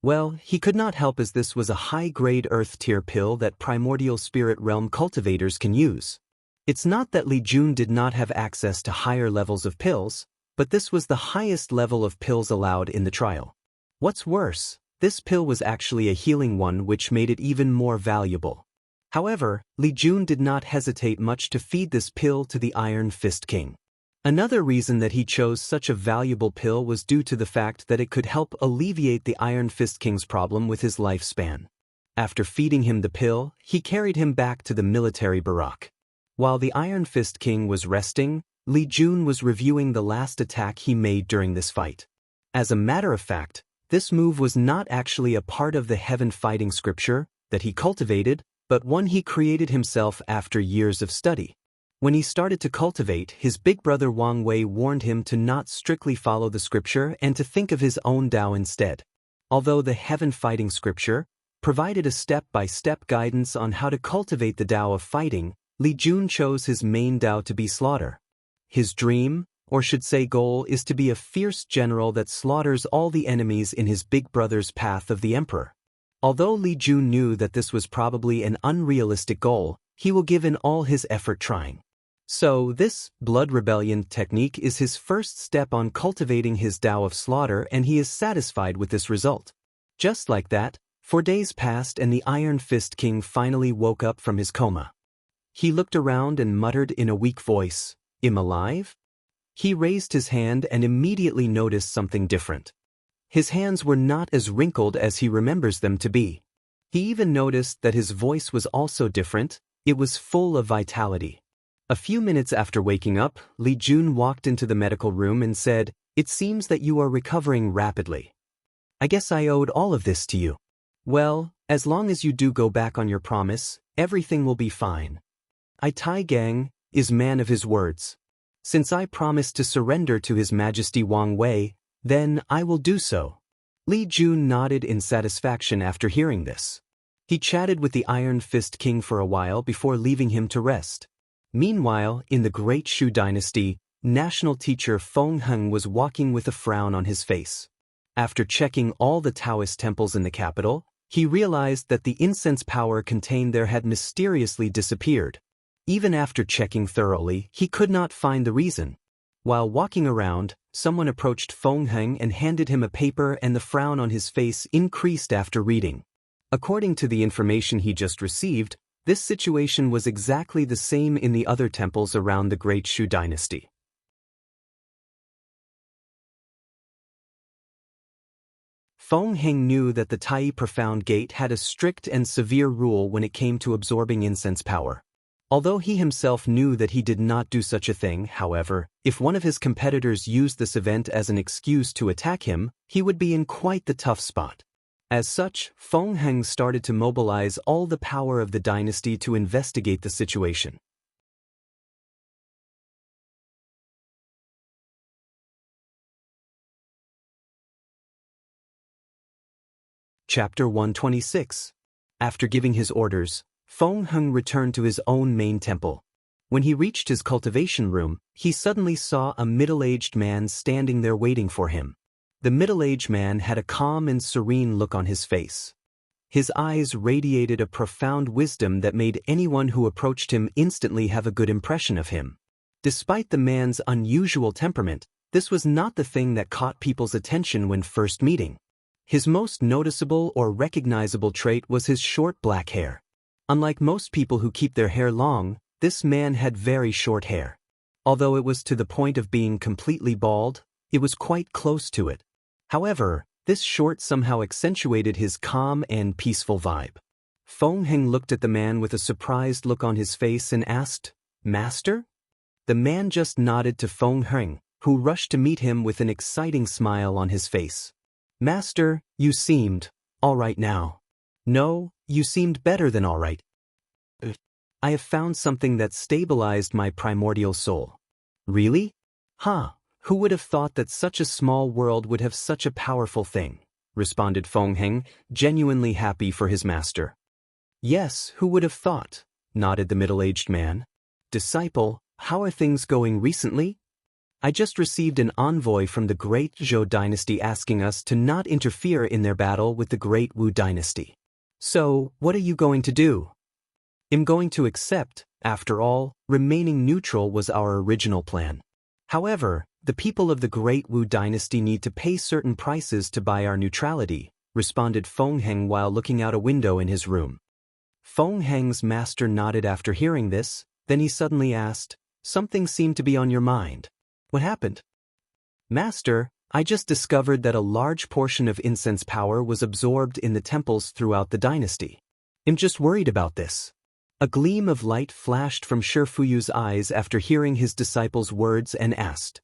Well, he could not help as this was a high-grade Earth-tier pill that primordial spirit realm cultivators can use. It's not that Li Jun did not have access to higher levels of pills, but this was the highest level of pills allowed in the trial. What's worse, this pill was actually a healing one which made it even more valuable. However, Li Jun did not hesitate much to feed this pill to the Iron Fist King. Another reason that he chose such a valuable pill was due to the fact that it could help alleviate the Iron Fist King's problem with his lifespan. After feeding him the pill, he carried him back to the military barrack. While the Iron Fist King was resting, Li Jun was reviewing the last attack he made during this fight. As a matter of fact, this move was not actually a part of the heaven fighting scripture that he cultivated, but one he created himself after years of study. When he started to cultivate, his big brother Wang Wei warned him to not strictly follow the scripture and to think of his own Tao instead. Although the heaven fighting scripture provided a step-by-step guidance on how to cultivate the Tao of fighting, Li Jun chose his main Tao to be slaughter. His dream, or should say goal, is to be a fierce general that slaughters all the enemies in his big brother's path of the emperor. Although Li Jun knew that this was probably an unrealistic goal, he will give in all his effort trying. So, this blood rebellion technique is his first step on cultivating his Tao of slaughter and he is satisfied with this result. Just like that, 4 days passed and the Iron Fist King finally woke up from his coma. He looked around and muttered in a weak voice, "Am alive?" He raised his hand and immediately noticed something different. His hands were not as wrinkled as he remembers them to be. He even noticed that his voice was also different, it was full of vitality. A few minutes after waking up, Li Jun walked into the medical room and said, "It seems that you are recovering rapidly. I guess I owed all of this to you. Well, as long as you do go back on your promise, everything will be fine." Tai Gang is man of his words. Since I promised to surrender to His Majesty Wang Wei, then I will do so. Li Jun nodded in satisfaction after hearing this. He chatted with the Iron Fist King for a while before leaving him to rest. Meanwhile, in the Great Shu Dynasty, national teacher Feng Heng was walking with a frown on his face. After checking all the Taoist temples in the capital, he realized that the incense power contained there had mysteriously disappeared. Even after checking thoroughly, he could not find the reason. While walking around, someone approached Feng Heng and handed him a paper, and the frown on his face increased after reading. According to the information he just received, this situation was exactly the same in the other temples around the Great Shu Dynasty. Feng Heng knew that the Tai Profound Gate had a strict and severe rule when it came to absorbing incense power. Although he himself knew that he did not do such a thing, however, if one of his competitors used this event as an excuse to attack him, he would be in quite the tough spot. As such, Feng Heng started to mobilize all the power of the dynasty to investigate the situation. Chapter 126. After giving his orders, Feng Heng returned to his own main temple. When he reached his cultivation room, he suddenly saw a middle-aged man standing there waiting for him. The middle-aged man had a calm and serene look on his face. His eyes radiated a profound wisdom that made anyone who approached him instantly have a good impression of him. Despite the man's unusual temperament, this was not the thing that caught people's attention when first meeting. His most noticeable or recognizable trait was his short black hair. Unlike most people who keep their hair long, this man had very short hair. Although it was to the point of being completely bald, it was quite close to it. However, this short somehow accentuated his calm and peaceful vibe. Feng Heng looked at the man with a surprised look on his face and asked, "Master?" The man just nodded to Feng Heng, who rushed to meet him with an exciting smile on his face. "Master, you seemed all right now." "No, you seemed better than all right. I have found something that stabilized my primordial soul." "Really? Huh, who would have thought that such a small world would have such a powerful thing?" responded Feng Heng, genuinely happy for his master. "Yes, who would have thought?" nodded the middle-aged man. "Disciple, how are things going recently? I just received an envoy from the Great Zhou Dynasty asking us to not interfere in their battle with the Great Wu Dynasty. So, what are you going to do?" "I'm going to accept. After all, remaining neutral was our original plan. However, the people of the Great Wu Dynasty need to pay certain prices to buy our neutrality," responded Feng Heng while looking out a window in his room. Feng Heng's master nodded after hearing this, then he suddenly asked, "Something seemed to be on your mind. What happened?" "Master, I just discovered that a large portion of incense power was absorbed in the temples throughout the dynasty. I'm just worried about this." A gleam of light flashed from Shifuyu's eyes after hearing his disciple's words and asked,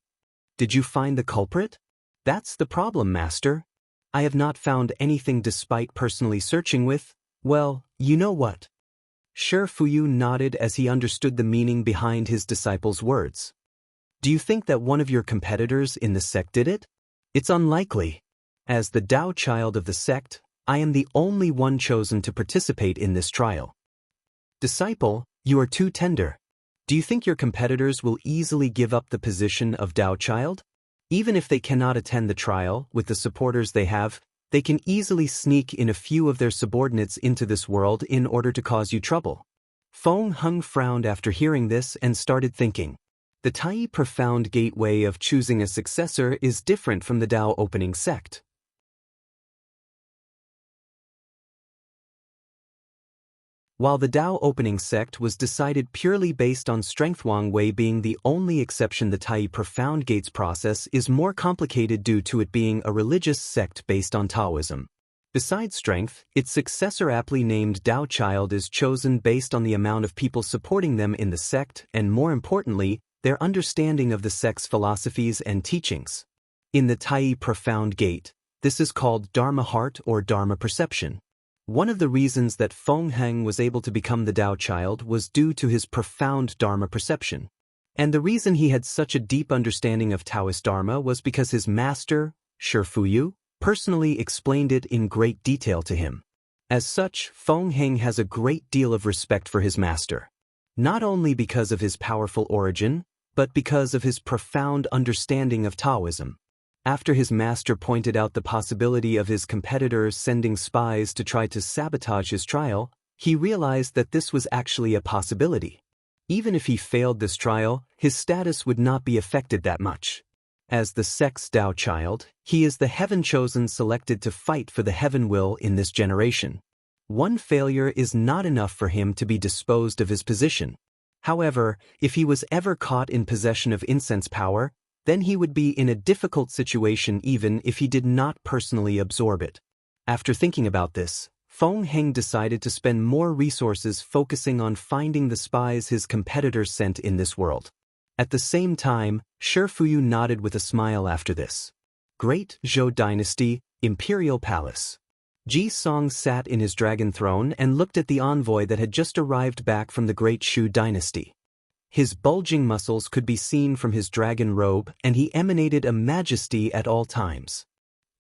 "Did you find the culprit?" "That's the problem, Master. I have not found anything despite personally searching with, well, you know what." Shifuyu nodded as he understood the meaning behind his disciple's words. "Do you think that one of your competitors in the sect did it?" "It's unlikely. As the Tao child of the sect, I am the only one chosen to participate in this trial." "Disciple, you are too tender. Do you think your competitors will easily give up the position of Tao child? Even if they cannot attend the trial with the supporters they have, they can easily sneak in a few of their subordinates into this world in order to cause you trouble." Feng Heng frowned after hearing this and started thinking. The Tai Profound Gateway of choosing a successor is different from the Tao opening sect. While the Tao opening sect was decided purely based on strength, Wang Wei being the only exception, the Tai Profound Gates process is more complicated due to it being a religious sect based on Taoism. Besides strength, its successor, aptly named Tao Child, is chosen based on the amount of people supporting them in the sect and, more importantly, their understanding of the sect's philosophies and teachings. In the Tai Profound Gate, this is called Dharma Heart or Dharma Perception. One of the reasons that Feng Heng was able to become the Tao child was due to his profound Dharma perception. And the reason he had such a deep understanding of Taoist Dharma was because his master, Shifuyu, personally explained it in great detail to him. As such, Feng Heng has a great deal of respect for his master. Not only because of his powerful origin, but because of his profound understanding of Taoism. After his master pointed out the possibility of his competitors sending spies to try to sabotage his trial, he realized that this was actually a possibility. Even if he failed this trial, his status would not be affected that much. As the sect's Tao child, he is the heaven-chosen selected to fight for the heaven will in this generation. One failure is not enough for him to be disposed of his position. However, if he was ever caught in possession of incense power, then he would be in a difficult situation even if he did not personally absorb it. After thinking about this, Feng Heng decided to spend more resources focusing on finding the spies his competitors sent in this world. At the same time, Shifuyu nodded with a smile after this. Great Zhou Dynasty, Imperial Palace. Ji Song sat in his dragon throne and looked at the envoy that had just arrived back from the Great Shu Dynasty. His bulging muscles could be seen from his dragon robe, and he emanated a majesty at all times.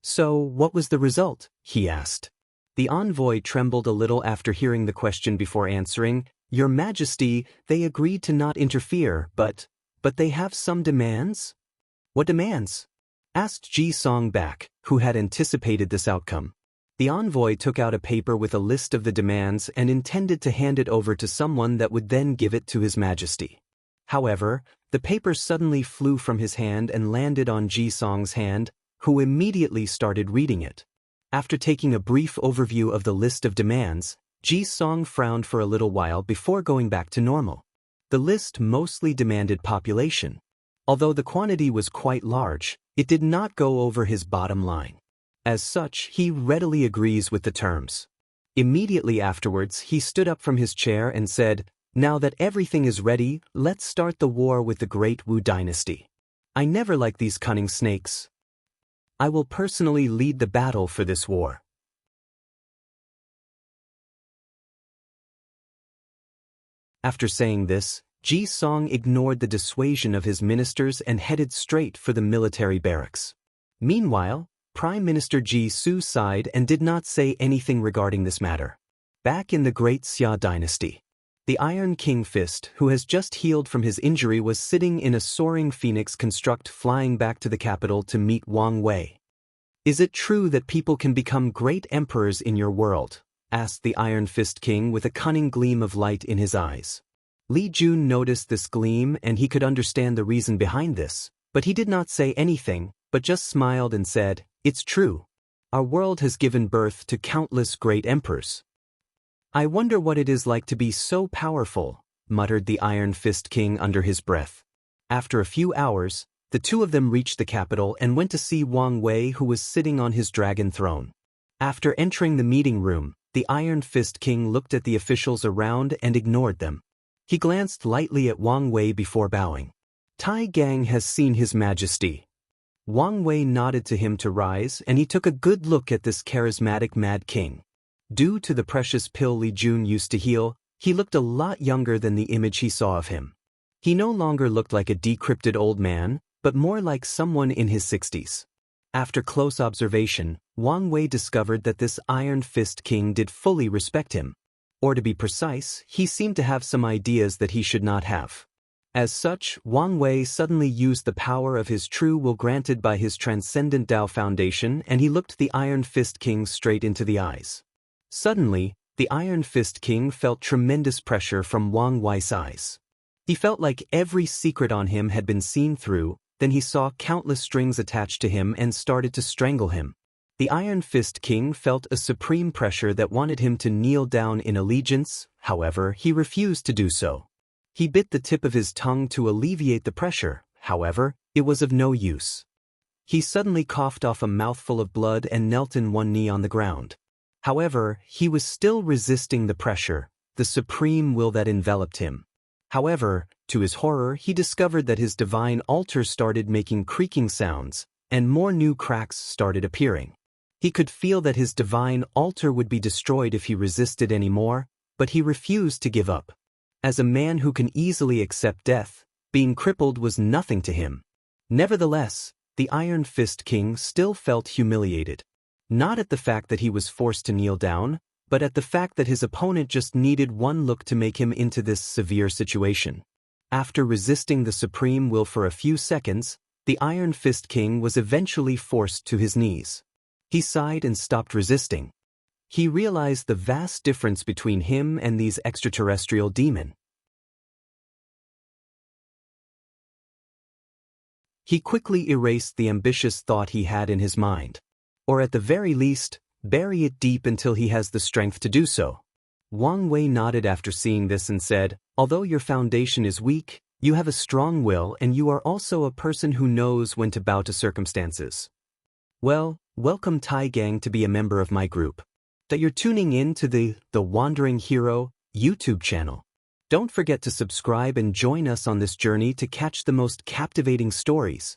So, what was the result? He asked. The envoy trembled a little after hearing the question before answering. Your Majesty, they agreed to not interfere, but they have some demands? What demands? Asked Ji Song back, who had anticipated this outcome. The envoy took out a paper with a list of the demands and intended to hand it over to someone that would then give it to His Majesty. However, the paper suddenly flew from his hand and landed on Ji Song's hand, who immediately started reading it. After taking a brief overview of the list of demands, Ji Song frowned for a little while before going back to normal. The list mostly demanded population. Although the quantity was quite large, it did not go over his bottom line. As such, he readily agrees with the terms. Immediately afterwards, he stood up from his chair and said, Now that everything is ready, let's start the war with the Great Wu Dynasty. I never like these cunning snakes. I will personally lead the battle for this war. After saying this, Ji Song ignored the dissuasion of his ministers and headed straight for the military barracks. Meanwhile, Prime Minister Ji Su sighed and did not say anything regarding this matter. Back in the Great Xia Dynasty, the Iron King Fist, who has just healed from his injury, was sitting in a soaring phoenix construct flying back to the capital to meet Wang Wei. Is it true that people can become great emperors in your world? Asked the Iron Fist King with a cunning gleam of light in his eyes. Li Jun noticed this gleam and he could understand the reason behind this, but he did not say anything, but just smiled and said, It's true. Our world has given birth to countless great emperors. I wonder what it is like to be so powerful, muttered the Iron Fist King under his breath. After a few hours, the two of them reached the capital and went to see Wang Wei, who was sitting on his dragon throne. After entering the meeting room, the Iron Fist King looked at the officials around and ignored them. He glanced lightly at Wang Wei before bowing. Tai Gang has seen His Majesty. Wang Wei nodded to him to rise, and he took a good look at this charismatic Mad King. Due to the precious pill Li Jun used to heal, he looked a lot younger than the image he saw of him. He no longer looked like a decrepit old man, but more like someone in his 60s. After close observation, Wang Wei discovered that this Iron Fist King did fully respect him. Or to be precise, he seemed to have some ideas that he should not have. As such, Wang Wei suddenly used the power of his true will granted by his transcendent Tao foundation, and he looked the Iron Fist King straight into the eyes. Suddenly, the Iron Fist King felt tremendous pressure from Wang Wei's eyes. He felt like every secret on him had been seen through, then he saw countless strings attached to him and started to strangle him. The Iron Fist King felt a supreme pressure that wanted him to kneel down in allegiance, however, he refused to do so. He bit the tip of his tongue to alleviate the pressure, however, it was of no use. He suddenly coughed off a mouthful of blood and knelt in one knee on the ground. However, he was still resisting the pressure, the supreme will that enveloped him. However, to his horror, he discovered that his divine altar started making creaking sounds, and more new cracks started appearing. He could feel that his divine altar would be destroyed if he resisted anymore, but he refused to give up. As a man who can easily accept death, Being crippled was nothing to him. Nevertheless, the Iron Fist King still felt humiliated. Not at the fact that he was forced to kneel down, but at the fact that his opponent just needed one look to make him into this severe situation. After resisting the supreme will for a few seconds, the Iron Fist King was eventually forced to his knees. He sighed and stopped resisting. He realized the vast difference between him and these extraterrestrial demons. He quickly erased the ambitious thought he had in his mind. Or at the very least, bury it deep until he has the strength to do so. Wang Wei nodded after seeing this and said, although your foundation is weak, you have a strong will and you are also a person who knows when to bow to circumstances. Well, welcome Tai Gang to be a member of my group. That you're tuning in to the Wandering Hero YouTube channel. Don't forget to subscribe and join us on this journey to catch the most captivating stories.